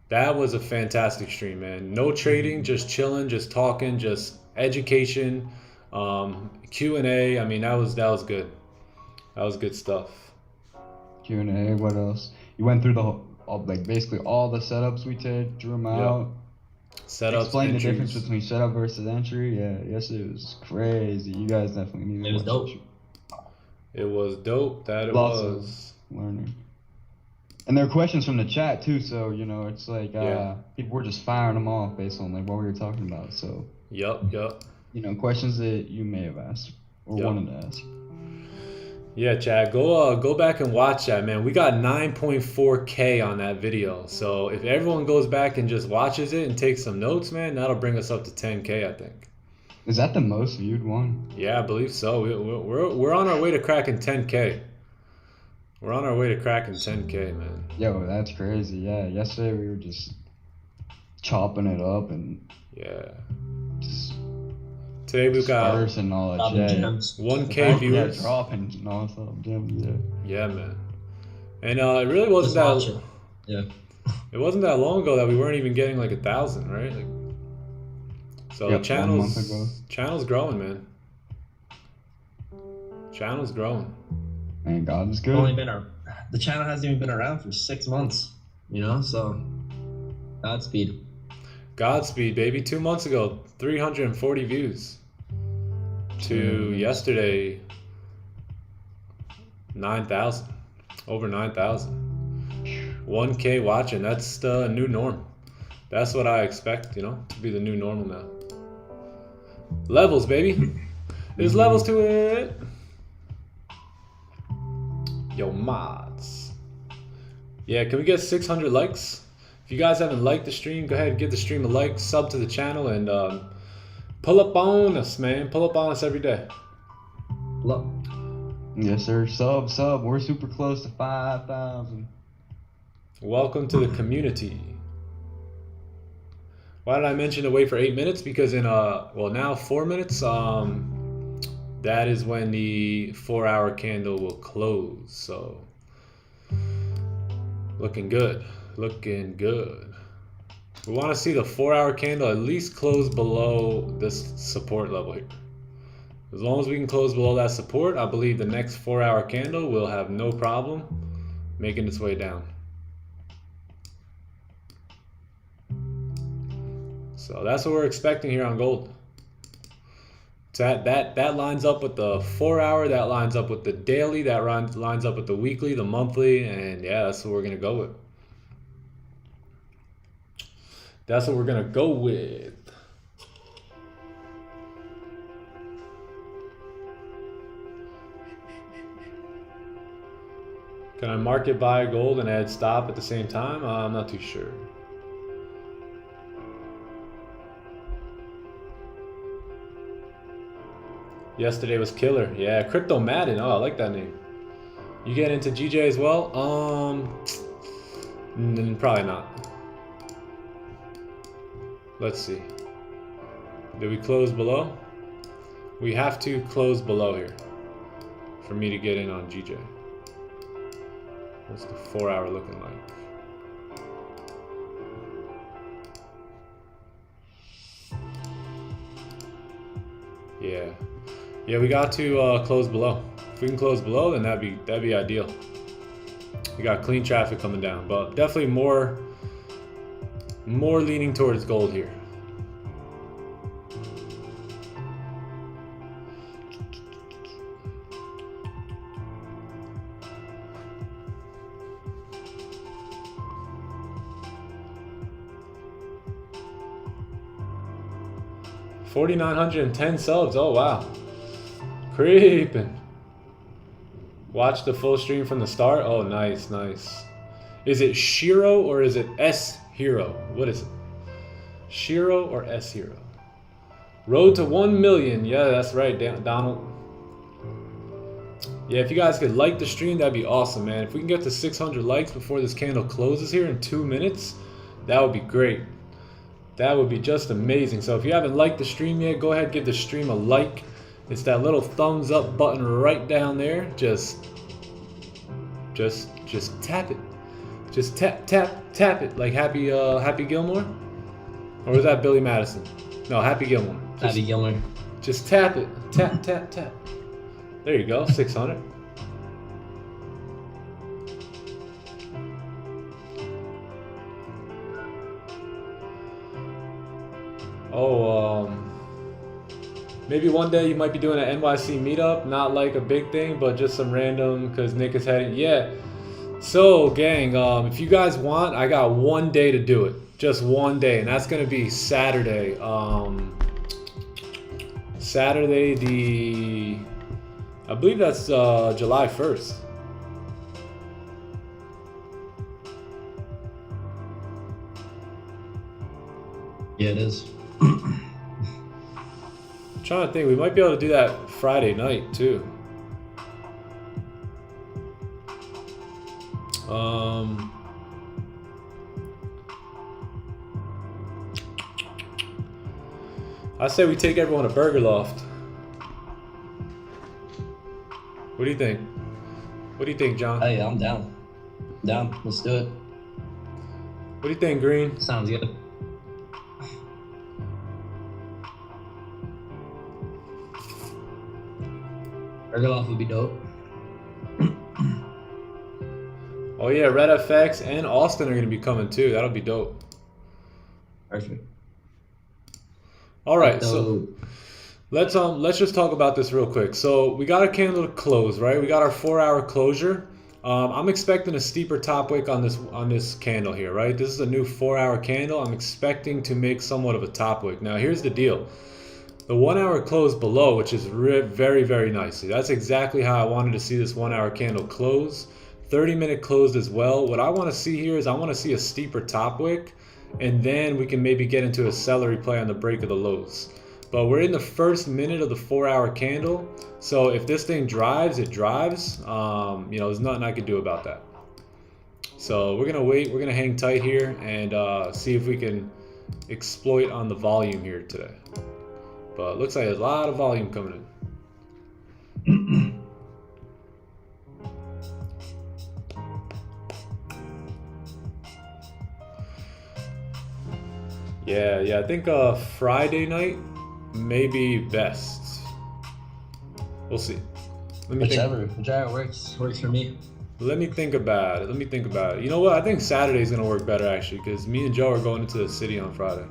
That was a fantastic stream, man. No trading, just chilling, just talking, just education, Q&A. I mean, that was good. That was good stuff. Q&A. What else? You went through basically all the setups we did, drew them out. Setups. Explain the entries. difference between setup versus entry. Yeah, yesterday was crazy. You guys definitely need to It was watch dope. It was dope. That it Lots was. learning. And there are questions from the chat too, so you know it's like people were just firing them off based on like what we were talking about. So Yup. you know, questions that you may have asked or Yep. wanted to ask. Yeah, Chad, go back and watch that, man. We got 9.4K on that video. So if everyone goes back and just watches it and takes some notes, man, that'll bring us up to 10K, I think. Is that the most viewed one? Yeah, I believe so. We're on our way to cracking 10K. We're on our way to cracking 10K, man. Yo, that's crazy. Yeah, yesterday we were just chopping it up and Yeah. just Today we've got dispersing knowledge. Dropping Yeah, gems. 1K viewers. Yeah, dropping nonstop gems. Yeah. Yeah, man. And it really wasn't Just that. watch it. Yeah. It wasn't that long ago that we weren't even getting like 1,000, right? Like, so Yep, the 1 month ago. channel's growing, man. Channel's growing. Man, God is Only good. been the channel hasn't even been around for 6 months. You know, so Godspeed. Godspeed, baby. 2 months ago, 340 views. To yesterday, 9,000. Over 9,000. 1K watching. That's the new norm. That's what I expect, you know, to be the new normal now. Levels, baby. There's levels to it. Yo, mods. Yeah, can we get 600 likes? If you guys haven't liked the stream, go ahead and give the stream a like, sub to the channel, and pull up on us, man. Pull up on us every day. Look, Yes, sir. Sub. We're super close to 5,000. Welcome to the community. Why did I mention to wait for 8 minutes? Because in now 4 minutes, that is when the 4-hour candle will close. So looking good. Looking good. We want to see the 4-hour candle at least close below this support level here. As long as we can close below that support, I believe the next 4-hour candle will have no problem making its way down. So that's what we're expecting here on gold. That lines up with the 4-hour, that lines up with the daily, that lines up with the weekly, the monthly, and yeah, that's what we're gonna go with. That's what we're gonna go with. Can I market buy gold and add stop at the same time? I'm not too sure. Yesterday was killer. Yeah, Crypto Madden. Oh, I like that name. You get into GJ as well? Probably not. Let's see. Did we close below? We have to close below here for me to get in on GJ. What's the 4-hour looking like? Yeah. Yeah, we got to close below. If we can close below, then that'd be ideal. We got clean traffic coming down, but definitely more leaning towards gold here. $4,910 subs. Oh wow, creeping. Watch the full stream from the start. Oh, nice, nice. Is it Shiro or is it S Hero? What is it? Shiro or S Hero? Road to 1 million. Yeah, that's right, Donald. Yeah, if you guys could like the stream, that'd be awesome, man. If we can get to 600 likes before this candle closes here in 2 minutes, that would be great. That would be just amazing. So if you haven't liked the stream yet, go ahead and give the stream a like. It's that little thumbs up button right down there. Just tap it. Just tap it like Happy Gilmore, or was that Billy Madison? No, Happy Gilmore. Happy Gilmore. Just tap it. Tap. There you go. 600. Oh, maybe one day you might be doing an NYC meetup, not like a big thing, but just some random, because Nick is heading. Yeah. So, gang, if you guys want, I got 1 day to do it. Just 1 day, and that's going to be Saturday. Saturday I believe that's July 1st. Yeah, it is. I'm trying to think, we might be able to do that Friday night too. I say we take everyone to Burger Loft. What do you think? What do you think, John? Hey, I'm down. Down. Let's do it. What do you think, Green? Sounds good. Burger Loft would be dope. Oh yeah, Red FX and Austin are going to be coming too. That'll be dope. Perfect. All right, so let's just talk about this real quick. So we got a candle to close, right? We got our 4-hour closure. I'm expecting a steeper top wick on this candle here, right? This is a new 4-hour candle. I'm expecting to make somewhat of a top wick. Now here's the deal. The 1-hour close below, which is very, very nicely. That's exactly how I wanted to see this 1-hour candle close. 30-minute closed as well. What I want to see here is I want to see a steeper top wick, and then we can maybe get into a sellery play on the break of the lows. But we're in the first minute of the 4-hour candle, so if this thing drives, it drives. You know, there's nothing I can do about that. So we're gonna wait. We're gonna hang tight here and see if we can exploit on the volume here today. But looks like there's a lot of volume coming in. Yeah, I think Friday night may be best. We'll see. Whichever works for me. Let me think about it. You know what? I think Saturday's gonna work better actually, because me and Joe are going into the city on Friday.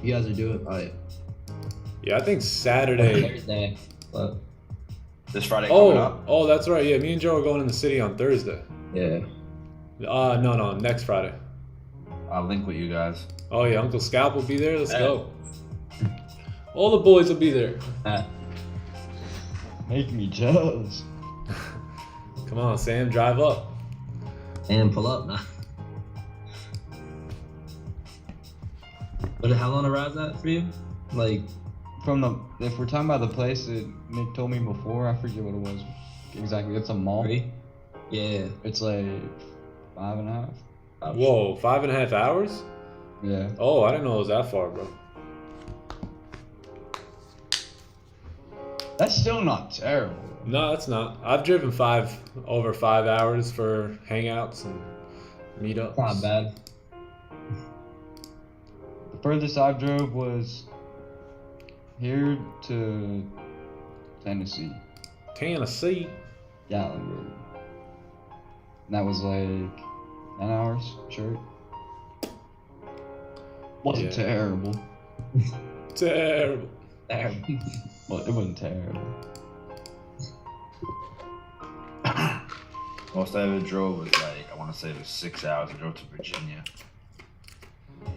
You guys are doing it. Yeah, I think Saturday. Thursday, but This Friday coming up? Oh, that's right. Yeah, me and Joe are going in the city on Thursday. yeah. No, next Friday. I'll link with you guys. Oh yeah, Uncle Scalp will be there. Let's go. All the boys will be there. Make me jealous. Come on, Sam, drive up. And pull up now. But how long a ride's that for you? Like, If we're talking about the place that Nick told me before, I forget what it was exactly. It's a mall. 3? Yeah. It's like 5.5. Whoa, 5.5 hours? Yeah. Oh, I didn't know it was that far, bro. That's still not terrible. No, it's not. I've driven over 5 hours for hangouts and meetups. Not bad. The furthest I drove was here to Tennessee, Tennessee. Gatlinburg. And that was like 10 hours straight. Wasn't Yeah. terrible. Terrible. Well, it wasn't terrible. Most I ever drove was like, I want to say it was 6 hours. I drove to Virginia.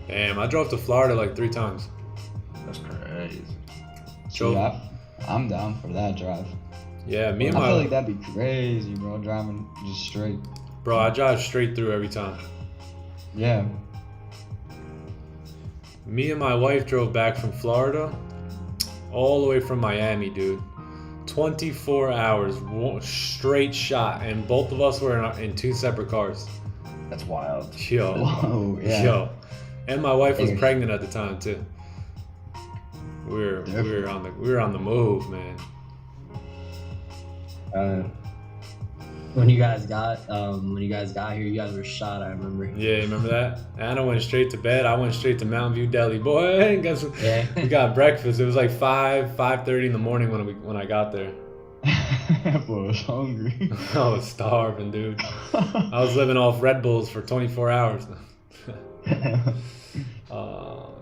Damn, I drove to Florida like 3 times. That's crazy. Drove- See, I'm down for that drive. Yeah, me and I my feel like that'd be crazy, bro. Driving just straight. bro, I drive straight through every time. Yeah. Me and my wife drove back from Florida, all the way from Miami, dude. 24 hours, straight shot, and both of us were in 2 separate cars. That's wild. Yo, Whoa, yeah. yo, and my wife was Hey. pregnant at the time too. We were on the move, man. When you guys got here, you guys were shot. I remember. Yeah, you remember that? Anna went straight to bed. I went straight to Mountain View Deli. Boy, guess what? Yeah. We got breakfast. It was like 5:30 in the morning when I got there. Boy, I was hungry. I was starving, dude. I was living off Red Bulls for 24 hours.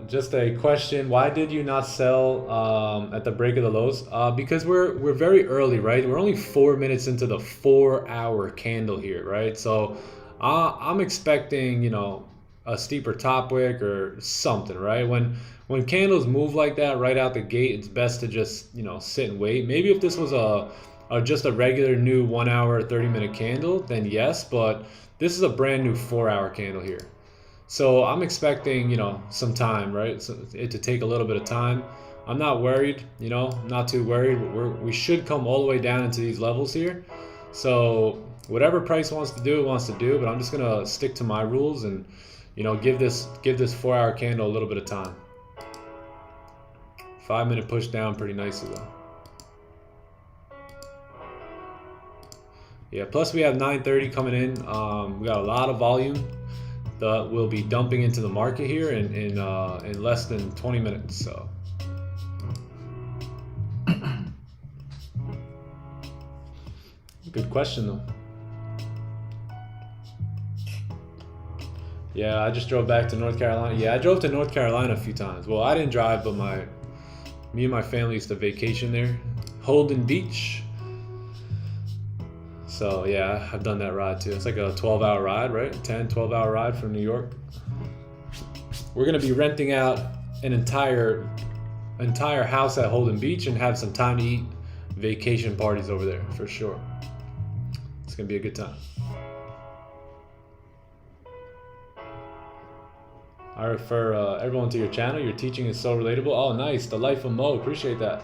Just a question: why did you not sell at the break of the lows? Because we're very early, right? We're only 4 minutes into the 4-hour candle here, right? So I'm expecting, you know, a steeper top wick or something, right? When candles move like that right out the gate, it's best to just, you know, sit and wait. Maybe if this was just a regular new 1 hour 30-minute candle, then yes. But this is a brand new 4-hour candle here. So I'm expecting, you know, some time, right? So it to take a little bit of time. I'm not worried, you know, not too worried. We should come all the way down into these levels here. So whatever price wants to do, it wants to do. But I'm just gonna stick to my rules and, you know, give this 4-hour candle a little bit of time. 5-minute push down pretty nicely though. Yeah. Plus we have 9:30 coming in. We got a lot of volume that will be dumping into the market here in less than 20 minutes. So good question though. Yeah, I just drove back to North Carolina. Yeah, I drove to North Carolina a few times. Well, I didn't drive, but me and my family used to vacation there, Holden Beach. So yeah, I've done that ride too. It's like a 12-hour ride, right? 12-hour ride from New York. We're gonna be renting out an entire house at Holden Beach and have some time to eat vacation parties over there for sure. It's gonna be a good time. I refer everyone to your channel. Your teaching is so relatable. Oh, nice. The Life of Mo. Appreciate that.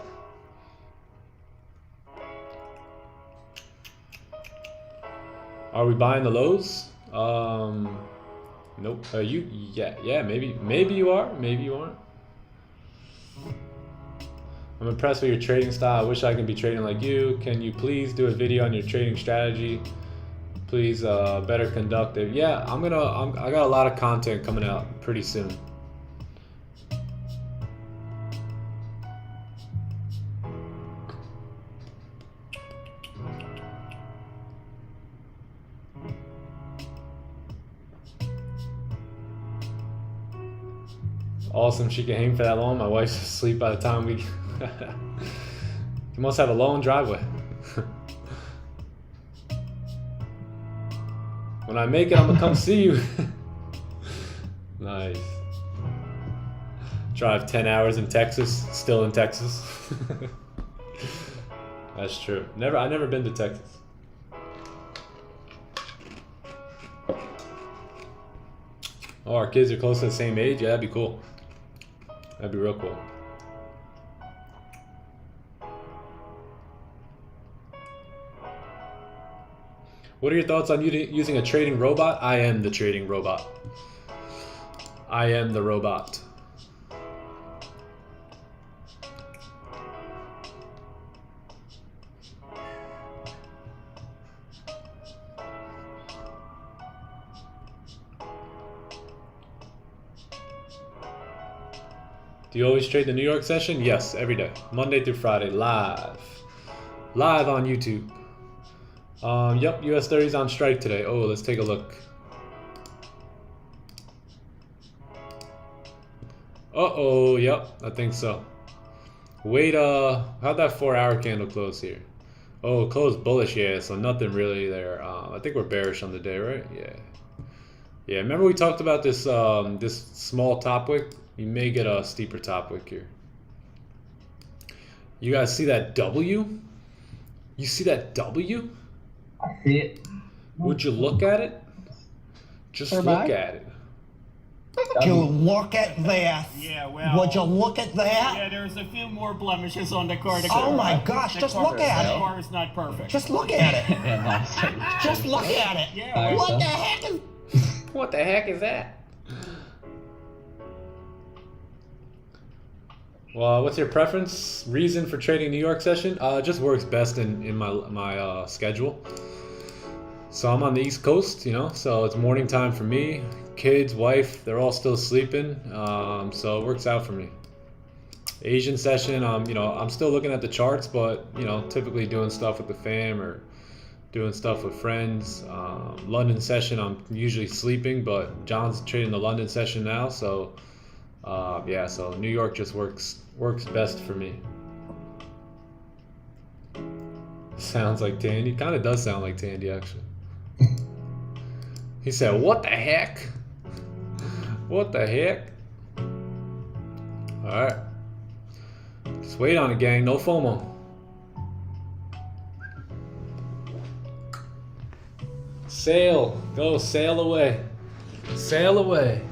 Are we buying the lows? Nope. Yeah, maybe you are, maybe you aren't. I'm impressed with your trading style. I wish I could be trading like you. Can you please do a video on your trading strategy? Please, better conduct it. Yeah, I got a lot of content coming out pretty soon. Awesome, she can hang for that long. My wife's asleep by the time we... You must have a long driveway. When I make it, I'm gonna come see you. Nice. Drive 10 hours in Texas, still in Texas. That's true. I've never been to Texas. Oh, our kids are close to the same age? Yeah, that'd be cool. That'd be real cool. What are your thoughts on using a trading robot? I am the trading robot. I am the robot. Do you always trade the New York session? Yes, every day. Monday through Friday, live. Live on YouTube. Yep, US 30's on strike today. Oh, let's take a look. Uh-oh, yep, I think so. Wait, how'd that 4-hour candle close here? Oh, closed bullish, yeah, so nothing really there. I think we're bearish on the day, right? Yeah. Yeah, remember we talked about this this small top wick? You may get a steeper top wick here. You guys see that W? You see that W? I see it. Would you look at it? Just look at it. Would you look at that? Yeah, well. Would you look at that? Yeah, there's a few more blemishes on the card. Oh my gosh, just look at The it. car is not perfect. Just look at it. Yeah, nice. Just look at it. Yeah, What the heck is... What the heck is that? Well, what's your preference? Reason for trading New York session? It just works best in my schedule. So I'm on the East Coast, you know, so it's morning time for me. Kids, wife, they're all still sleeping, so it works out for me. Asian session, you know, I'm still looking at the charts, but you know, typically doing stuff with the fam or doing stuff with friends. London session, I'm usually sleeping, but John's trading the London session now, so yeah, so New York just works best for me. Sounds like Tandy. Kind of does sound like Tandy, actually. He said, "What the heck? What the heck?" All right, just wait on it, gang. No FOMO. Sail, go sail away, sail away.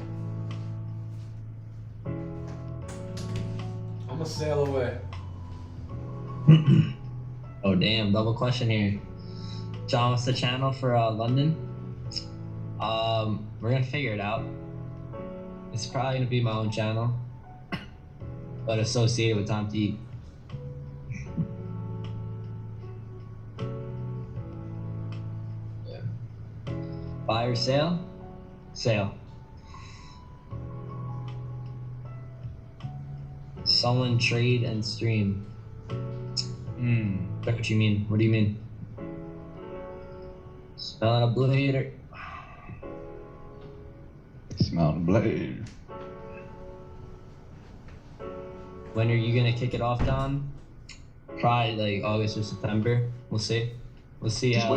I'm gonna sail away. Oh damn, double question here. John, what's the channel for London? We're gonna figure it out. It's probably gonna be my own channel, but associated with Time to Eat. Yeah. Buy or sale? Sale. Someone trade and stream. That's what you mean. What do you mean? Smelling a blade. Smell the blade. When are you gonna kick it off, Don? Probably like August or September. We'll see. We'll see Just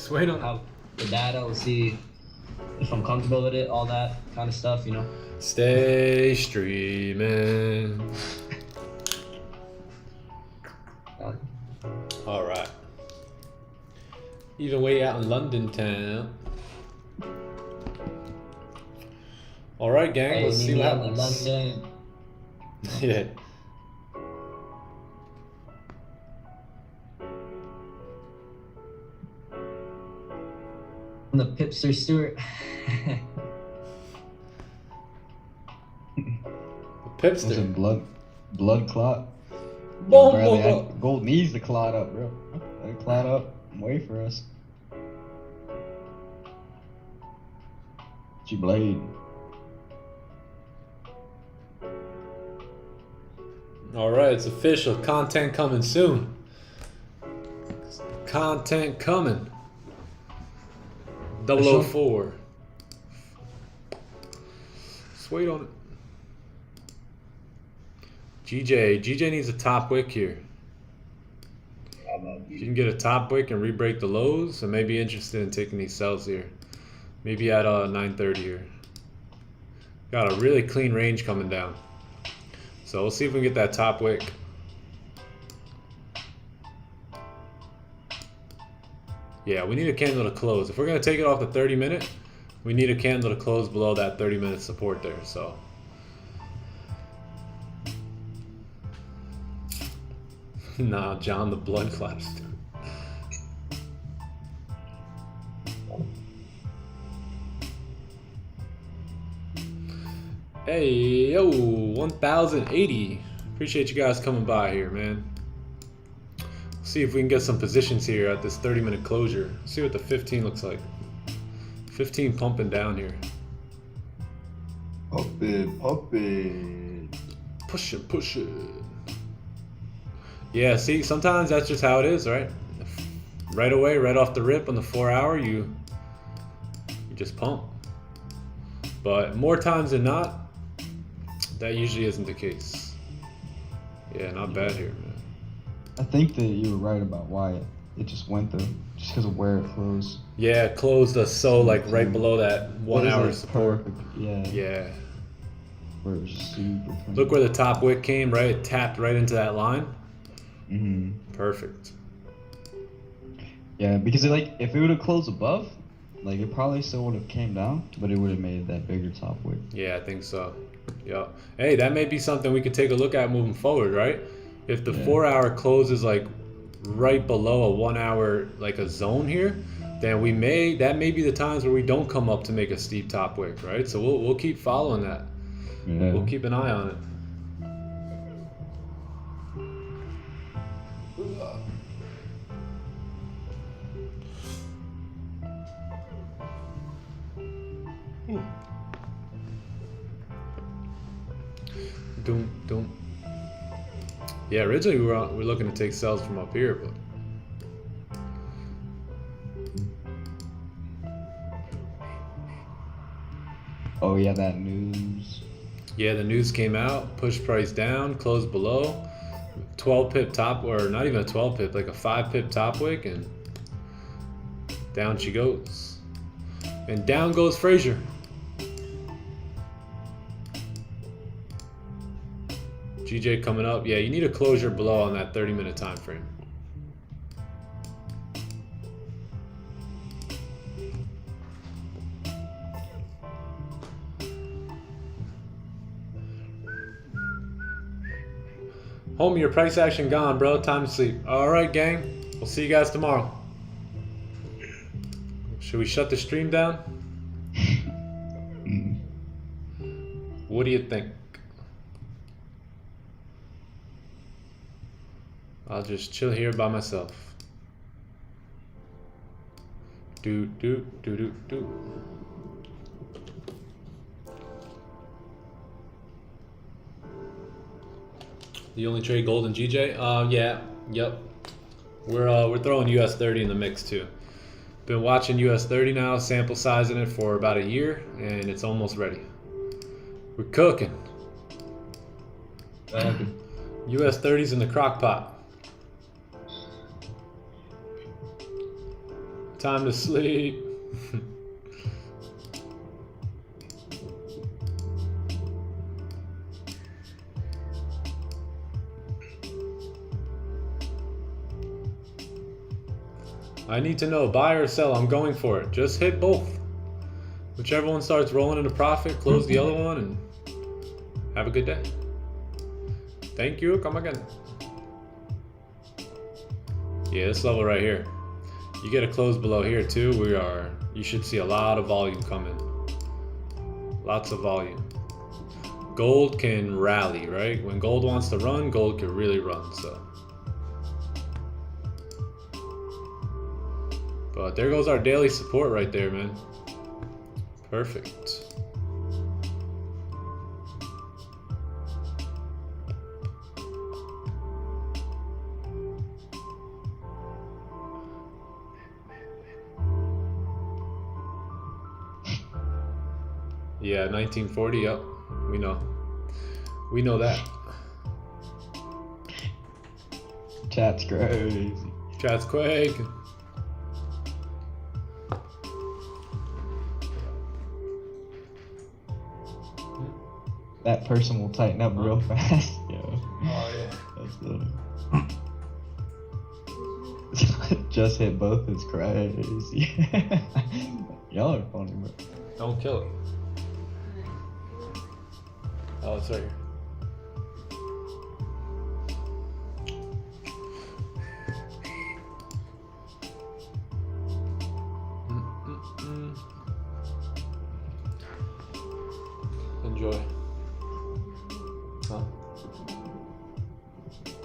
wait on it. how the data. We'll see if I'm comfortable with it. All that kind of stuff, you know. Stay streaming. All right. Even way out in London town. All right, gang. Hey, Let's see what meet me in happens. London. Yeah. I'm the Pipster Stewart. Pipster. Listen, blood clot. Boom, Bradley, boom, boom. gold needs to clot up, bro. Let it clot up and wait for us. G blade. All right, it's official. Content coming soon. Content coming. 004. Just wait on it. GJ needs a top wick here. If you can get a top wick and re-break the lows, I may be interested in taking these sells here. Maybe at 9:30 here. Got a really clean range coming down. So we'll see if we can get that top wick. Yeah, we need a candle to close. If we're going to take it off the 30-minute, we need a candle to close below that 30-minute support there. So nah, John, the blood clots. Hey, yo, 1080. Appreciate you guys coming by here, man. See if we can get some positions here at this 30-minute closure. See what the 15 looks like. 15 pumping down here. Pump it, pump it. Push it, push it. Yeah, see, sometimes that's just how it is, right? Right away, right off the rip on the 4 hour, you just pump. But more times than not, that usually isn't the case. Yeah, not bad here, man. I think that you were right about why it just went though, just because of where it closed. Yeah, it closed us so like right below that 1 hour like support. perfect. Yeah. Yeah. Where it was just super clean. Look where the top wick came, right? It tapped right into that line. Perfect. Yeah, because if it would have closed above, like it probably still would have came down, but it would have made that bigger top wick. Yeah, I think so. Yeah. Hey, that may be something we could take a look at moving forward, right? If the 4 hour closes like right below a 1 hour, like a zone here, then that may be the times where we don't come up to make a steep top wick, right? So we'll keep following that. Yeah. We'll keep an eye on it. Doom, doom. Yeah, originally we were looking to take sells from up here, but oh yeah, that news. yeah, the news came out, pushed price down, closed below, 12 pip top, or not even a 12 pip, like a 5 pip top wick, and down she goes. And down goes Frazier. GJ coming up. Yeah, you need a closure below on that 30-minute time frame. Homie, your price action gone, bro. Time to sleep. All right, gang. We'll see you guys tomorrow. Should we shut the stream down? What do you think? I'll just chill here by myself. Do. You only trade gold and GJ? Yeah, yep. We're throwing US30 in the mix too. Been watching US30 now, sample sizing it for about a year, and it's almost ready. We're cooking. US30's in the crock pot. Time to sleep. I need to know, buy or sell. I'm going for it. Just hit both. Whichever one starts rolling into profit, close the other one, and have a good day. Thank you. Come again. Yeah, this level right here. You get a close below here too. You should see a lot of volume coming. Lots of volume. Gold can rally, right? When gold wants to run, gold can really run. So, but there goes our daily support right there, man. Perfect. Yeah, 1940, yep. We know. We know that. Chat's crazy. Chat's quake. That person will tighten up real fast. Yo. Oh yeah. That's little. Just hit both is crazy. Y'all are funny, bro. Don't kill it. Oh, it's right here. Enjoy. Huh?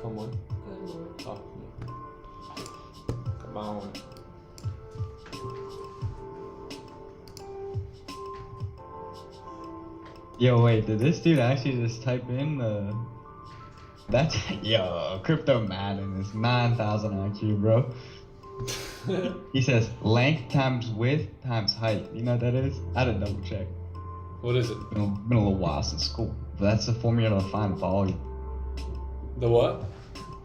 Come on. Oh, yeah. Come on. Yo, wait, did this dude actually just type in That's yo, crypto Madden is 9,000 IQ, bro. He says length times width times height. You know what that is? I had to double check. What is it? Been a little while since school. But that's the formula to find volume. The what?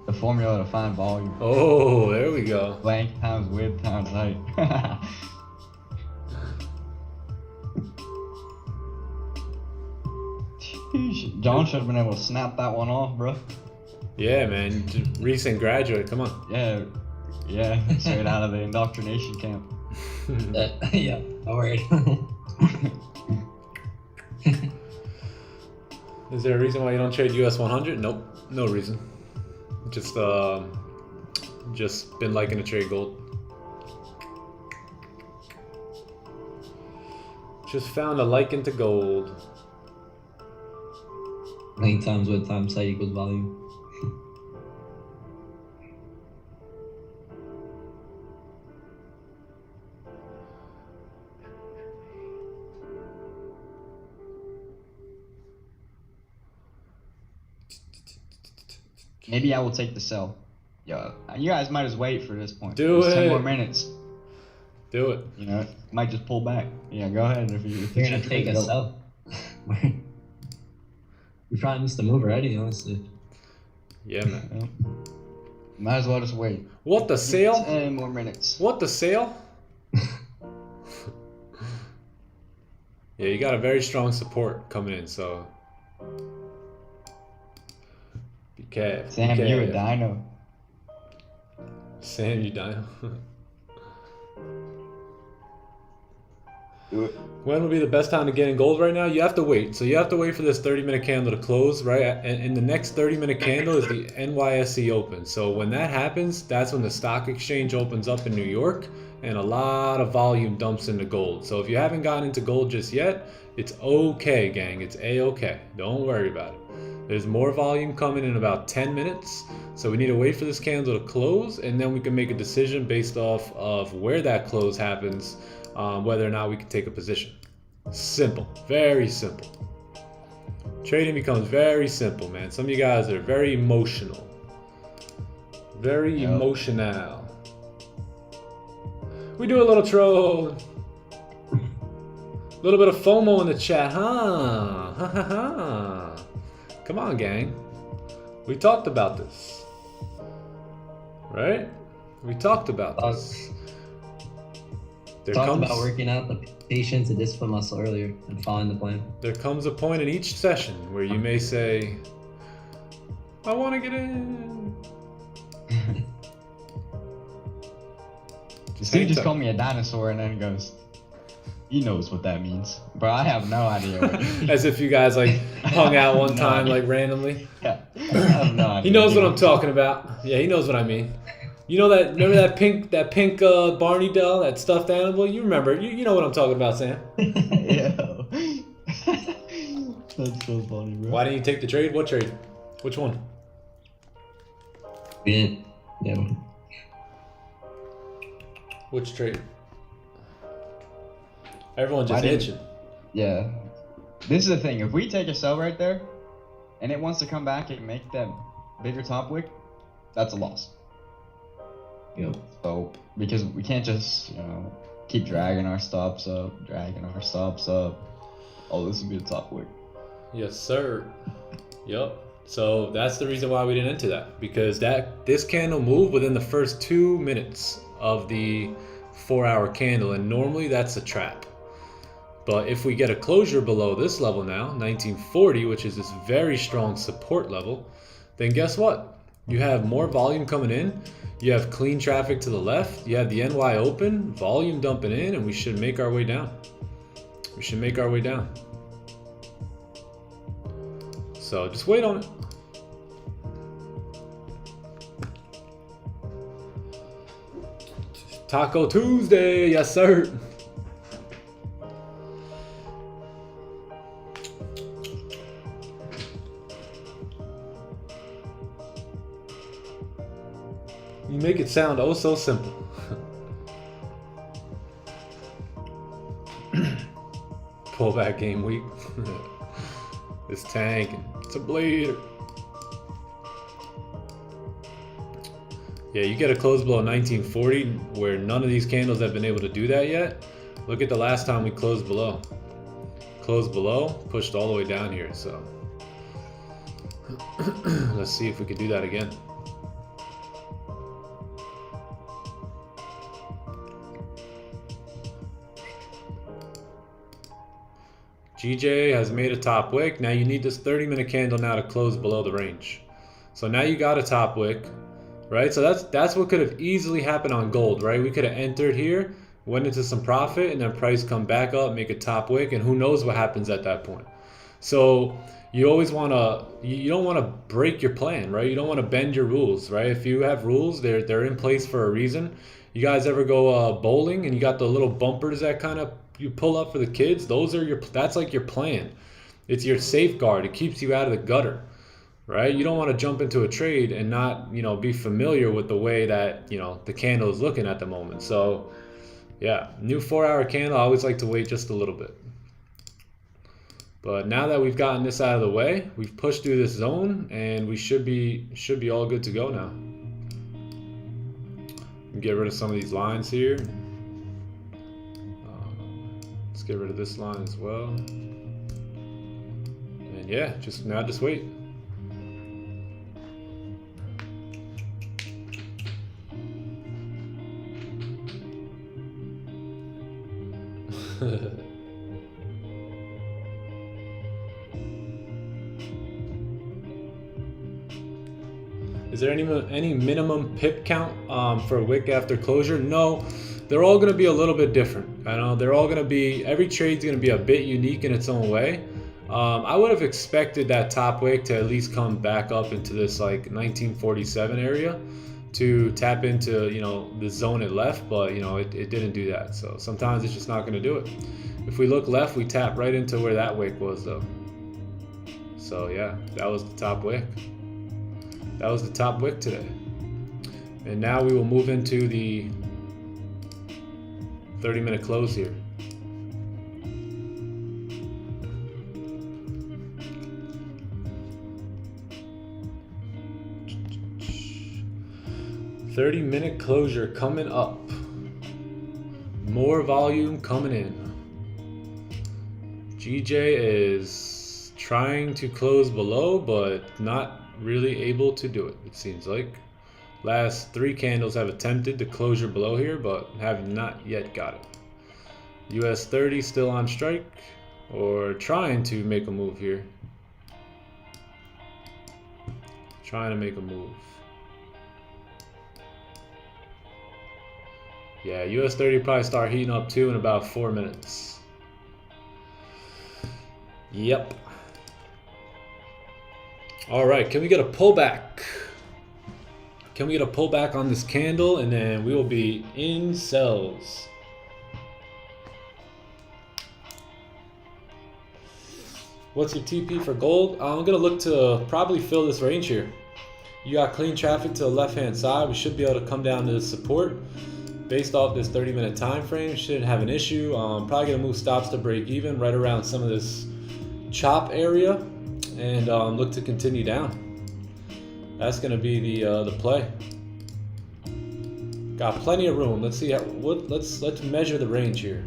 The formula to find volume. Oh, there we go. Length times width times height. John should have been able to snap that one off, bro. Yeah, man. Recent graduate. Come on. Yeah, straight out of the indoctrination camp. Yeah, no worries. Is there a reason why you don't trade US 100? Nope, no reason. Just been liking to trade gold. Just found a liking to gold. Length times width times height equals volume. Maybe I will take the sell. Yo, you guys might as wait for this point. Do There's it. 10 more minutes. Do it. You know, might just pull back. Yeah, go ahead. If You're gonna take a sell. You're trying this to move already, honestly. Yeah, man. Yeah. Might as well just wait. What the sale? 10 more minutes. What the sale? Yeah, you got a very strong support coming in, so be careful. Sam, you a dino. Sam, you dino. Do it. When would be the best time to get in gold right now? You have to wait. So you have to wait for this 30-minute candle to close, right? And in the next 30-minute candle is the NYSE open. So when that happens, that's when the stock exchange opens up in New York and a lot of volume dumps into gold. So if you haven't gotten into gold just yet, it's okay, gang. It's A-okay. Don't worry about it. There's more volume coming in about 10 minutes. So we need to wait for this candle to close, and then we can make a decision based off of where that close happens, whether or not we can take a position. Simple, very simple. Trading becomes very simple, man. Some of you guys are very emotional. Very emotional. We do a little troll. A little bit of FOMO in the chat, huh? Ha ha ha. Come on, gang. We talked about this. Right? We talked about this. Talked about working out the patience and discipline muscle earlier and following the plan. There comes a point in each session where you may say, I want to get in. Dude just called me a dinosaur and then goes, he knows what that means. But I have no idea what it means. As if you guys like hung out one time like randomly. Yeah, I have no idea. He knows what I'm talking about. Yeah, he knows what I mean. You know that? Remember that pink Barney doll, that stuffed animal? You remember? You know what I'm talking about, Sam? Yeah. That's so funny, bro. Why didn't you take the trade? What trade? Which one? We didn't. Yeah. Which trade? Everyone just itching. Yeah. This is the thing. If we take a sell right there, and it wants to come back and make that bigger top wick, that's a loss. Yep. So, because we can't just, keep dragging our stops up. Oh, this would be the top wick. Yes, sir. Yep. So that's the reason why we didn't enter that, because this candle moved within the first 2 minutes of the 4-hour candle, and normally that's a trap. But if we get a closure below this level now, 1940, which is this very strong support level, then guess what? You have more volume coming in. You have clean traffic to the left. You have the NY open, volume dumping in, and we should make our way down. We should make our way down. So just wait on it. Taco Tuesday, yes sir. You make it sound oh so simple. Pullback game week. It's tanking. It's a bleeder. Yeah, you get a close below 1940 where none of these candles have been able to do that yet. Look at the last time we closed below. Closed below, pushed all the way down here, so. Let's see if we can do that again. GJ has made a top wick. Now you need this 30-minute candle now to close below the range. So now you got a top wick, right? So that's what could have easily happened on gold, right? We could have entered here, went into some profit, and then price come back up, make a top wick, and who knows what happens at that point. So you always want to, you don't want to break your plan, right? You don't want to bend your rules, right? If you have rules, they're in place for a reason. You guys ever go bowling and you got the little bumpers that kind of you pull up for the kids? Those are that's like your plan. It's your safeguard. It keeps you out of the gutter, right? You don't want to jump into a trade and not, be familiar with the way that, the candle is looking at the moment. So yeah, new 4-hour candle, I always like to wait just a little bit. But now that we've gotten this out of the way, we've pushed through this zone and we should be all good to go now. Get rid of some of these lines here. Let's get rid of this line as well. And yeah, just wait. Is there any minimum pip count for a wick after closure? No, they're all going to be a little bit different. I know they're all going to be, every trade's going to be a bit unique in its own way. I would have expected that top wick to at least come back up into this like 1947 area to tap into, the zone it left, but it didn't do that. So sometimes it's just not going to do it. If we look left, we tap right into where that wick was though. So yeah, that was the top wick. That was the top wick today. And now we will move into the 30-minute close here. $30-minute closure coming up. More volume coming in. GJ is trying to close below, but not really able to do it, it seems like. Last 3 candles have attempted the closure below here, but have not yet got it. US 30 still on strike, or trying to make a move here. Trying to make a move. Yeah, US 30 probably start heating up too in about 4 minutes. Yep. All right, can we get a pullback? Can we get a pullback on this candle, and then we will be in sells. What's your TP for gold? I'm gonna look to probably fill this range here. You got clean traffic to the left-hand side. We should be able to come down to the support. Based off this 30-minute time frame, shouldn't have an issue. Probably gonna move stops to break even right around some of this chop area, and look to continue down. That's gonna be the play. Got plenty of room. Let's see let's measure the range here.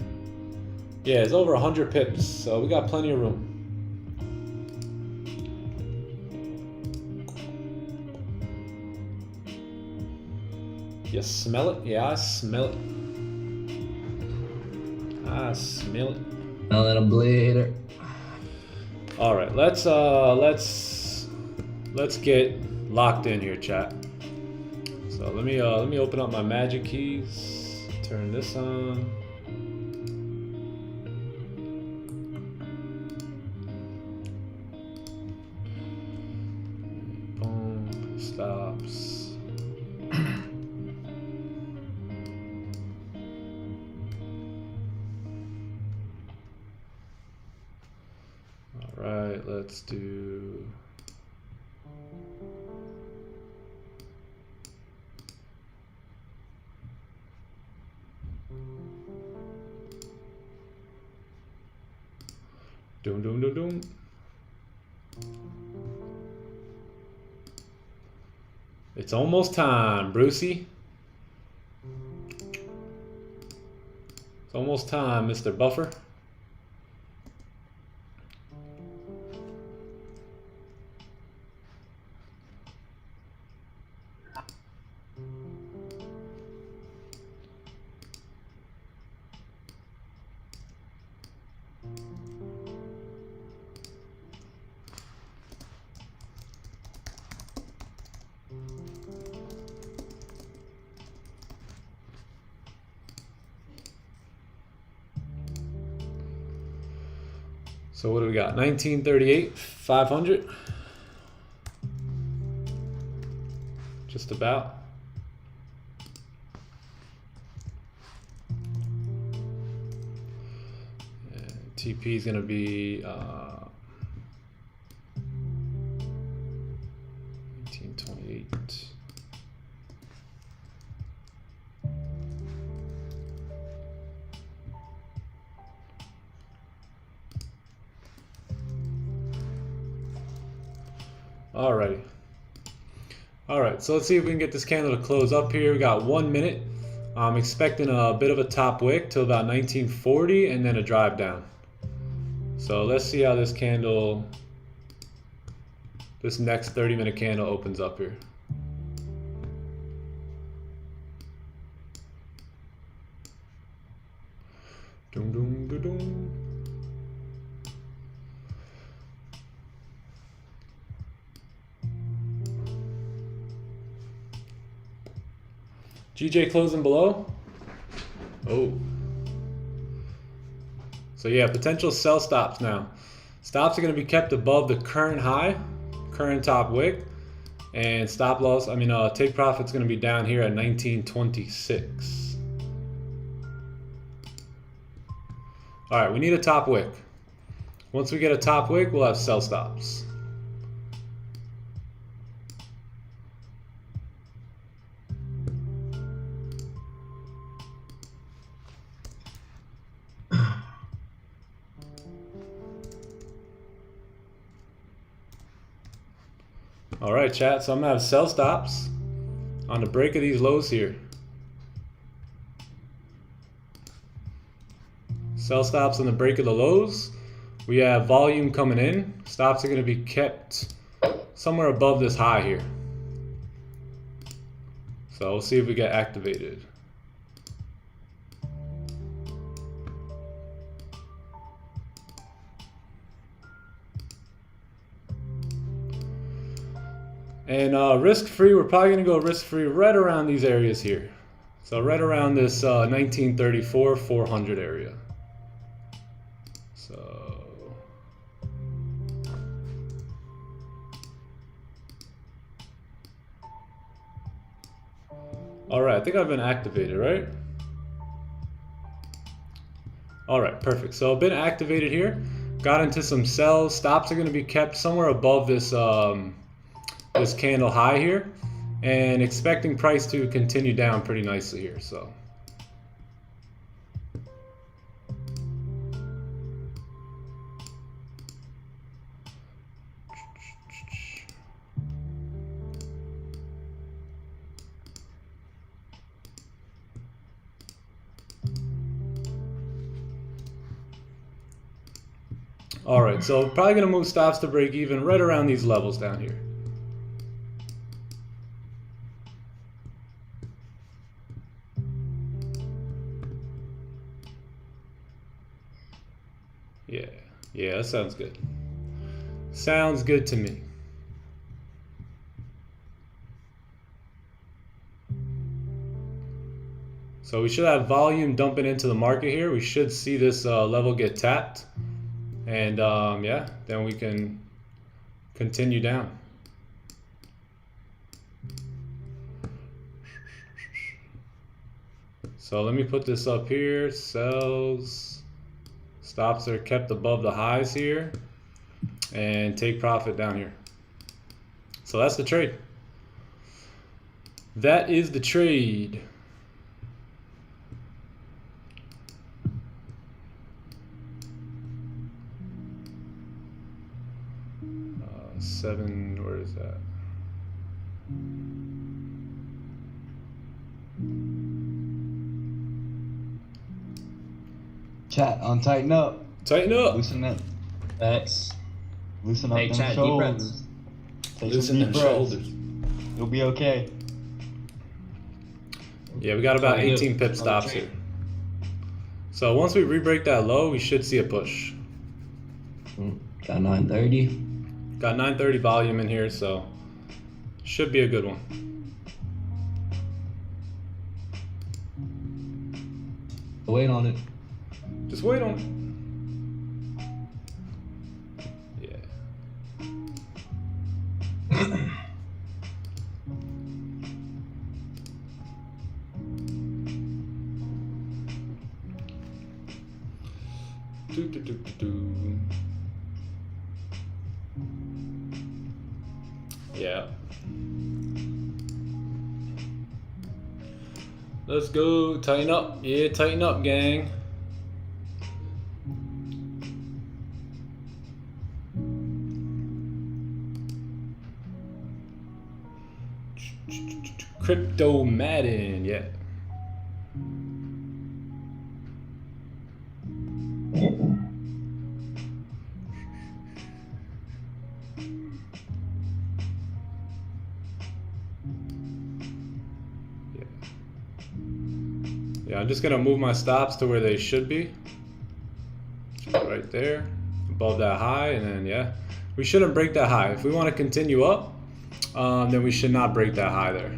Yeah, it's over 100 pips, so we got plenty of room. You smell it? Yeah, I smell it. I smell it. A little bleeder. All right, let's get locked in here, chat. So let me open up my magic keys. Turn this on. Boom. Stops. All right, let's do. Doom, doom, doom, doom. It's almost time, Brucey. It's almost time, Mr. Buffer. So what do we got? 1938, 500. Just about. And TP is going to be 1928. Alrighty. Alright, so let's see if we can get this candle to close up here. We got 1 minute. I'm expecting a bit of a top wick till about 1940 and then a drive down. So let's see how this candle, this next 30-minute candle opens up here. Dum, dum, dum, dum. GJ closing below. Oh. So yeah, potential sell stops now. Stops are going to be kept above the current high, current top wick, and stop loss, take profit's going to be down here at 1926. All right, we need a top wick. Once we get a top wick, we'll have sell stops. All right, chat, so I'm gonna have sell stops on the break of these lows here. Sell stops on the break of the lows. We have volume coming in. Stops are gonna be kept somewhere above this high here. So we'll see if we get activated. And risk-free, we're probably going to go risk-free right around these areas here. So right around this 1934, 400 area. So all right, I think I've been activated, right? All right, perfect. So I've been activated here. Got into some sells. Stops are going to be kept somewhere above this this candle high here, and expecting price to continue down pretty nicely here. So all right, so probably gonna move stops to break even right around these levels down here. Yeah, that sounds good. Sounds good to me. So we should have volume dumping into the market here. We should see this level get tapped. And yeah, then we can continue down. So let me put this up here. Sells. Stops are kept above the highs here, and take profit down here. So that's the trade. That is the trade. Where is that? Chat, untighten up. Tighten up. Loosen up. Facts. Loosen up Hey, them chat, deep shoulders. breaths. Take Loosen some them deep breaths. shoulders. You'll be okay. Yeah, we got about Trying to 18 do pip another stops trade. here. So once we re-break that low, we should see a push. Got 930. Got 930 volume in here, so should be a good one. Wait on it. Just wait on it. Yeah. Do. Yeah. Let's go. Tighten up. Yeah, tighten up, gang. Crypto Madden, yeah. Yeah, I'm just gonna move my stops to where they should be. Right there, above that high, and then yeah, we shouldn't break that high. If we want to continue up, then we should not break that high there.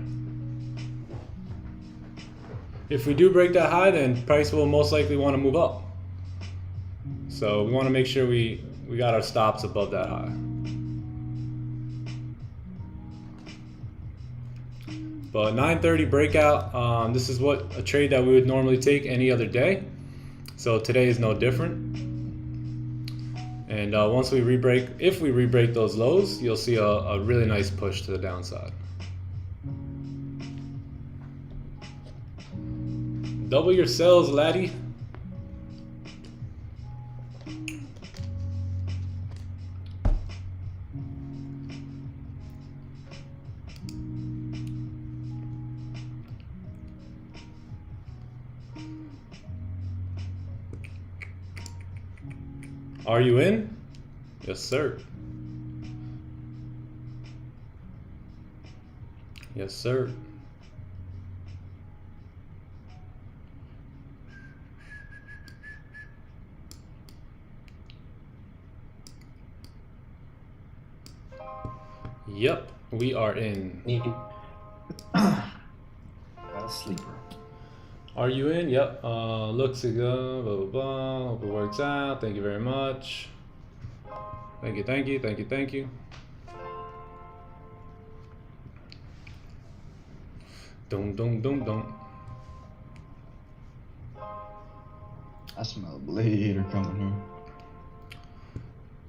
If we do break that high, then price will most likely want to move up. So we want to make sure we got our stops above that high. But 930 breakout, this is what a trade that we would normally take any other day. So today is no different. And once we re-break, if we re-break those lows, you'll see a really nice push to the downside. Double your sales, laddie. Are you in? Yes, sir. Yes, sir. Yep, we are in. Got a sleeper. Are you in? Yep. Looks to go. Blah blah blah. Hope it works out. Thank you very much. Thank you. Thank you. Thank you. Thank you. Dum dum dum dum. I smell a blader coming here.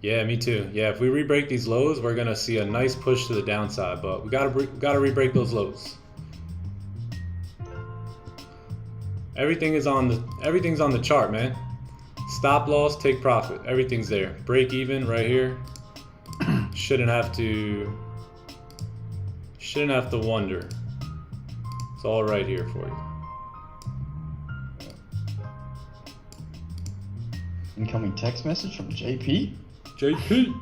Yeah, me too. Yeah, if we re-break these lows, we're gonna see a nice push to the downside. But we gotta re-break those lows. Everything's on the chart, man. Stop loss, take profit. Everything's there. Break even right here. Shouldn't have to wonder. It's all right here for you. Incoming text message from JP. JP.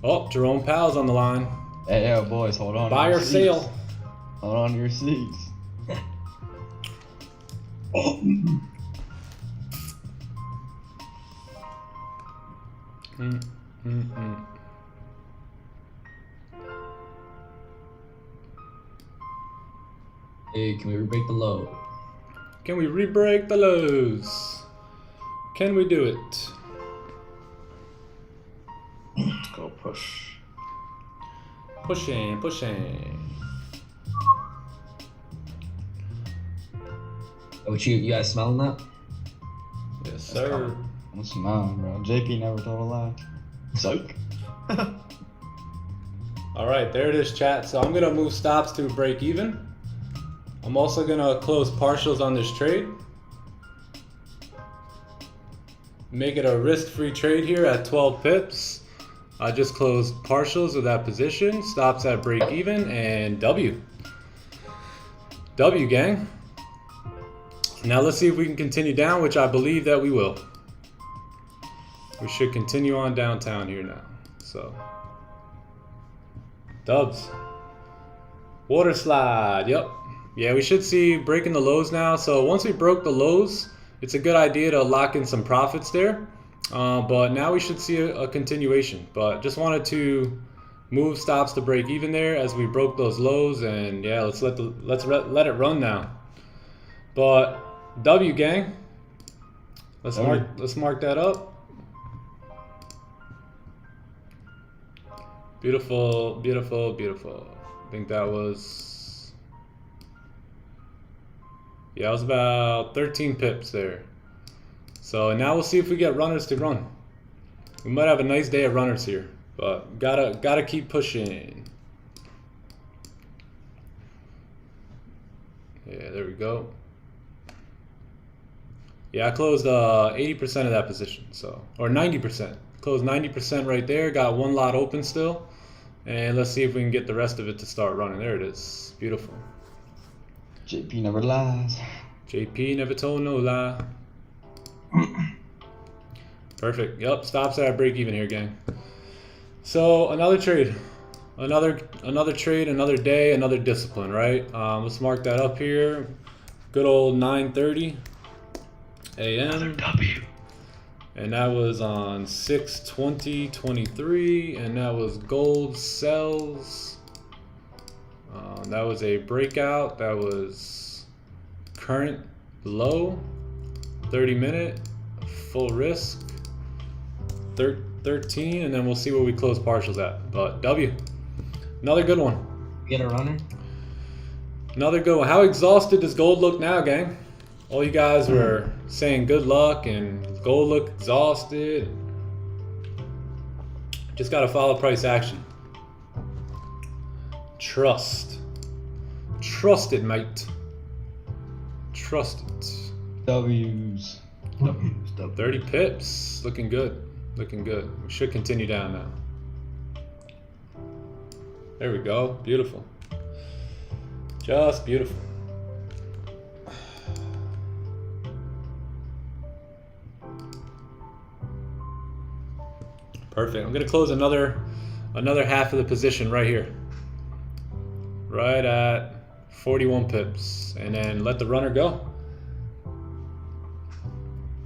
Oh, Jerome Powell's on the line. Hey, yo, boys, hold on. Buy to or your sale. seats. Hold on to your seats. Hey, can we re-break the low? Can we re-break the lows? Can we do it? Let's go push. Pushing, pushing. What you guys smelling that? Yes, sir. I'm smiling, bro. JP never told a lie. Soak. All right, there it is, chat. So I'm gonna move stops to break even. I'm also gonna close partials on this trade. Make it a risk-free trade here at 12 pips. I just closed partials of that position. Stops at break even and W. W, gang. Now let's see if we can continue down, which I believe that we will. We should continue on downtown here now. So, dubs. Water slide, yep. Yeah, we should see breaking the lows now. So once we broke the lows, it's a good idea to lock in some profits there. But now we should see a continuation. But just wanted to move stops to break even there as we broke those lows, and yeah, let's let it run now. But W gang, let's mark that up. Beautiful, beautiful, beautiful. I think that was, yeah, it was about 13 pips there. So now we'll see if we get runners to run. We might have a nice day of runners here, but gotta keep pushing. Yeah, there we go. Yeah, I closed 80% of that position, so, or 90%. Closed 90% right there. Got one lot open still, and let's see if we can get the rest of it to start running. There it is. Beautiful. JP never lies. JP never told no lie. Perfect. Yep. Stops at break even here, gang. So another trade, another trade, another day, another discipline, right? Let's mark that up here. Good old 9:30 a.m. W. And that was on 6/20/23, and that was gold sells. That was a breakout. That was current low, 30-minute, full risk, 13, and then we'll see where we close partials at. But W, another good one. Get a runner. Another good one. How exhausted does gold look now, gang? All you guys were saying good luck and gold look exhausted. Just gotta follow price action. Trust. Trust it, mate. Trust it. W's. 30 pips. Looking good. Looking good. We should continue down now. There we go. Beautiful. Just beautiful. Perfect. I'm gonna close another half of the position right here. Right at 41 pips. And then let the runner go.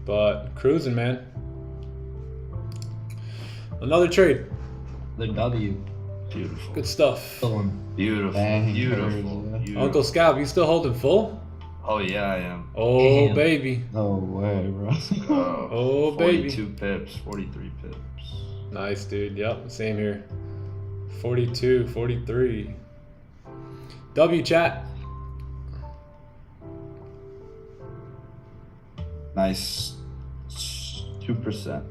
But cruising, man. Another trade. The W. Beautiful. Good stuff. Beautiful. Bang. Beautiful. Beautiful. Uncle Scalp, you still holding full? Oh yeah, I am. Oh, Damn. baby. No way, bro. Oh, baby. 42 pips, 43 pips. Nice, dude. Yep, same here. 42, 43. W chat. Nice. 2%.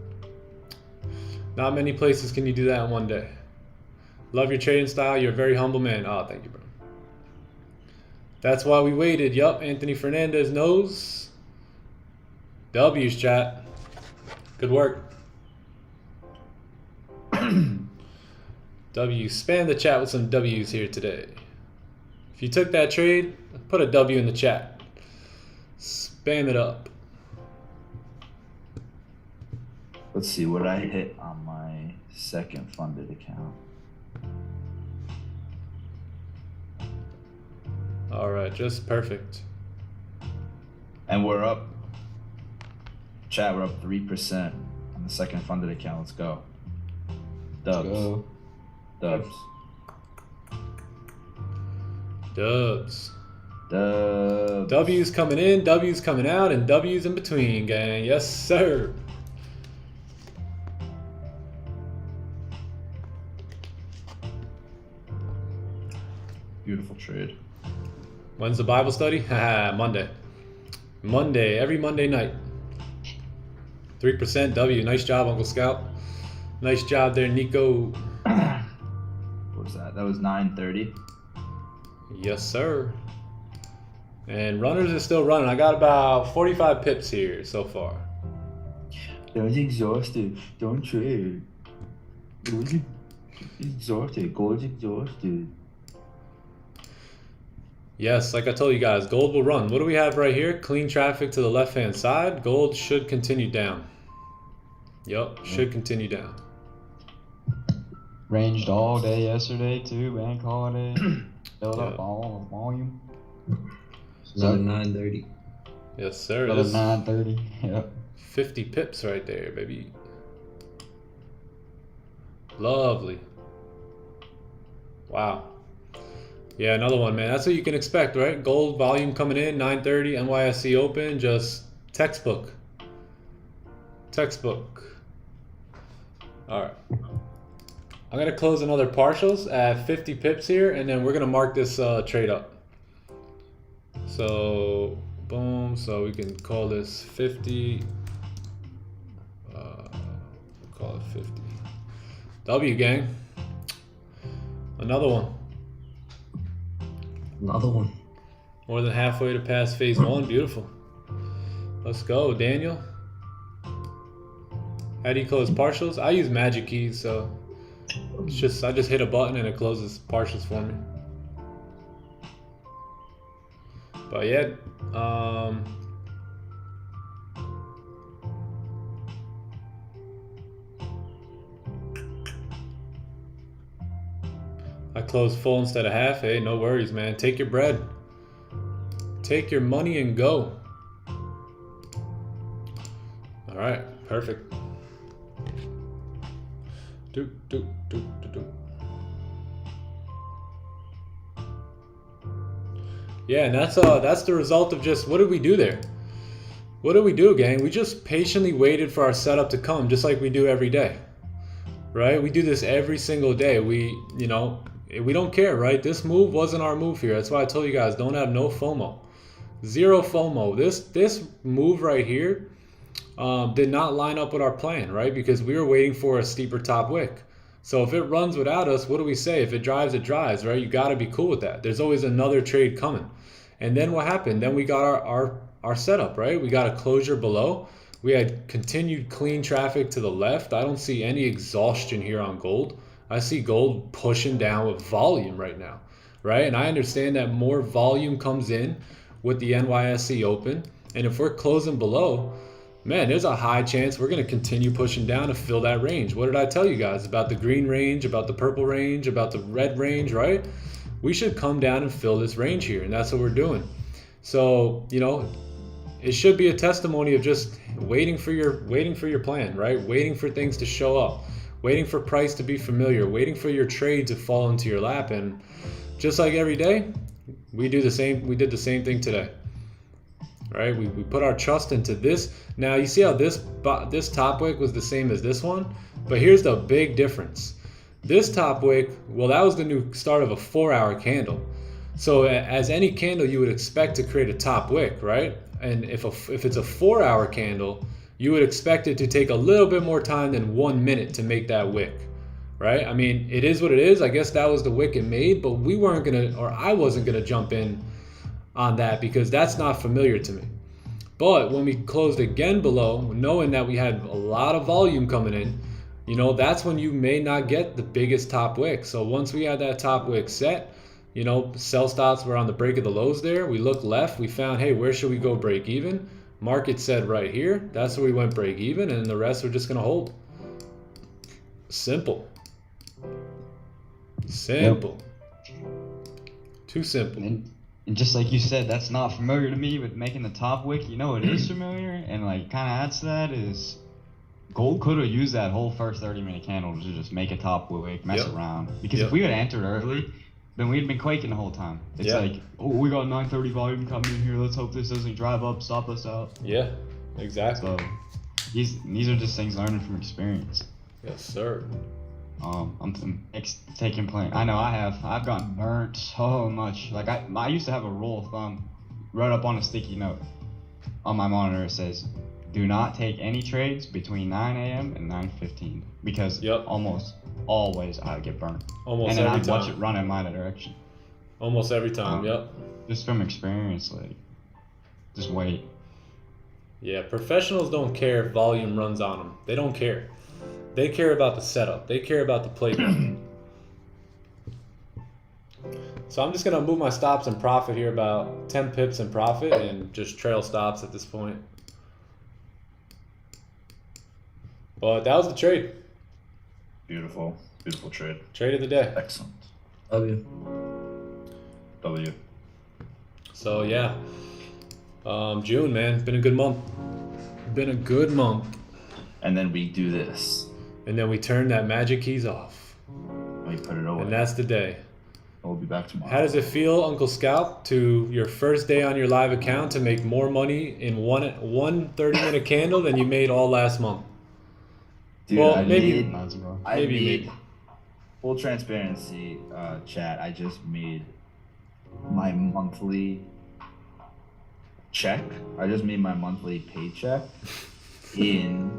Not many places can you do that in one day. Love your trading style. You're a very humble man. Oh, thank you, bro. That's why we waited. Yup, Anthony Fernandez knows. W's chat. Good work. W, spam the chat with some W's here today. If you took that trade, put a W in the chat. Spam it up. Let's see what I hit on my second funded account. All right, just perfect. And we're up. Chat, we're up 3% on the second funded account. Let's go. Dubs. Go. Dubs. Dubs. Dubs. W's coming in, W's coming out, and W's in between, gang. Yes, sir. Beautiful trade. When's the Bible study? Haha, Monday. Monday, every Monday night. 3% W. Nice job, Uncle Scout. Nice job there, Nico. What was that? That was 9:30. Yes, sir. And runners are still running. I got about 45 pips here so far. That was exhausted. Don't trade. It was exhausted. Gold's exhausted. Yes, like I told you guys, gold will run. What do we have right here? Clean traffic to the left-hand side. Gold should continue down. Yep, should continue down. Ranged all day yesterday too, bank holiday. Built Yeah. up all the volume. Another 930. Yes, sir. Another This 930. Yep. 50 pips right there, baby. Lovely. Wow. Yeah, another one, man. That's what you can expect, right? Gold volume coming in, 930, NYSE open, just textbook. Textbook. All right. I'm going to close another partials at 50 pips here, and then we're going to mark this trade up. So, boom. So we can call this 50. Call it 50. W, gang. Another one. Another one. More than halfway to pass phase one. Beautiful. Let's go, Daniel. How do you close partials? I use magic keys, so it's just I just hit a button and it closes partials for me. But yeah, I closed full instead of half. Hey, no worries, man. Take your bread. Take your money and go. All right, perfect. Do. Yeah, and that's the result of just what did we do there? What did we do, gang? We just patiently waited for our setup to come, just like we do every day, right? We do this every single day. We don't care, right? This move wasn't our move here. That's why I told you guys, don't have no FOMO. Zero FOMO. This move right here did not line up with our plan, right? Because we were waiting for a steeper top wick. So if it runs without us, what do we say? If it drives, it drives, right? You got to be cool with that. There's always another trade coming. And then what happened? Then we got our setup, right? We got a closure below. We had continued clean traffic to the left. I don't see any exhaustion here on gold. I see gold pushing down with volume right now, right? And I understand that more volume comes in with the NYSE open. And if we're closing below, man, there's a high chance we're going to continue pushing down to fill that range. What did I tell you guys about the green range, about the purple range, about the red range, right? We should come down and fill this range here, and that's what we're doing. So, it should be a testimony of just waiting for your plan, right? Waiting for things to show up, waiting for price to be familiar, waiting for your trade to fall into your lap. And just like every day, we did the same thing today. Right, we put our trust into this. Now you see how this top wick was the same as this one, but here's the big difference. This top wick, well, that was the new start of a 4-hour candle. So as any candle, you would expect to create a top wick, right? And if it's a 4-hour candle, you would expect it to take a little bit more time than 1 minute to make that wick, right? I mean, it is what it is. I guess that was the wick it made, but I wasn't gonna jump in on that because that's not familiar to me. But when we closed again below, knowing that we had a lot of volume coming in, that's when you may not get the biggest top wick. So once we had that top wick set, sell stops were on the break of the lows there. We looked left, we found, hey, where should we go break even? Market said right here. That's where we went break even, and the rest we're just gonna hold. Simple. Simple. Yep. Too simple. And just like you said, that's not familiar to me with making the top wick. It is familiar, and kind of adds to that is gold could have used that whole first 30-minute candle to just make a top wick, mess around. Because if we had entered early, then we'd been quaking the whole time. It's like, oh, we got 930 volume coming in here. Let's hope this doesn't drive up, stop us out. Yeah, exactly. So these are just things learning from experience. Yes, sir. I'm taking point. I know I've gotten burnt so much. Like I used to have a rule of thumb right up on a sticky note on my monitor. It says, do not take any trades between 9 a.m. and 9:15 because almost always I get burnt. Almost every time. And then I watch it run in my direction. Almost every time, Just from experience, just wait. Yeah, professionals don't care if volume runs on them. They don't care. They care about the setup. They care about the playground. So I'm just going to move my stops and profit here about 10 pips in profit and just trail stops at this point. But that was the trade. Beautiful. Beautiful trade. Trade of the day. Excellent. W. W. So yeah, June, man, been a good month. Been a good month. And then we do this. And then we turn that magic keys off. We put it away. And that's the day. We'll be back tomorrow. How does it feel, Uncle Scalp, to your first day on your live account to make more money in one 30-minute candle than you made all last month? Dude, Well, I maybe- made, I maybe, made maybe. full transparency, chat. I just made my monthly check. I just made my monthly paycheck in.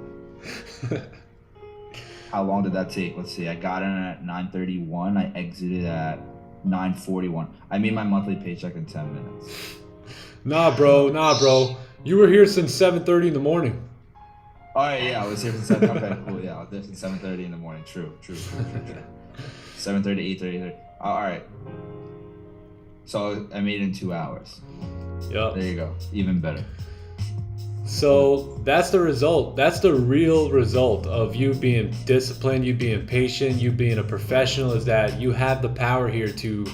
How long did that take? Let's see. I got in at 9:31. I exited at 9:41. I made my monthly paycheck in 10 minutes. Nah, bro. You were here since 7:30 in the morning. Oh yeah, I was here from 7. Okay, cool. Yeah, I was there since 7:30 in the morning. True. 7:30, 8:30. All right. So I made it in 2 hours. Yep. There you go. Even better. So that's the result. That's the real result of you being disciplined, you being patient, you being a professional, is that you have the power here to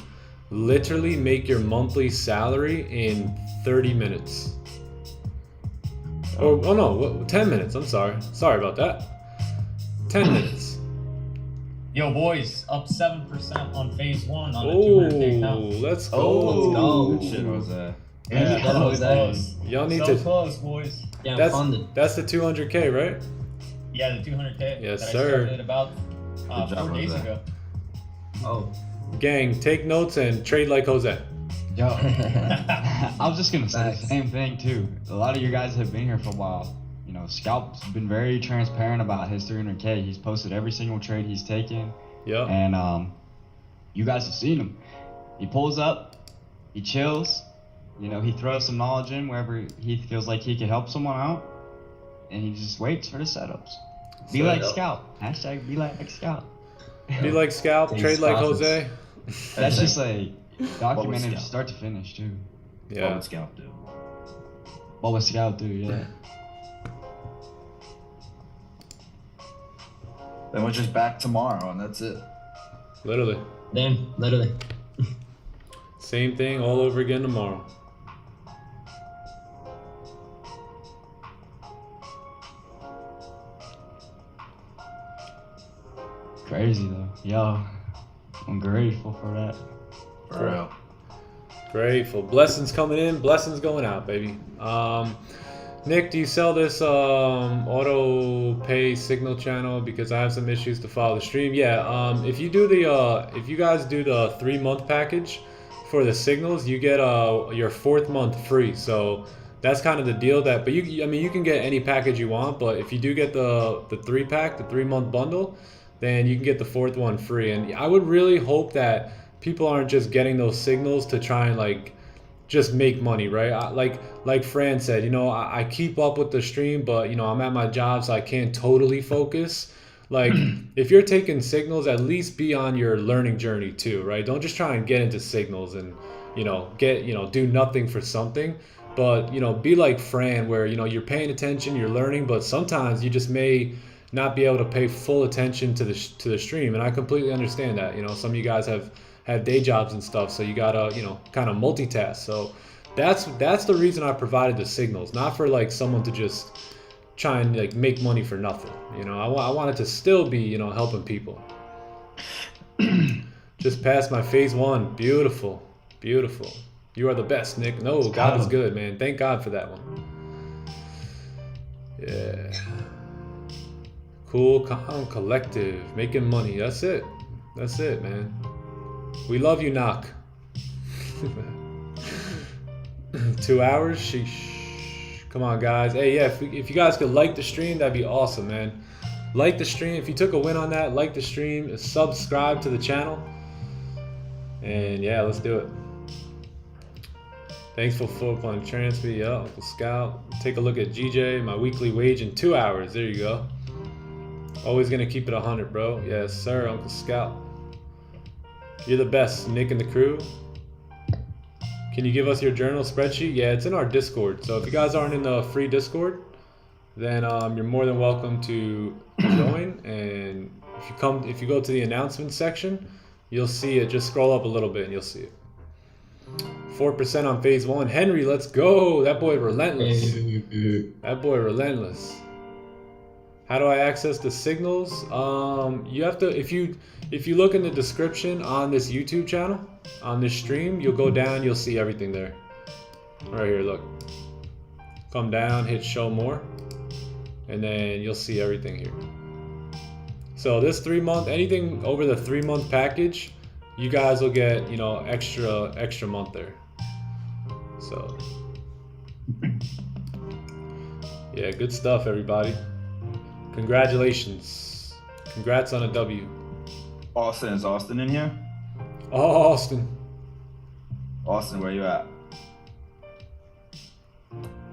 literally make your monthly salary in 30 minutes. Oh no, 10 minutes. I'm sorry. Sorry about that. 10 minutes. Yo, boys, up 7% on phase 1 on a Oh, 200K account. let's go. Let's go. Good shit, Jose. Yeah, that so was close. Y'all need So to. close, boys. Yeah, funded. That's the 200K, right? Yeah, the 200K. Yes, that sir. I started about Good job, 4 days Jose. ago. Oh. Gang, take notes and trade like Jose. Yo, I was just gonna say Facts. the same thing too. A lot of you guys have been here for a while. You know, Scalp's been very transparent about his 300K. He's posted every single trade he's taken, Yep. and you guys have seen him. He pulls up, he chills. You know, he throws some knowledge in wherever he feels like he can help someone out, and he just waits for the setups. Be Set like up. Scalp. Hashtag be like Scalp. Be like Scalp, These trade like profits. Jose. That's just like documented Scalp? start to finish too. What Yeah. would Scalp do? What would Scalp do? Yeah. Then we're just back tomorrow, and that's it. Literally. Damn, literally. Same thing all over again tomorrow. Crazy though. Yo, I'm grateful for that. For real. Grateful. Blessings coming in, blessings going out, baby. Nick, do you sell this auto pay signal channel? Because I have some issues to follow the stream. Yeah. If you do the if you guys do the 3-month package for the signals, you get your 4th month free. So that's kind of the deal. That, but I mean, you can get any package you want. But if you do get the 3-pack, the 3-month bundle, then you can get the 4th one free. And I would really hope that people aren't just getting those signals to try and like just make money, right? Like Fran said, you know, I keep up with the stream, but you know, I'm at my job, so I can't totally focus. Like, if you're taking signals, at least be on your learning journey too, right? Don't just try and get into signals and, you know, do nothing for something. But, you know, be like Fran, where, you know, you're paying attention, you're learning, but sometimes you just may not be able to pay full attention to the stream. And I completely understand that. You know, some of you guys have day jobs and stuff, so you gotta, you know, kind of multitask. So that's the reason I provided the signals, not for like someone to just try and like make money for nothing. You know, I want it to still be, you know, helping people. Just passed my phase 1. Beautiful. You are the best, Nick. No, God is good, man. Thank God for that one. Yeah. Cool, calm, collective, making money. That's it, man. We love you, Knock. 2 hours? Sheesh. Come on, guys. Hey, yeah, if you guys could like the stream, that'd be awesome, man. Like the stream. If you took a win on that, like the stream, subscribe to the channel. And yeah, let's do it. Thanks for full on transfer. Yeah, Uncle Scout. Take a look at GJ, my weekly wage in 2 hours. There you go. Always gonna keep it 100, bro. Yes, sir, Uncle Scout. You're the best, Nick and the crew. Can you give us your journal spreadsheet? Yeah, it's in our Discord. So if you guys aren't in the free Discord, then you're more than welcome to join. And if you go to the announcement section, you'll see it. Just scroll up a little bit and you'll see it. 4% on phase 1. Henry, let's go. That boy relentless. That boy relentless. How do I access the signals? You have to, if you look in the description on this YouTube channel, on this stream, you'll go down, you'll see everything there. Right here, look. Come down, hit show more, and then you'll see everything here. So this 3-month, anything over the 3-month package, you guys will get, you know, extra month there. So yeah, good stuff, everybody. Congratulations. Congrats on a W. Austin, is Austin in here? Oh, Austin. Austin, where you at?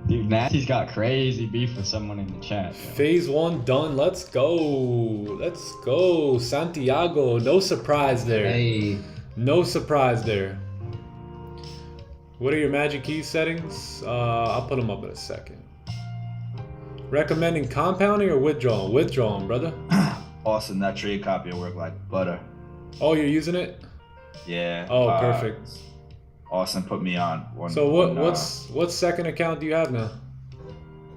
Dude, Nasty's got crazy beef with someone in the chat. Yo. Phase 1 done. Let's go. Let's go. Santiago. No surprise there. Hey. No surprise there. What are your magic key settings? I'll put them up in a second. Recommending compounding or withdrawing? Withdrawing, brother. Austin, that trade copy will work like butter. Oh, you're using it? Yeah. Oh, perfect. Austin put me on one. So what second account do you have now?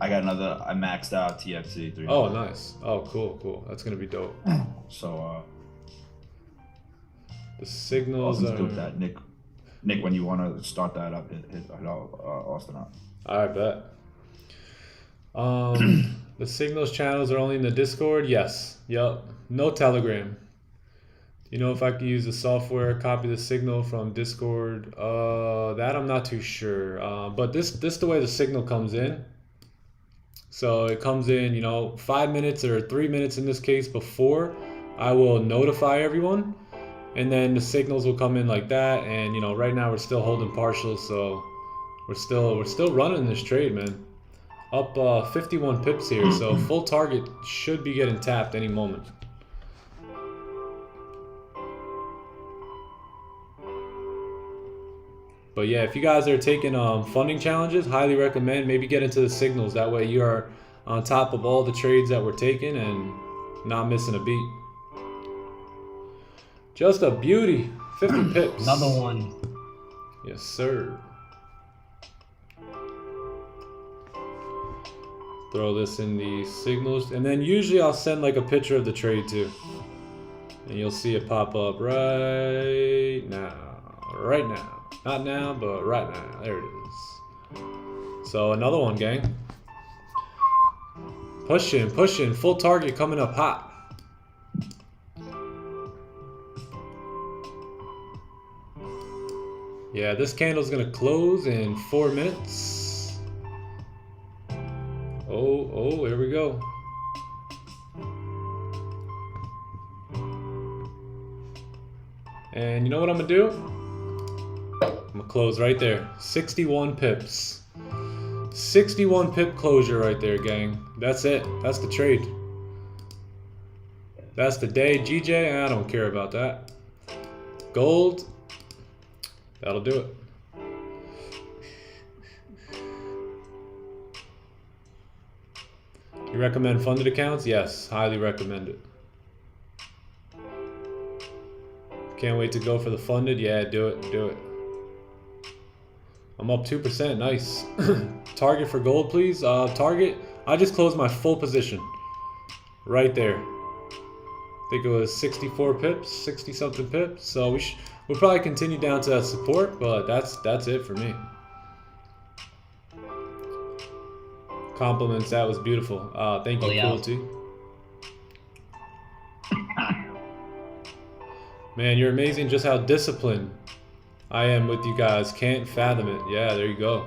I got another. I maxed out TFC 3. Oh, nice. Oh, cool. That's gonna be dope. So the signals Austin's are. good with that. Nick, when you want to start that up, hit Austin up. I bet. The signals channels are only in the Discord. Yes. Yup. No Telegram. You know if I can use the software, copy the signal from Discord? That I'm not too sure. But this the way the signal comes in. So it comes in, you know, 5 minutes or 3 minutes in this case before I will notify everyone, and then the signals will come in like that. And you know, right now we're still holding partial, so we're still running this trade, man. Up 51 pips here, so full target should be getting tapped any moment. But yeah, if you guys are taking funding challenges, highly recommend maybe get into the signals. That way you are on top of all the trades that we're taking and not missing a beat. Just a beauty. 50 pips. Another one. Yes, sir. Throw this in the signals, and then usually I'll send like a picture of the trade too, and you'll see it pop up right now. Right now. Not now, but right now. There it is. So another one, gang. Pushing. Full target coming up hot. Yeah, this candle's gonna close in 4 minutes. Oh, here we go. And you know what I'm gonna do? I'm gonna close right there. 61 pips. 61 pip closure right there, gang. That's it. That's the trade. That's the day. GJ, I don't care about that. Gold. That'll do it. You recommend funded accounts? Yes, highly recommend it. Can't wait to go for the funded. Yeah, do it. I'm up 2%, nice. Target for gold, please. Target, I just closed my full position. Right there. I think it was 64 pips, 60 something pips. So we'll probably continue down to that support, but that's it for me. Compliments, that was beautiful. Thank you, Cruelty. Man, you're amazing just how disciplined I am with you guys. Can't fathom it. Yeah, there you go.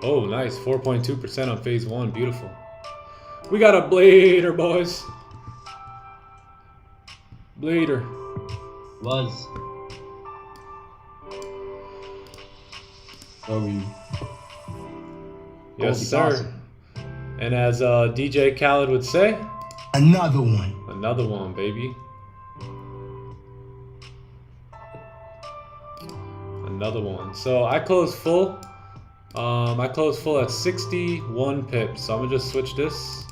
Oh, nice. 4.2% on phase 1. Beautiful. We got a blader, boys. Blader. Was. W. Yes, sir. And as DJ Khaled would say, Another one. another one, baby. Another one. So I closed full I closed full at 61 pips, so I'm gonna just switch this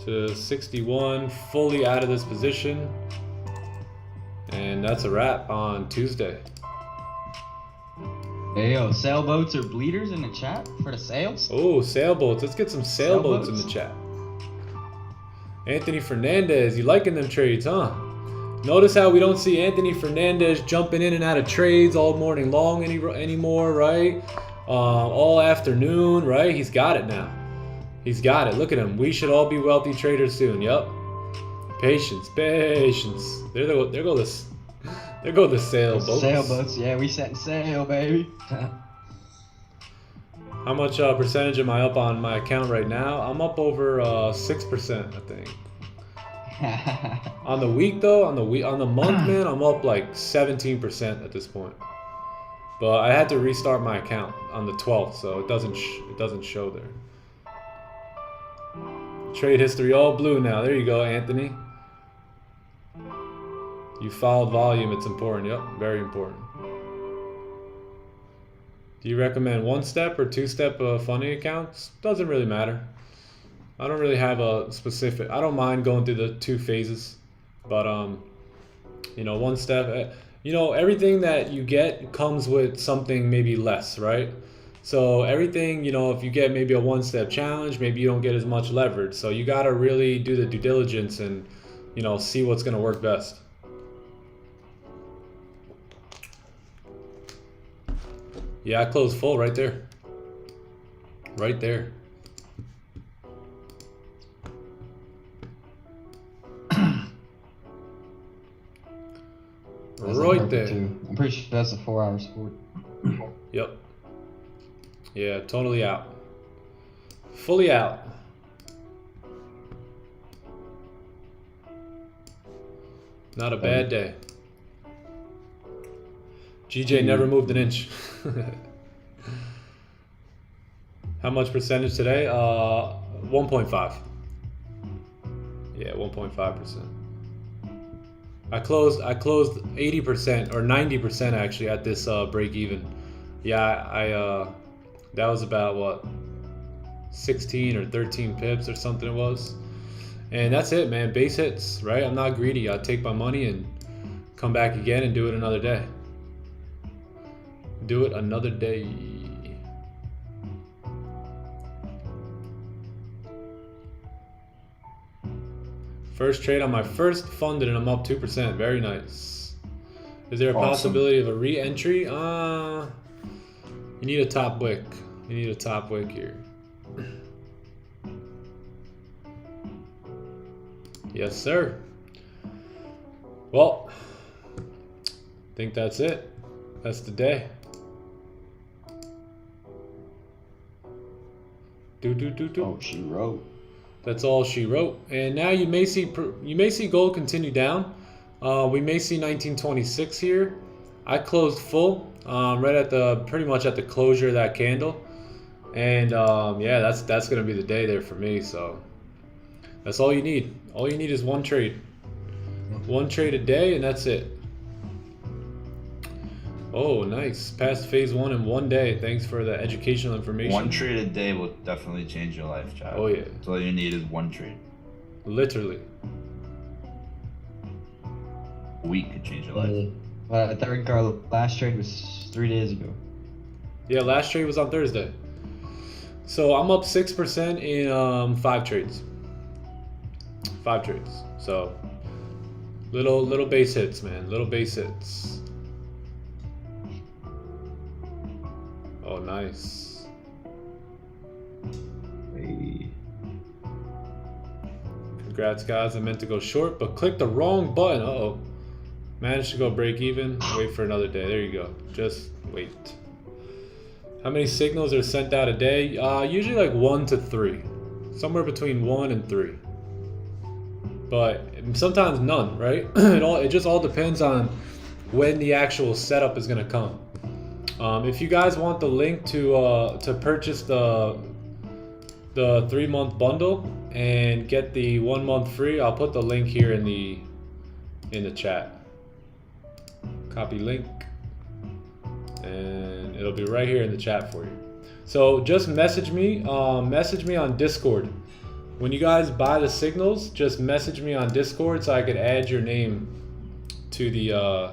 to 61, fully out of this position, and that's a wrap on Tuesday. Hey, yo, sailboats or bleeders in the chat for the sales? Oh, sailboats. Let's get some sailboats in the Sailboats? chat. Anthony Fernandez, you liking them trades, huh? Notice how we don't see Anthony Fernandez jumping in and out of trades all morning long anymore, right? All afternoon, right? He's got it now. He's got it. Look at him. We should all be wealthy traders soon. Yup. Patience, patience. There go the sailboats. Sailboats, yeah, we set sail, baby. How much percentage am I up on my account right now? I'm up over 6%, I think. On the week though, on the month, man, I'm up like 17% at this point. But I had to restart my account on the 12th, so it doesn't show there. Trade history all blue now. There you go, Anthony. You followed volume. It's important. Yep, very important. Do you recommend one-step or two-step funding accounts? Doesn't really matter. I don't really have a specific. I don't mind going through the 2 phases, but you know, one step. You know, everything that you get comes with something maybe less, right? So everything, you know, if you get maybe a one-step challenge, maybe you don't get as much leverage. So you gotta really do the due diligence and, you know, see what's gonna work best. Yeah, I closed full right there. Right there. Right there. I'm pretty sure that's a 4-hour sport. Yep. Yeah, totally out. Fully out. Not a bad day. GJ never moved an inch. How much percentage today? 1.5. Yeah, 1.5%. I closed 80% or 90% actually at this break even. Yeah, I that was about what, 16 or 13 pips or something it was. And that's it, man. Base hits, right? I'm not greedy. I take my money and come back again and do it another day. Do it another day. First trade on my first funded and I'm up 2%. Very nice. Is there a possibility of a re-entry? You need a top wick. You need a top wick here. Yes, sir. Well, I think that's it. That's the day. Oh, she wrote. That's all she wrote. And now you may see gold continue down. We may see 1926 here. I closed full, right at pretty much at the closure of that candle. And yeah, that's gonna be the day there for me. So that's all you need. All you need is one trade. One trade a day, and that's it. Oh, nice. Passed phase 1 in 1 day. Thanks for the educational information. One trade a day will definitely change your life, Chad. Oh, yeah. That's all you need is one trade. Literally. A week could change your life. Third car last trade was 3 days ago. Yeah, last trade was on Thursday. So I'm up 6% in 5 trades. 5 trades. So little base hits, man. Little base hits. Oh, nice. Hey. Congrats, guys. I meant to go short, but clicked the wrong button. Uh-oh. Managed to go break even. Wait for another day. There you go. Just wait. How many signals are sent out a day? Usually like 1 to 3. Somewhere between 1 and 3. But sometimes none, right? It just all depends on when the actual setup is gonna come. If you guys want the link to purchase the 3-month bundle and get the 1 month free, I'll put the link here in the chat. Copy link, and It'll be right here in the chat for you. So just message me on Discord. When you guys buy the signals, just message me on Discord so I could add your name to the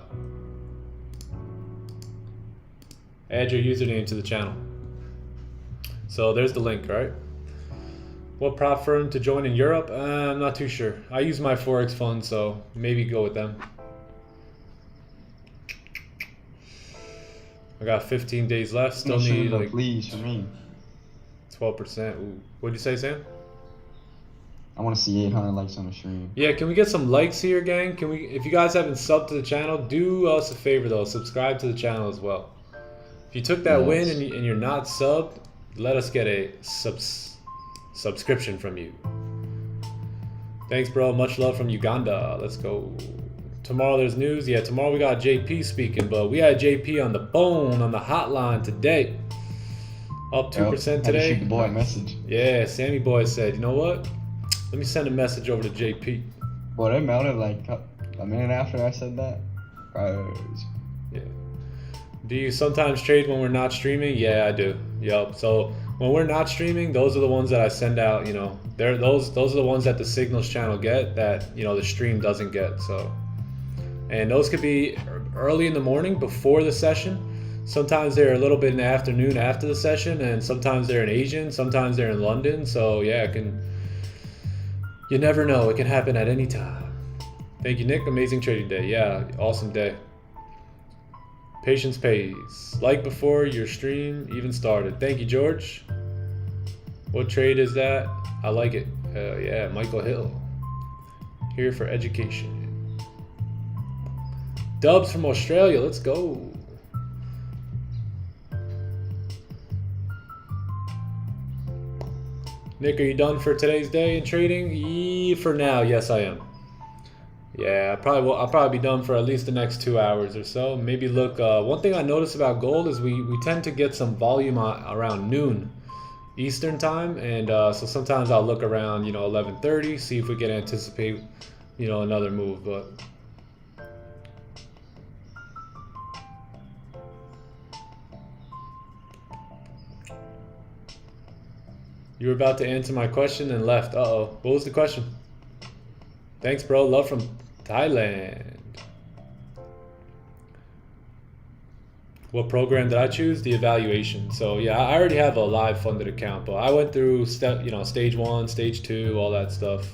add your username to the channel. So there's the link, right? What prop firm to join in Europe? I'm not too sure. I use my Forex fund, so maybe go with them. I got 15 days left. Still need like please for me. 12%. Ooh. What'd you say, Sam? I want to see 800 likes on the stream. Yeah, can we get some likes here, gang? Can we? If you guys haven't subbed to the channel, do us a favor though. Subscribe to the channel as well. If you took that win and you're not subbed, let us get a subscription from you. Thanks, bro. Much love from Uganda. Let's go. Tomorrow there's news. Yeah, tomorrow we got JP speaking, but we had JP on the phone on the hotline today. Up 2% today. Shoot the boy a message. Yeah, Sammy boy said, you know what? Let me send a message over to JP. Boy, they melted like a minute after I said that. Yeah. Do you sometimes trade when we're not streaming? Yeah, I do. Yup. So when we're not streaming, those are the ones that I send out. You know, those are the ones that the signals channel get that the stream doesn't get. So, and those could be early in the morning before the session. Sometimes they're a little bit in the afternoon after the session, and sometimes they're in Asian, sometimes they're in London. So yeah, it can. You never know. It can happen at any time. Thank you, Nick. Amazing trading day. Yeah, awesome day. Patience pays. Like before your stream even started. Thank you, George. What trade is that? I like it. Yeah, Michael Hill. Here for education. Dubs from Australia. Let's go. Nick, are you done for today's day in trading? For now, yes, I am. Yeah, I'll probably be done for at least the next 2 hours or so. Maybe look. One thing I noticed about gold is we tend to get some volume around noon Eastern time, and so sometimes I'll look around 11:30, see if we can anticipate another move. But you were about to answer my question and left. Uh-oh. What was the question? Thanks, bro. Love from Thailand. What program did I choose? The evaluation. So yeah, I already have a live funded account, but I went through stage 1, stage 2, all that stuff.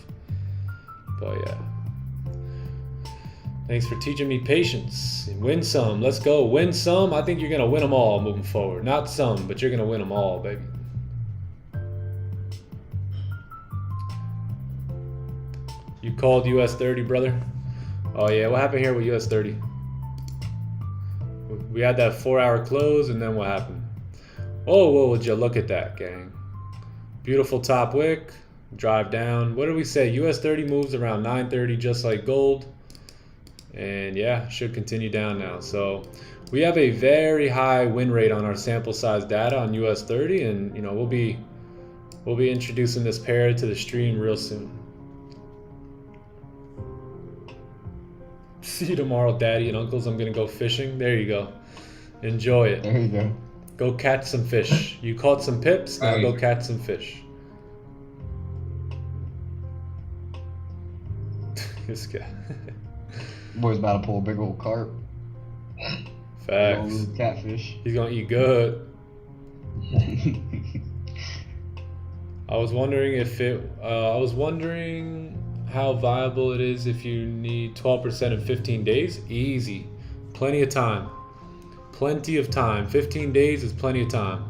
But yeah. Thanks for teaching me patience. Win some. Let's go. Win some. I think you're going to win them all moving forward. Not some, but you're going to win them all, baby. You called US 30, brother? Oh yeah, what happened here with US 30? We had that 4-hour close, and then what happened? Oh, whoa, would you look at that, gang. Beautiful top wick, drive down. What did we say? US 30 moves around 9:30 just like gold. And yeah, should continue down now. So we have a very high win rate on our sample size data on US 30, and we'll be introducing this pair to the stream real soon. See you tomorrow, daddy and uncles. I'm gonna go fishing. There you go. Enjoy it. There you go. Go catch some fish. You caught some pips, now go catch some fish. This guy. Boy's about to pull a big old carp. Facts. Catfish. He's gonna eat good. I was wondering how viable it is if you need 12% in 15 days. Easy. Plenty of time. Plenty of time. 15 days is plenty of time.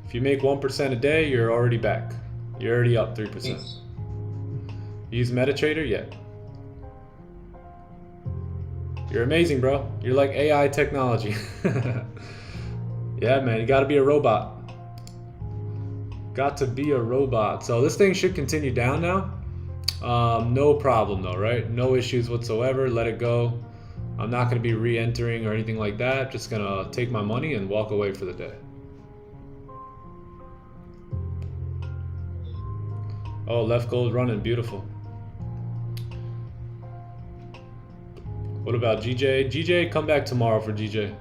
If you make 1% a day, you're already back. You're already up 3%. Use MetaTrader? Yeah. You're amazing, bro. You're like AI technology. Yeah, man. You gotta be a robot. Got to be a robot. So this thing should continue down now. No problem though, right? No issues whatsoever. Let it go. I'm not going to be re-entering or anything like that. Just going to take my money and walk away for the day. Oh, left gold running. Beautiful. What about GJ? GJ, come back tomorrow for GJ.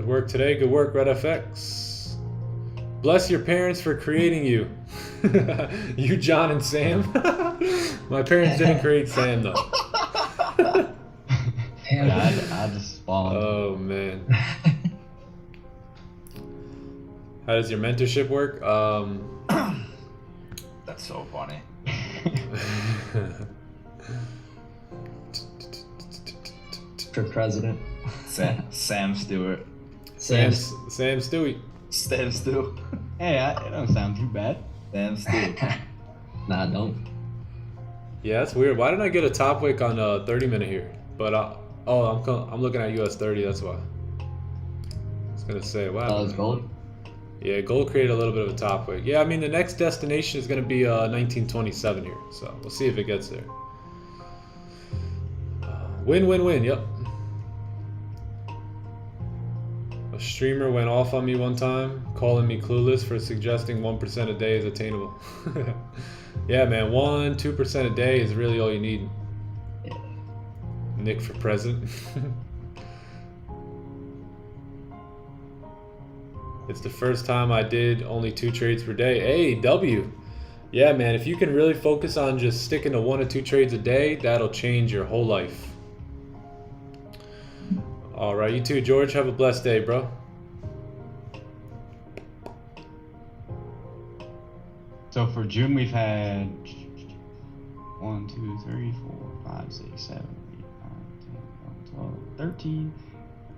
work today. Good work, Red FX. Bless your parents for creating you. You, John, and Sam. My parents didn't create Sam, though. Yeah, I just spawned. Oh, man. How does your mentorship work? That's so funny. For president. Sam Stewart. Sam Stewie. Sam Stew. Hey, it don't sound too bad. Sam Stew. Nah, don't. Yeah, that's weird. Why didn't I get a top wick on 30-minute here? But I'm looking at US 30. That's why. I was gonna say, wow. Oh, it's gold. Yeah, gold created a little bit of a top wick. Yeah, I mean the next destination is gonna be 1927 here, so we'll see if it gets there. Win. Yep. A streamer went off on me one time, calling me clueless for suggesting 1% a day is attainable. Yeah, man, 1-2% a day is really all you need. Yeah. Nick for president. It's the first time I did only 2 trades per day. Hey, W. Yeah, man, if you can really focus on just sticking to 1 or 2 trades a day, that'll change your whole life. All right, you too, George. Have a blessed day, bro. So for June, we've had 1, 2, 3, 4, 5, 6, 7, 8, 9, 10, 11, 12, 13.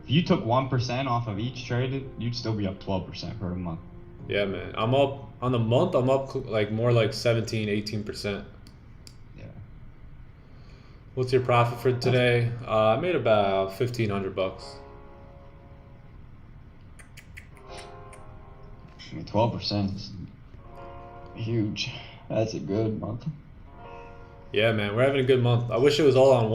If you took 1% off of each trade, you'd still be up 12% for a month. Yeah, man. I'm up on the month. I'm up like more like 17, 18%. Yeah. What's your profit for today? I made about $1,500. I mean, 12% is huge. That's a good month. Yeah, man, we're having a good month. I wish it was all on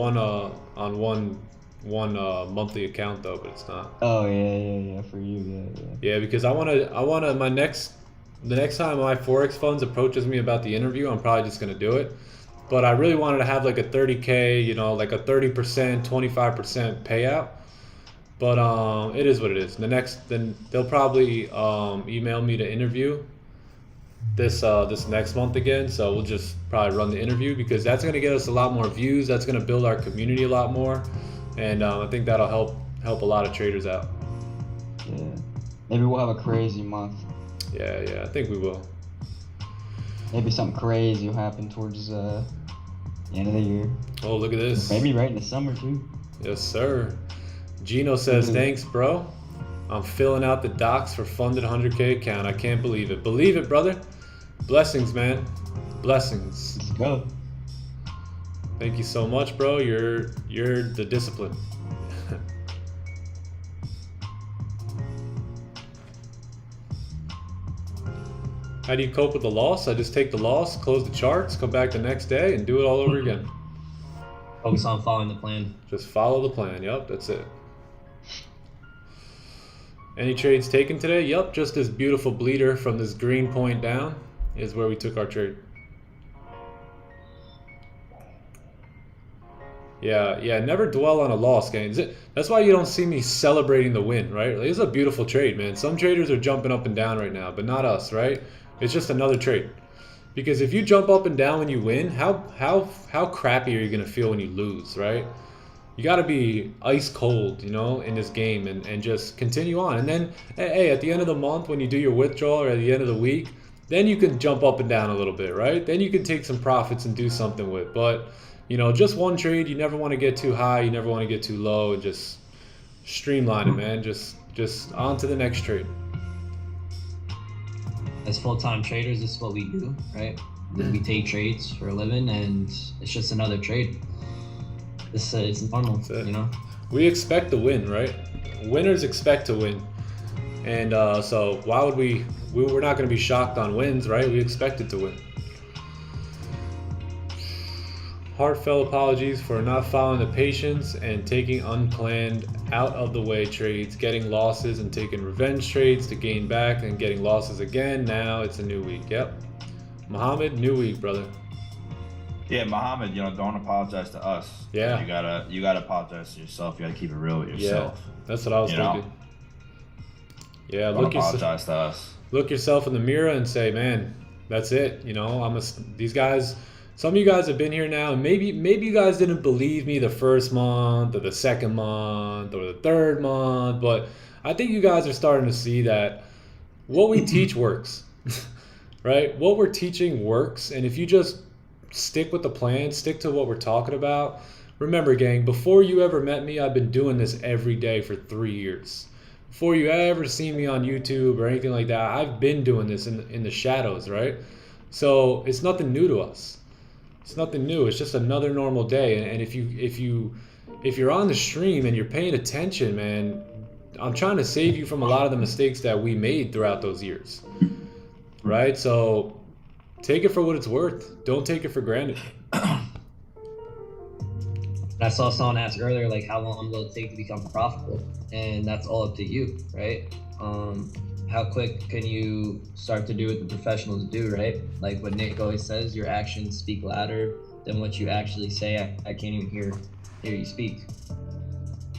one monthly account though, but it's not. Oh yeah, for you, yeah. Yeah, because I wanna the next time my Forex funds approaches me about the interview, I'm probably just gonna do it. But I really wanted to have like a 30K, you know, like a 30%, 25% payout. But it is what it is. Then they'll probably email me to interview this next month again. So we'll just probably run the interview because that's gonna get us a lot more views. That's gonna build our community a lot more, and I think that'll help a lot of traders out. Yeah. Maybe we'll have a crazy month. Yeah, I think we will. Maybe something crazy will happen towards the end of the year. Oh, look at this. Maybe right in the summer too. Yes, sir. Gino says, thanks, bro. I'm filling out the docs for funded 100K account. I can't believe it. Believe it, brother. Blessings, man. Blessings. Let's go. Thank you so much, bro. You're the discipline. How do you cope with the loss? I just take the loss, close the charts, come back the next day, and do it all over again. Focus on following the plan. Just follow the plan. Yep, that's it. Any trades taken today? Yep, just this beautiful bleeder from this green point down is where we took our trade. Yeah, never dwell on a loss, gains. That's why you don't see me celebrating the win, right? Like, it's a beautiful trade, man. Some traders are jumping up and down right now, but not us, right? It's just another trade. Because if you jump up and down when you win, how crappy are you gonna feel when you lose, right? You gotta be ice cold, you know, in this game and just continue on. And then, hey, at the end of the month when you do your withdrawal or at the end of the week, then you can jump up and down a little bit, right? Then you can take some profits and do something with. But, you know, just one trade, you never want to get too high, you never want to get too low, and just streamline it, man. Just on to the next trade. As full-time traders, this is what we do, right? We take trades for a living, and it's just another trade. This is normal, you know? We expect to win, right? Winners expect to win. And so why would we're not going to be shocked on wins, right? We expected to win. Heartfelt apologies for not following the patience and taking unplanned out of the way trades, getting losses and taking revenge trades to gain back and getting losses again. Now it's a new week. Yep. Muhammad, new week, brother. Yeah, Muhammad, you know, don't apologize to us. Yeah. You gotta apologize to yourself. You gotta keep it real with yourself. Yeah, that's what I was thinking. Yeah, Don't apologize to us. look yourself in the mirror and say, man, that's it. You know, these guys. Some of you guys have been here now, and maybe you guys didn't believe me the first month or the second month or the third month, but I think you guys are starting to see that what we teach works, right? What we're teaching works, and if you just stick with the plan, stick to what we're talking about. Remember, gang, before you ever met me, I've been doing this every day for 3 years. Before you ever see me on YouTube or anything like that, I've been doing this in the shadows, right? So it's nothing new to us. It's nothing new. It's just another normal day. And if you're on the stream and you're paying attention, man, I'm trying to save you from a lot of the mistakes that we made throughout those years, right? So take it for what it's worth. Don't take it for granted. I saw someone ask earlier, like, how long will it take to become profitable? And that's all up to you, right? How quick can you start to do what the professionals do, right? Like what Nick always says, your actions speak louder than what you actually say. I can't even hear you speak,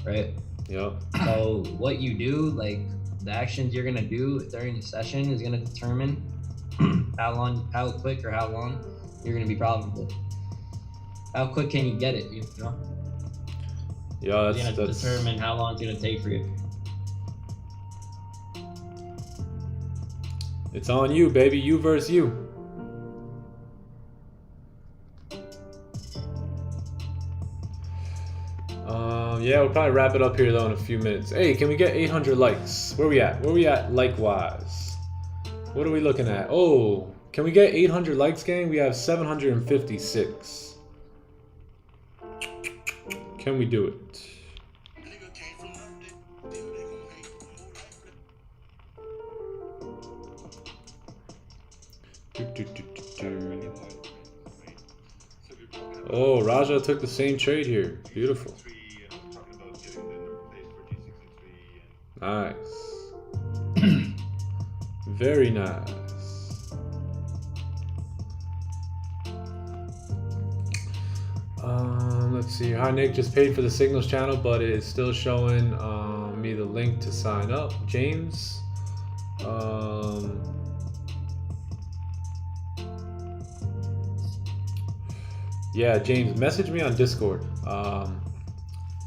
right? Yep. So what you do, like the actions you're gonna do during the session is gonna determine how quick or how long you're gonna be profitable. How quick can you get it, you know? Yeah, It's gonna determine how long it's gonna take for you. It's on you, baby. You versus you. Yeah, we'll probably wrap it up here though in a few minutes. Hey, can we get 800 likes? Where we at? Where we at likewise? What are we looking at? Oh, can we get 800 likes, gang? We have 756. Can we do it? Oh, Raja took the same trade here. Beautiful. Nice. Very nice. Let's see. Hi, Nick. Just paid for the Signals channel, but it is still showing me the link to sign up. James. Yeah, James, message me on Discord.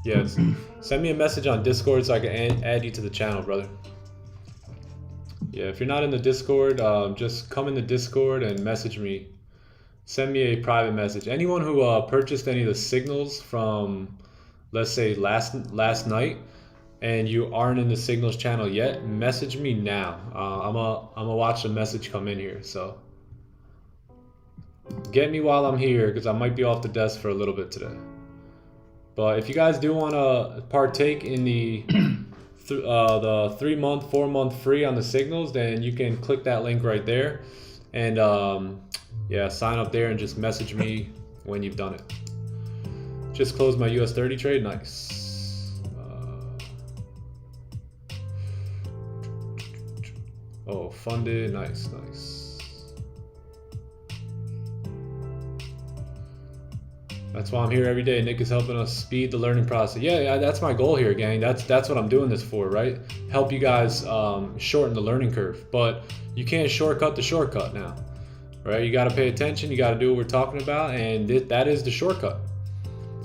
Yes, send me a message on Discord so I can add you to the channel, brother. Yeah, if you're not in the Discord, just come in the Discord and message me. Send me a private message. Anyone who purchased any of the Signals from, let's say, last night, and you aren't in the Signals channel yet, message me now. I'm gonna watch the message come in here. So get me while I'm here, because I might be off the desk for a little bit today. But if you guys do want to partake in the 3-month, 4-month free on the Signals, then you can click that link right there, and yeah, sign up there and just message me when you've done it. Just closed my US 30 trade. Nice. Oh, funded. Nice, nice. That's why I'm here every day. Nick is helping us speed the learning process. Yeah, that's my goal here, gang. That's what I'm doing this for, right? Help you guys shorten the learning curve. But you can't shortcut the shortcut now, right? You got to pay attention. You got to do what we're talking about, and that is the shortcut.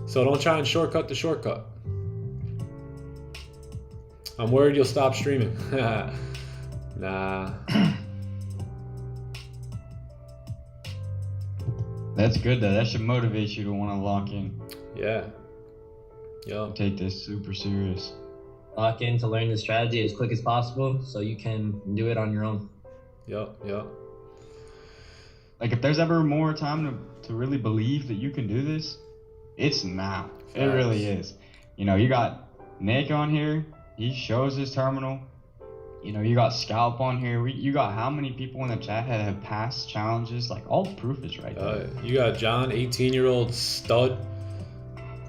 So don't try and shortcut the shortcut. I'm worried you'll stop streaming. Nah. That's good though. That should motivate you to want to lock in. Yeah. Yup. Take this super serious. Lock in to learn the strategy as quick as possible so you can do it on your own. Yup. Yup. Like if there's ever more time to really believe that you can do this, it's now. It really is. You know, you got Nick on here. He shows his terminal. You know, you got Scalp on here. You got how many people in the chat have passed challenges? Like, all the proof is right there. You got John, 18-year-old stud,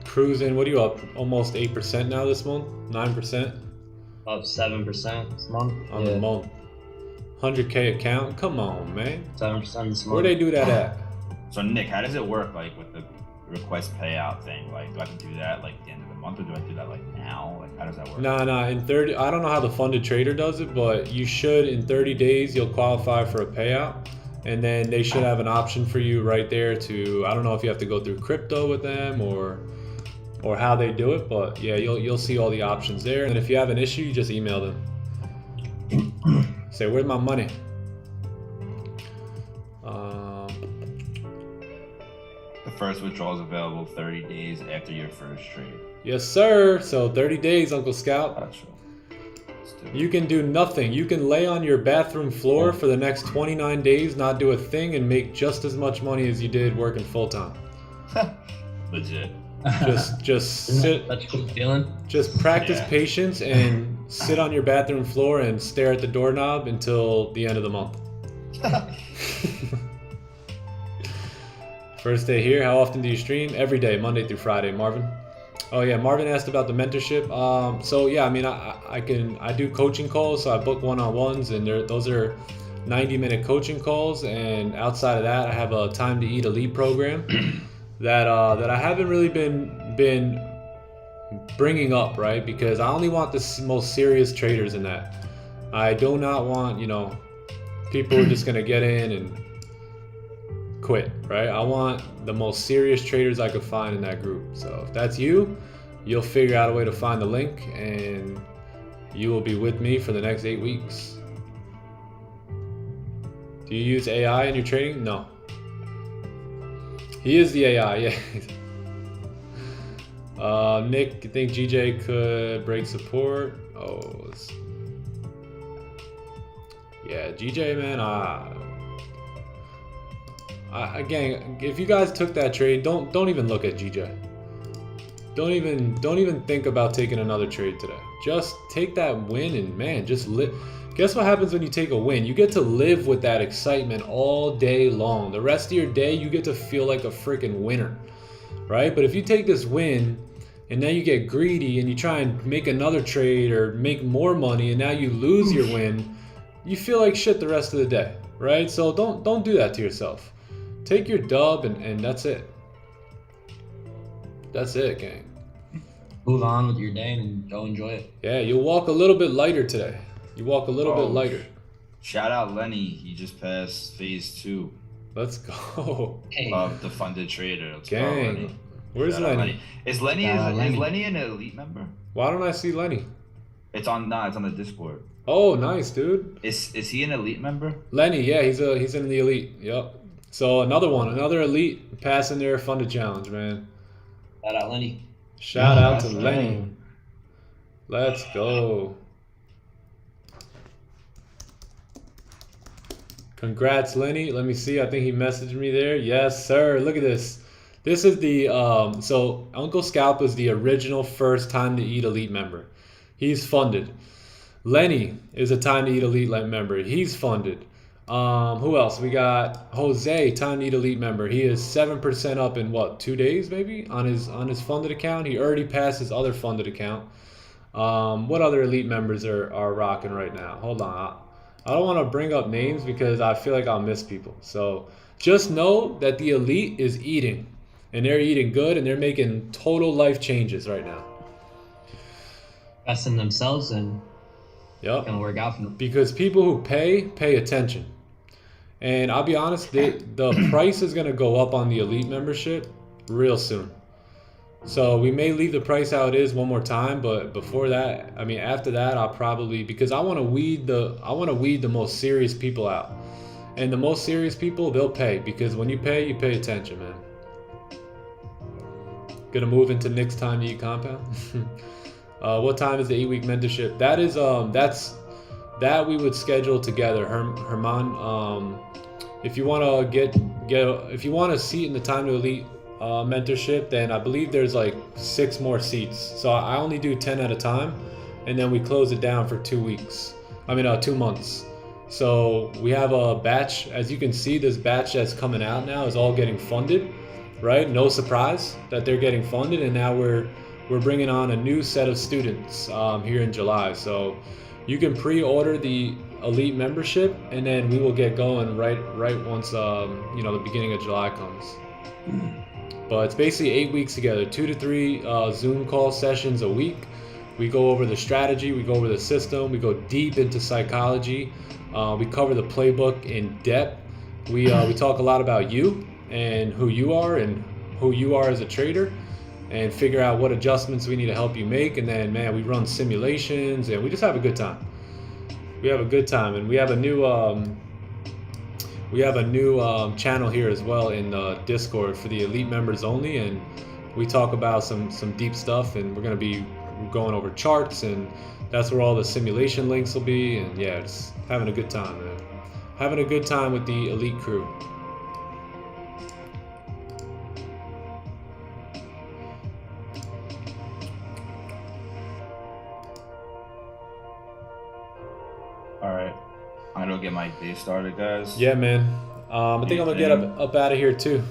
cruising. What are you up? Almost 8% now this month? 9%? Up 7% this month. On the month. 100K account? Come on, man. 7% this month. Where they do that at? So Nick, how does it work? Like with the request payout thing? Like, do I have to do that like at the end of the month, or do I do that like now? Like, how does that work? Nah, in 30, I don't know how the funded trader does it, but you should, in 30 days, you'll qualify for a payout. And then they should have an option for you right there to, I don't know if you have to go through crypto with them or how they do it, but yeah, you'll see all the options there. And if you have an issue, you just email them. Say, where's my money? The first withdrawal is available 30 days after your first trade. Yes, sir. So 30 days, Uncle Scout. Gotcha. Let's do it. You can do nothing. You can lay on your bathroom floor for the next 29 days, not do a thing, and make just as much money as you did working full time. Legit. Just sit. That's a cool feeling. Just practice Yeah. patience and sit on your bathroom floor and stare at the doorknob until the end of the month. First day here. How often do you stream? Every day, Monday through Friday. Marvin. Oh yeah, Marvin asked about the mentorship. So yeah, I mean, I do coaching calls. So I book one-on-ones, and those are 90-minute coaching calls. And outside of that, I have a Time to Eat Elite program that I haven't really been bringing up, right? Because I only want the most serious traders in that. I do not want, people who are just gonna get in and quit, right? I want the most serious traders I could find in that group. So if that's you, you'll figure out a way to find the link, and you will be with me for the next 8 weeks. Do you use AI in your trading? No. He is the AI, yeah. Nick, you think GJ could break support? Yeah, GJ, man, again, if you guys took that trade, don't even look at GJ. Don't even think about taking another trade today. Just take that win and man, just live. Guess what happens when you take a win? You get to live with that excitement all day long. The rest of your day, you get to feel like a freaking winner, right? But if you take this win and now you get greedy and you try and make another trade or make more money and now you lose your win, you feel like shit the rest of the day, right? So don't do that to yourself. Take your dub and that's it. That's it, gang. Move on with your day and go enjoy it. Yeah, you'll walk a little bit lighter today. You walk a little bit lighter. Shout out Lenny. He just passed phase 2 Let's go. Hey, of the funded trader. Let's go, Gang. Lenny. Where's Shout out Lenny? Is Lenny is Lenny an elite member? Why don't I see Lenny? It's on the Discord. Oh, nice, dude. Is he an elite member? Lenny, yeah, he's in the elite. Yep. So another elite passing their funded challenge, man. shout out Lenny. Shout out to that's Lenny. right. Let's go. Congrats, Lenny. Let me see. I think he messaged me there. Yes, sir. Look at this. This is the so Uncle Scalp is the original first Time to Eat Elite member. He's funded. Lenny is a Time to Eat Elite member. He's funded. Who else? We got Jose, Time to Eat Elite member. He is 7% up in what, 2 days maybe on his funded account. He already passed his other funded account. What other elite members are rocking right now? Hold on. I don't want to bring up names because I feel like I'll miss people. So just know that the elite is eating, and they're eating good, and they're making total life changes right now. Invest in themselves and Yep. gonna work out for them. Because people who pay attention. And I'll be honest, the price is going to go up on the elite membership real soon. So we may leave the price how it is one more time, but before that, I mean, after that, I'll probably, because I want to weed the most serious people out. And the most serious people, they'll pay, because when you pay attention, man. Gonna move into Nick's Time to Eat compound. What time is the 8-week mentorship? That is that we would schedule together. Herman, if you want to if you want a seat in the Time to Elite mentorship, then I believe there's like 6 more seats. So I only do 10 at a time, and then we close it down for 2 weeks. I mean 2 months. So we have a batch. As you can see, this batch that's coming out now is all getting funded, right? No surprise that they're getting funded, and now we're bringing on a new set of students here in July. So you can pre-order the elite membership, and then we will get going right once the beginning of July comes. But it's basically 8 weeks together, 2 to 3 Zoom call sessions a week. We go over the strategy, we go over the system, we go deep into psychology, we cover the playbook in depth. We talk a lot about you and who you are as a trader, and figure out what adjustments we need to help you make. And then, man, we run simulations and we just have a good time. We have a good time, and we have a new channel here as well in Discord for the elite members only, and we talk about some deep stuff, and we're going to be going over charts, and that's where all the simulation links will be. And yeah, just having a good time, man. Having a good time with the elite crew. Alright. I'm gonna go get my day started, guys. Yeah, man. I think I'm gonna get up out of here too.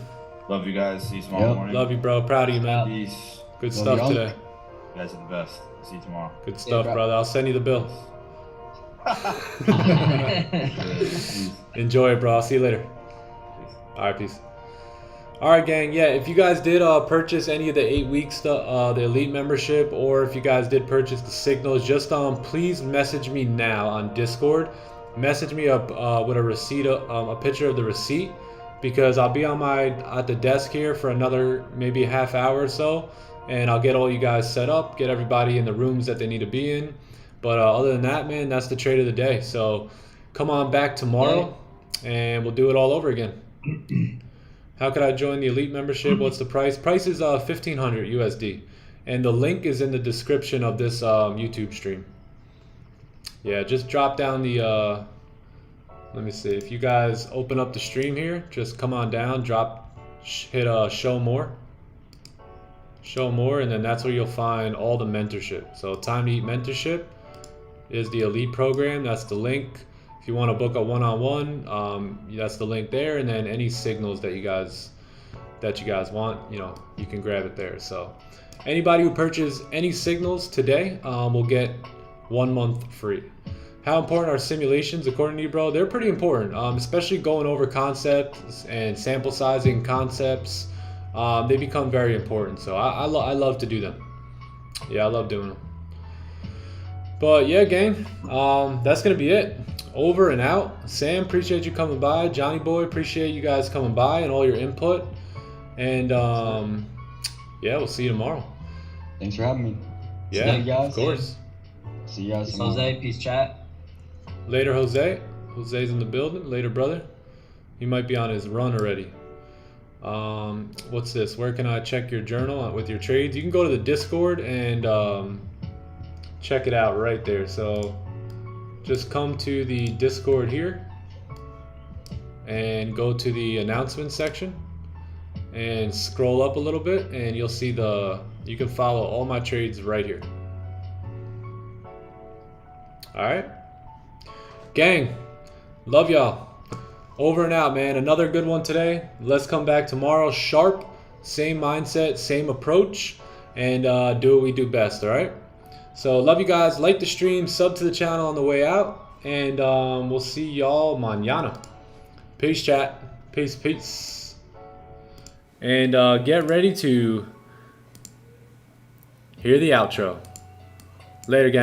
Love you guys. See you tomorrow morning. Love you, bro. Proud of you, man. Peace. Good Love stuff y'all. today. You guys are the best. See you tomorrow. Good stuff, bro. brother. I'll send you the bill. Peace. Enjoy it, bro. I'll see you later. All right, peace. All right, gang. Yeah, if you guys did purchase any of the 8 weeks, the elite membership, or if you guys did purchase the signals, just please message me now on Discord. Message me up with a receipt, a picture of the receipt, because I'll be at the desk here for another maybe a half hour or so, and I'll get all you guys set up, get everybody in the rooms that they need to be in. But other than that, man, that's the trade of the day. So come on back tomorrow, and we'll do it all over again. How could I join the elite membership? What's the price? Price is $1,500 USD, and the link is in the description of this YouTube stream. Yeah, just drop down the. Let me see. If you guys open up the stream here, just come on down, hit show more. Show more, and then that's where you'll find all the mentorship. So Time to Eat Mentorship is the elite program. That's the link. If you want to book a one-on-one, that's the link there, and then any signals that you guys want, you can grab it there. So anybody who purchases any signals today will get 1 month free. How important are simulations according to you, bro? They're pretty important, especially going over concepts and sample sizing concepts. They become very important. So I love to do them. Yeah, I love doing them. But yeah, gang, that's gonna be it. Over and out. Sam, appreciate you coming by. Johnny Boy, appreciate you guys coming by and all your input. And yeah, we'll see you tomorrow. Thanks for having me. Yeah, See you guys. of course. See you guys Peace, tomorrow. Jose. Peace, chat. Later, Jose. Jose's in the building. Later, brother. He might be on his run already. What's this? Where can I check your journal with your trades? You can go to the Discord and check it out right there. So just come to the Discord here and go to the announcement section and scroll up a little bit, and you'll see you can follow all my trades right here. All right, gang, love y'all. Over and out, man. Another good one today. Let's come back tomorrow sharp, same mindset, same approach, and do what we do best. All right, so love you guys. Like the stream, sub to the channel on the way out, and we'll see y'all mañana. Peace, chat. Peace, peace. And get ready to hear the outro. Later, gang.